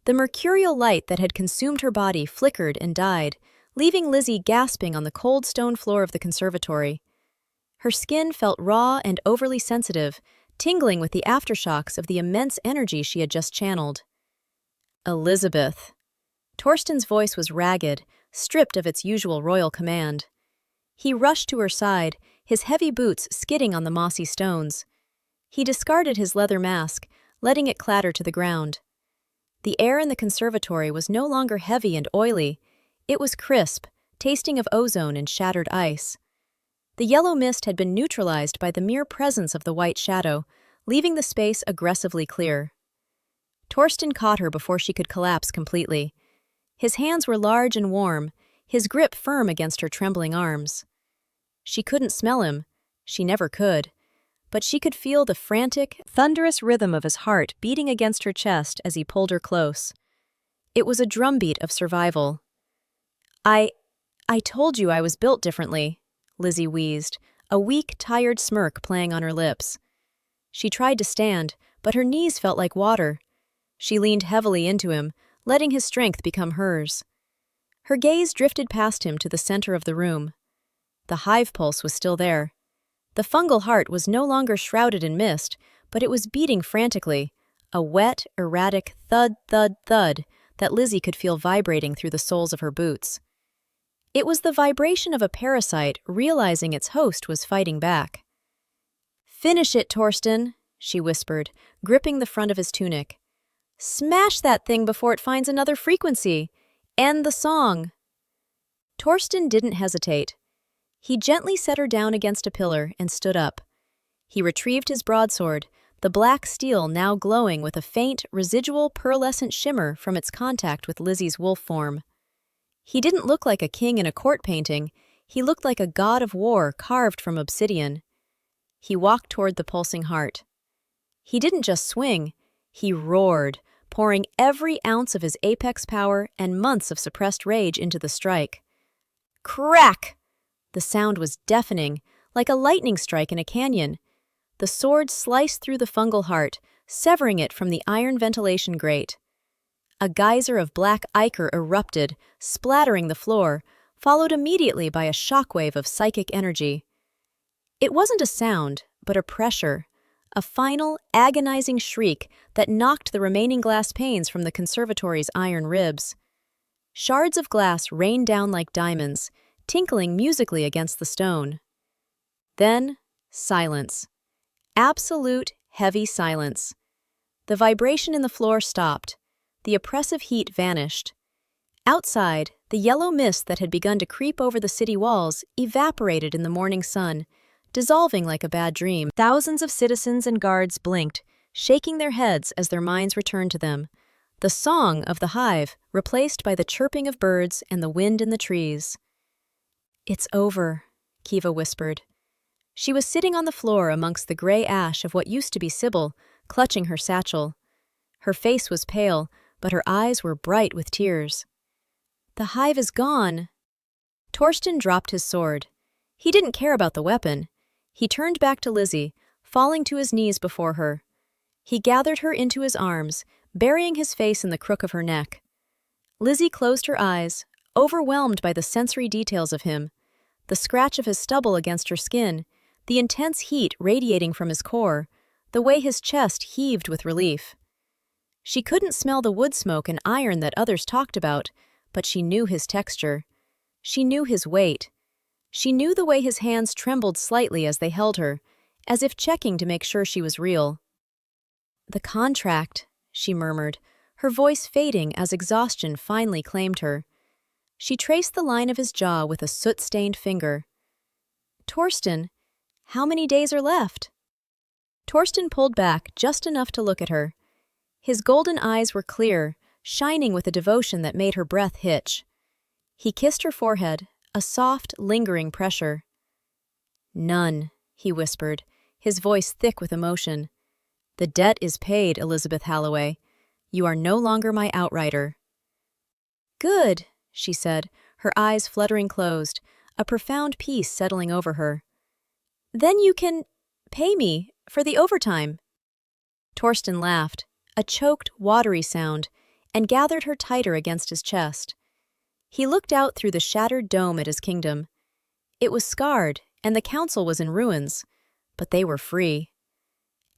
The mercurial light that had consumed her body flickered and died, leaving Lizzy gasping on the cold stone floor of the conservatory. Her skin felt raw and overly sensitive, tingling with the aftershocks of the immense energy she had just channeled. Elizabeth. Torsten's voice was ragged, stripped of its usual royal command. He rushed to her side, his heavy boots skidding on the mossy stones. He discarded his leather mask, letting it clatter to the ground. The air in the conservatory was no longer heavy and oily. It was crisp, tasting of ozone and shattered ice. The yellow mist had been neutralized by the mere presence of the white shadow, leaving the space aggressively clear. Torsten caught her before she could collapse completely. His hands were large and warm, his grip firm against her trembling arms. She couldn't smell him. She never could. But she could feel the frantic, thunderous rhythm of his heart beating against her chest as he pulled her close. It was a drumbeat of survival. I told you I was built differently," Lizzy wheezed, a weak, tired smirk playing on her lips. She tried to stand, but her knees felt like water. She leaned heavily into him, letting his strength become hers. Her gaze drifted past him to the center of the room. The hive pulse was still there. The fungal heart was no longer shrouded in mist, but it was beating frantically, a wet, erratic thud, thud, thud that Lizzy could feel vibrating through the soles of her boots. It was the vibration of a parasite realizing its host was fighting back. "Finish it, Torsten," she whispered, gripping the front of his tunic. "Smash that thing before it finds another frequency. End the song." Torsten didn't hesitate. He gently set her down against a pillar and stood up. He retrieved his broadsword, the black steel now glowing with a faint, residual pearlescent shimmer from its contact with Lizzy's wolf form. He didn't look like a king in a court painting, he looked like a god of war carved from obsidian. He walked toward the pulsing heart. He didn't just swing, he roared, pouring every ounce of his apex power and months of suppressed rage into the strike. Crack! The sound was deafening, like a lightning strike in a canyon. The sword sliced through the fungal heart, severing it from the iron ventilation grate. A geyser of black ichor erupted, splattering the floor, followed immediately by a shockwave of psychic energy. It wasn't a sound, but a pressure, a final, agonizing shriek that knocked the remaining glass panes from the conservatory's iron ribs. Shards of glass rained down like diamonds, tinkling musically against the stone. Then, silence. Absolute, heavy silence. The vibration in the floor stopped. The oppressive heat vanished. Outside, the yellow mist that had begun to creep over the city walls evaporated in the morning sun, dissolving like a bad dream. Thousands of citizens and guards blinked, shaking their heads as their minds returned to them. The song of the hive replaced by the chirping of birds and the wind in the trees. "It's over," Kiva whispered. She was sitting on the floor amongst the gray ash of what used to be Sybil, clutching her satchel. Her face was pale, but her eyes were bright with tears. "The hive is gone." Torsten dropped his sword. He didn't care about the weapon. He turned back to Lizzy, falling to his knees before her. He gathered her into his arms, burying his face in the crook of her neck. Lizzy closed her eyes, overwhelmed by the sensory details of him, the scratch of his stubble against her skin, the intense heat radiating from his core, the way his chest heaved with relief. She couldn't smell the wood smoke and iron that others talked about, but she knew his texture. She knew his weight. She knew the way his hands trembled slightly as they held her, as if checking to make sure she was real. "The contract," she murmured, her voice fading as exhaustion finally claimed her. She traced the line of his jaw with a soot-stained finger. "Torsten, how many days are left?" Torsten pulled back just enough to look at her. His golden eyes were clear, shining with a devotion that made her breath hitch. He kissed her forehead, a soft, lingering pressure. "None," he whispered, his voice thick with emotion. "The debt is paid, Elizabeth Halloway. You are no longer my outrider." "Good," she said, her eyes fluttering closed, a profound peace settling over her. "Then you can pay me for the overtime." Torsten laughed, a choked, watery sound, and gathered her tighter against his chest. He looked out through the shattered dome at his kingdom. It was scarred, and the council was in ruins, but they were free.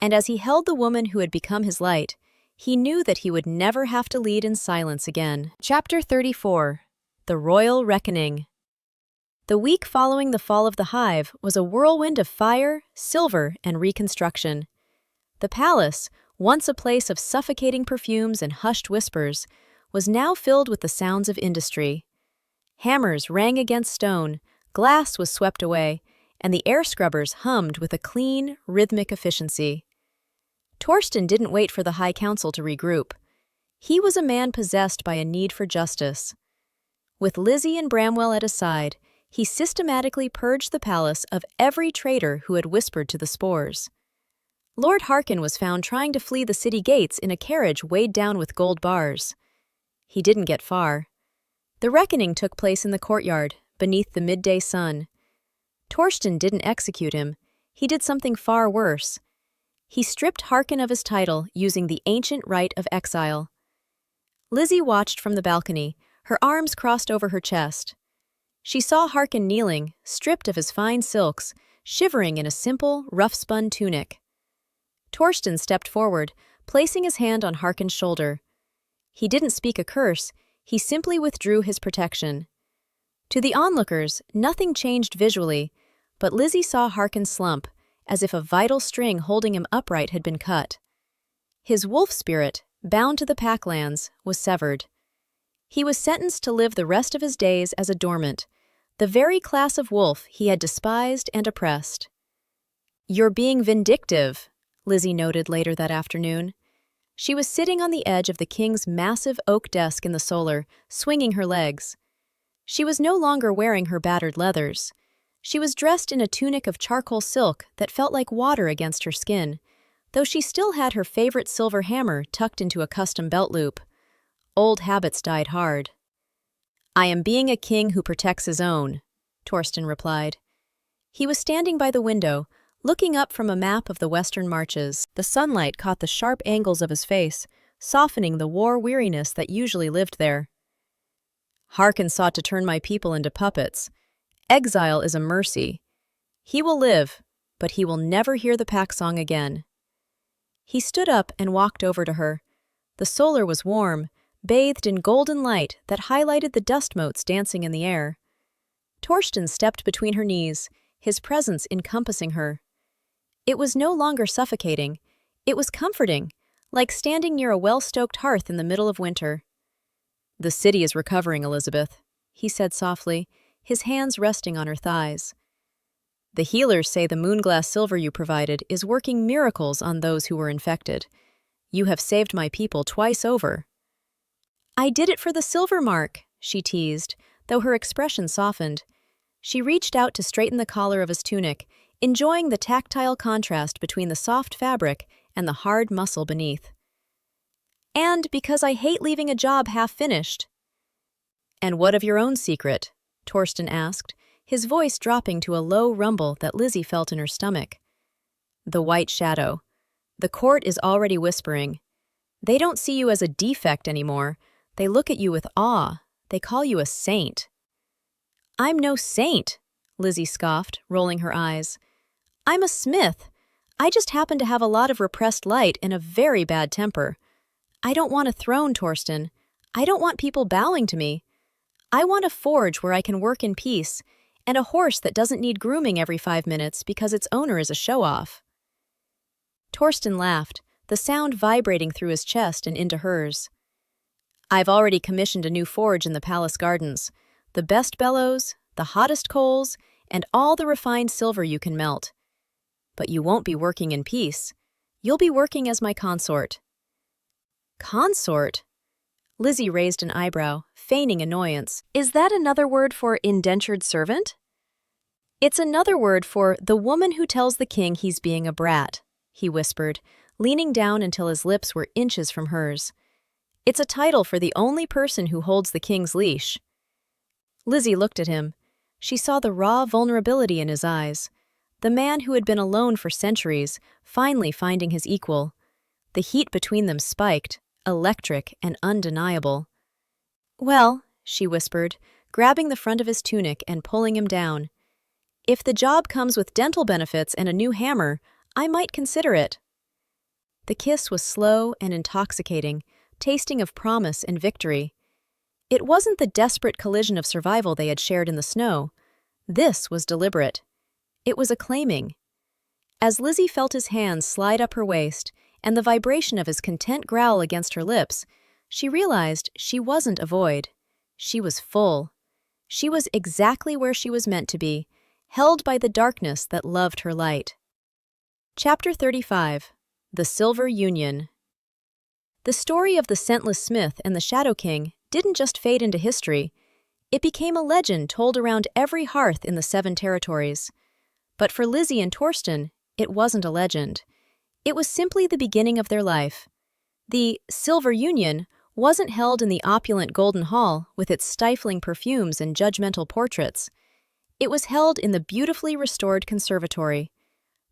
And as he held the woman who had become his light, he knew that he would never have to lead in silence again. Chapter 34. The Royal Reckoning. The week following the fall of the Hive was a whirlwind of fire, silver, and reconstruction. The palace, once a place of suffocating perfumes and hushed whispers, was now filled with the sounds of industry. Hammers rang against stone, glass was swept away, and the air scrubbers hummed with a clean, rhythmic efficiency. Torsten didn't wait for the High Council to regroup. He was a man possessed by a need for justice. With Lizzy and Bramwell at his side, he systematically purged the palace of every traitor who had whispered to the spores. Lord Harkin was found trying to flee the city gates in a carriage weighed down with gold bars. He didn't get far. The reckoning took place in the courtyard, beneath the midday sun. Torsten didn't execute him. He did something far worse. He stripped Harkin of his title using the ancient rite of exile. Lizzy watched from the balcony, her arms crossed over her chest. She saw Harkin kneeling, stripped of his fine silks, shivering in a simple, rough-spun tunic. Torsten stepped forward, placing his hand on Harkin's shoulder. He didn't speak a curse, he simply withdrew his protection. To the onlookers, nothing changed visually, but Lizzy saw Harkin slump, as if a vital string holding him upright had been cut. His wolf spirit, bound to the packlands, was severed. He was sentenced to live the rest of his days as a dormant, the very class of wolf he had despised and oppressed. "You're being vindictive," Lizzy noted later that afternoon. She was sitting on the edge of the king's massive oak desk in the solar, swinging her legs. She was no longer wearing her battered leathers. She was dressed in a tunic of charcoal silk that felt like water against her skin, though she still had her favorite silver hammer tucked into a custom belt loop. Old habits died hard. "I am being a king who protects his own," Torsten replied. He was standing by the window, looking up from a map of the western marches. The sunlight caught the sharp angles of his face, softening the war weariness that usually lived there. "Harkin sought to turn my people into puppets. Exile is a mercy. He will live, but he will never hear the pack song again." He stood up and walked over to her. The solar was warm, bathed in golden light that highlighted the dust motes dancing in the air. Torsten stepped between her knees, his presence encompassing her. It was no longer suffocating. It was comforting, like standing near a well-stoked hearth in the middle of winter. "The city is recovering, Elizabeth," he said softly, his hands resting on her thighs. "The healers say the moonglass silver you provided is working miracles on those who were infected. You have saved my people twice over." "I did it for the silver mark," she teased, though her expression softened. She reached out to straighten the collar of his tunic, enjoying the tactile contrast between the soft fabric and the hard muscle beneath. "And because I hate leaving a job half-finished." "And what of your own secret?" Torsten asked, his voice dropping to a low rumble that Lizzy felt in her stomach. "The white shadow. The court is already whispering. They don't see you as a defect anymore. They look at you with awe. They call you a saint." "I'm no saint," Lizzy scoffed, rolling her eyes. "I'm a smith. I just happen to have a lot of repressed light and a very bad temper. I don't want a throne, Torsten. I don't want people bowing to me. I want a forge where I can work in peace, and a horse that doesn't need grooming every 5 minutes because its owner is a show-off." Torsten laughed, the sound vibrating through his chest and into hers. "I've already commissioned a new forge in the palace gardens. The best bellows, the hottest coals, and all the refined silver you can melt. But you won't be working in peace. You'll be working as my consort." "Consort?" Lizzy raised an eyebrow, feigning annoyance. "Is that another word for indentured servant?" "It's another word for the woman who tells the king he's being a brat," he whispered, leaning down until his lips were inches from hers. "It's a title for the only person who holds the king's leash." Lizzy looked at him. She saw the raw vulnerability in his eyes. The man who had been alone for centuries, finally finding his equal. The heat between them spiked, electric and undeniable. "Well," she whispered, grabbing the front of his tunic and pulling him down. "If the job comes with dental benefits and a new hammer, I might consider it." The kiss was slow and intoxicating, tasting of promise and victory. It wasn't the desperate collision of survival they had shared in the snow. This was deliberate. It was a claiming. As Lizzy felt his hands slide up her waist, and the vibration of his content growl against her lips, she realized she wasn't a void. She was full. She was exactly where she was meant to be, held by the darkness that loved her light. Chapter 35. The Silver Union. The story of the scentless smith and the Shadow King didn't just fade into history. It became a legend told around every hearth in the 7 territories. But for Lizzy and Torsten, it wasn't a legend. It was simply the beginning of their life. The Silver Union wasn't held in the opulent Golden Hall with its stifling perfumes and judgmental portraits. It was held in the beautifully restored conservatory.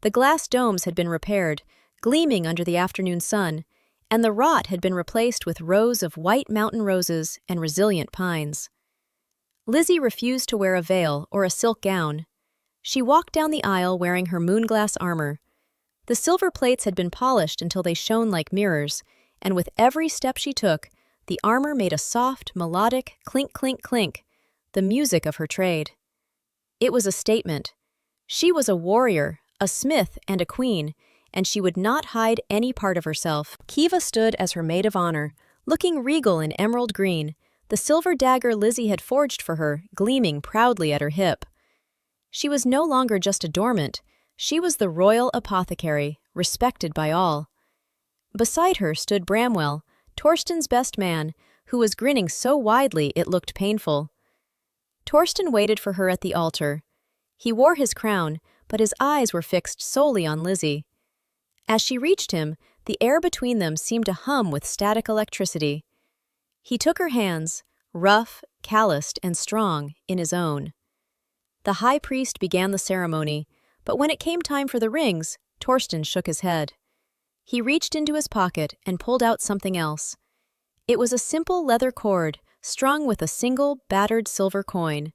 The glass domes had been repaired, gleaming under the afternoon sun, and the rot had been replaced with rows of white mountain roses and resilient pines. Lizzy refused to wear a veil or a silk gown. She walked down the aisle wearing her moonglass armor. The silver plates had been polished until they shone like mirrors, and with every step she took, the armor made a soft, melodic clink, clink, clink, the music of her trade. It was a statement. She was a warrior, a smith, and a queen, and she would not hide any part of herself. Kiva stood as her maid of honor, looking regal in emerald green, the silver dagger Lizzy had forged for her gleaming proudly at her hip. She was no longer just a dormant, she was the royal apothecary, respected by all. Beside her stood Bramwell, Torsten's best man, who was grinning so widely it looked painful. Torsten waited for her at the altar. He wore his crown, but his eyes were fixed solely on Lizzy. As she reached him, the air between them seemed to hum with static electricity. He took her hands, rough, calloused, and strong, in his own. The high priest began the ceremony, but when it came time for the rings, Torsten shook his head. He reached into his pocket and pulled out something else. It was a simple leather cord, strung with a single, battered silver coin.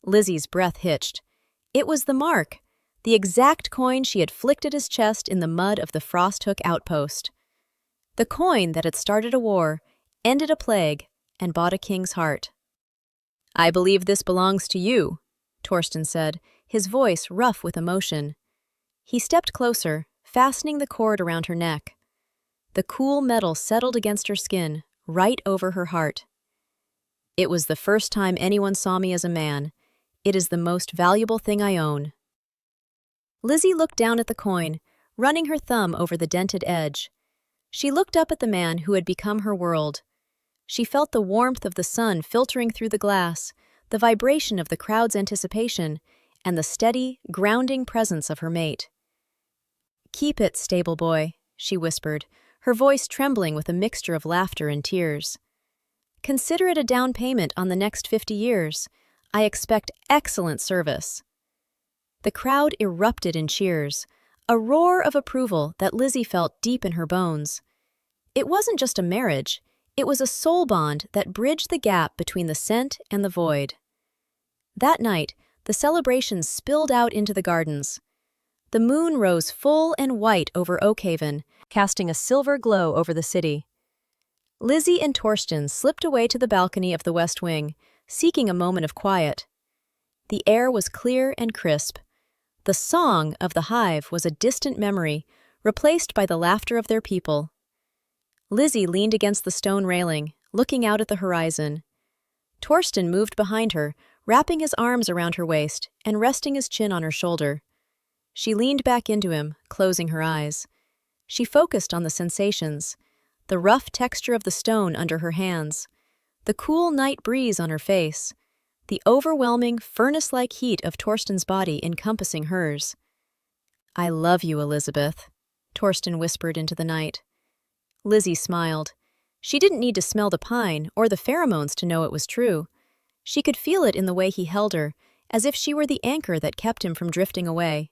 Lizzy's breath hitched. It was the mark, the exact coin she had flicked at his chest in the mud of the Frosthook outpost. The coin that had started a war, ended a plague, and bought a king's heart. "I believe this belongs to you," Torsten said, his voice rough with emotion. He stepped closer, fastening the cord around her neck. The cool metal settled against her skin, right over her heart. "It was the first time anyone saw me as a man. It is the most valuable thing I own." Lizzy looked down at the coin, running her thumb over the dented edge. She looked up at the man who had become her world. She felt the warmth of the sun filtering through the glass, the vibration of the crowd's anticipation, and the steady, grounding presence of her mate. "Keep it, stable boy," she whispered, her voice trembling with a mixture of laughter and tears. "Consider it a down payment on the next 50 years. I expect excellent service." The crowd erupted in cheers, a roar of approval that Lizzy felt deep in her bones. It wasn't just a marriage, it was a soul bond that bridged the gap between the scent and the void. That night, the celebrations spilled out into the gardens. The moon rose full and white over Oakhaven, casting a silver glow over the city. Lizzy and Torsten slipped away to the balcony of the West Wing, seeking a moment of quiet. The air was clear and crisp. The song of the Hive was a distant memory, replaced by the laughter of their people. Lizzy leaned against the stone railing, looking out at the horizon. Torsten moved behind her, wrapping his arms around her waist and resting his chin on her shoulder. She leaned back into him, closing her eyes. She focused on the sensations, the rough texture of the stone under her hands, the cool night breeze on her face, the overwhelming, furnace-like heat of Torsten's body encompassing hers. "I love you, Elizabeth," Torsten whispered into the night. Lizzy smiled. She didn't need to smell the pine or the pheromones to know it was true. She could feel it in the way he held her, as if she were the anchor that kept him from drifting away.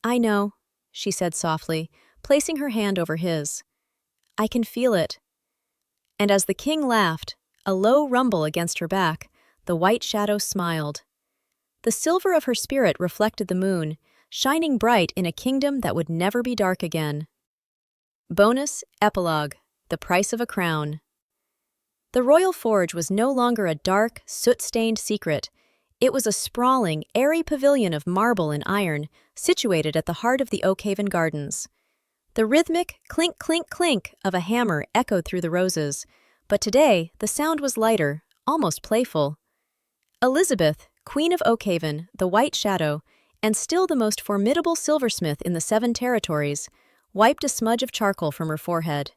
"I know," she said softly, placing her hand over his. "I can feel it." And as the king laughed, a low rumble against her back, the white shadow smiled. The silver of her spirit reflected the moon, shining bright in a kingdom that would never be dark again. Bonus Epilogue: The Price of a Crown. The royal forge was no longer a dark, soot-stained secret. It was a sprawling, airy pavilion of marble and iron, situated at the heart of the Oakhaven Gardens. The rhythmic clink, clink, clink of a hammer echoed through the roses, but today the sound was lighter, almost playful. Elizabeth, Queen of Oakhaven, the White Shadow, and still the most formidable silversmith in the 7 territories, wiped a smudge of charcoal from her forehead.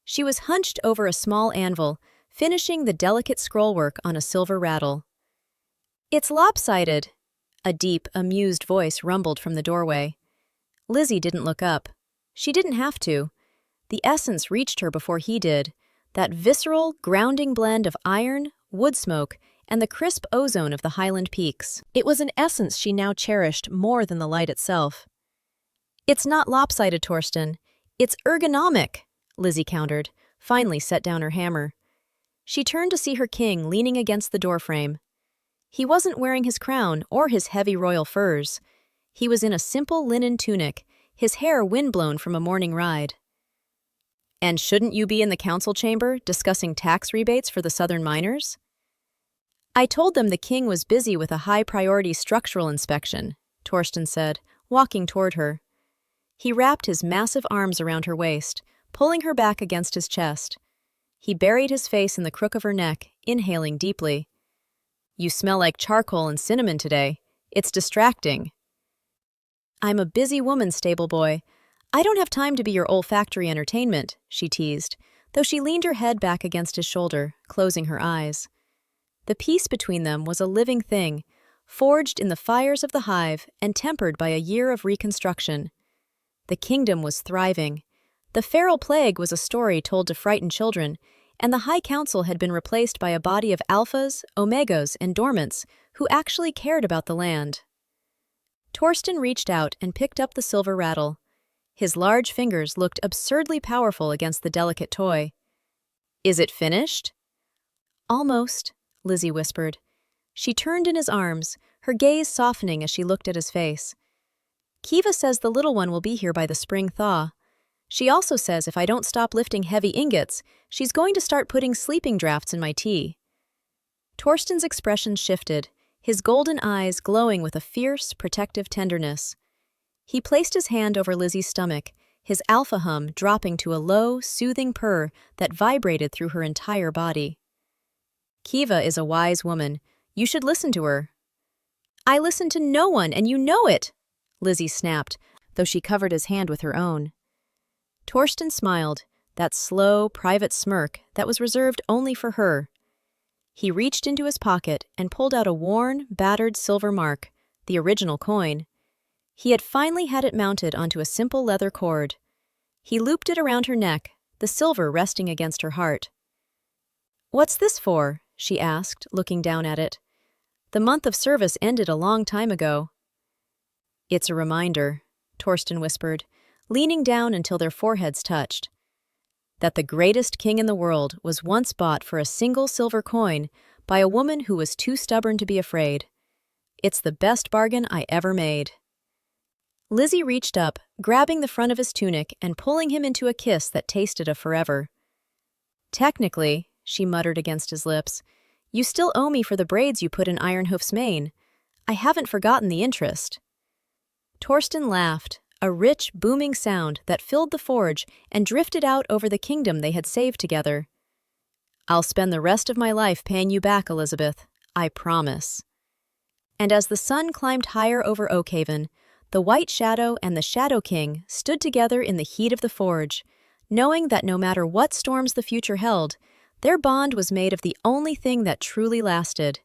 She was hunched over a small anvil, finishing the delicate scrollwork on a silver rattle. "It's lopsided," a deep, amused voice rumbled from the doorway. Lizzy didn't look up. She didn't have to. The essence reached her before he did, that visceral, grounding blend of iron, wood smoke, and the crisp ozone of the Highland peaks. It was an essence she now cherished more than the light itself. "It's not lopsided, Torsten. It's ergonomic," Lizzy countered, finally set down her hammer. She turned to see her king leaning against the doorframe. He wasn't wearing his crown or his heavy royal furs. He was in a simple linen tunic, his hair windblown from a morning ride. "And shouldn't you be in the council chamber discussing tax rebates for the southern miners?" "I told them the king was busy with a high-priority structural inspection," Torsten said, walking toward her. He wrapped his massive arms around her waist, pulling her back against his chest. He buried his face in the crook of her neck, inhaling deeply. "You smell like charcoal and cinnamon today. It's distracting." "I'm a busy woman, stable boy. I don't have time to be your olfactory entertainment," she teased, though she leaned her head back against his shoulder, closing her eyes. The peace between them was a living thing, forged in the fires of the Hive and tempered by a year of reconstruction. The kingdom was thriving. The feral plague was a story told to frighten children, and the High Council had been replaced by a body of alphas, omegas, and dormants who actually cared about the land. Torsten reached out and picked up the silver rattle. His large fingers looked absurdly powerful against the delicate toy. "Is it finished?" "Almost," Lizzy whispered. She turned in his arms, her gaze softening as she looked at his face. "Kiva says the little one will be here by the spring thaw. She also says if I don't stop lifting heavy ingots, she's going to start putting sleeping drafts in my tea." Torsten's expression shifted, his golden eyes glowing with a fierce, protective tenderness. He placed his hand over Lizzy's stomach, his alpha hum dropping to a low, soothing purr that vibrated through her entire body. "Kiva is a wise woman. You should listen to her." "I listen to no one, and you know it!" Lizzy snapped, though she covered his hand with her own. Torsten smiled, that slow, private smirk that was reserved only for her. He reached into his pocket and pulled out a worn, battered silver mark, the original coin. He had finally had it mounted onto a simple leather cord. He looped it around her neck, the silver resting against her heart. "What's this for?" she asked, looking down at it. "The month of service ended a long time ago." "It's a reminder," Torsten whispered, leaning down until their foreheads touched, "that the greatest king in the world was once bought for a single silver coin by a woman who was too stubborn to be afraid. It's the best bargain I ever made." Lizzy reached up, grabbing the front of his tunic and pulling him into a kiss that tasted of forever. "Technically," she muttered against his lips, "you still owe me for the braids you put in Ironhoof's mane. I haven't forgotten the interest." Torsten laughed, a rich, booming sound that filled the forge and drifted out over the kingdom they had saved together. "I'll spend the rest of my life paying you back, Elizabeth. I promise." And as the sun climbed higher over Oakhaven, the White Shadow and the Shadow King stood together in the heat of the forge, knowing that no matter what storms the future held, their bond was made of the only thing that truly lasted: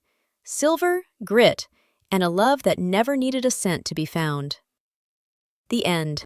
silver, grit, and a love that never needed a cent to be found. The end.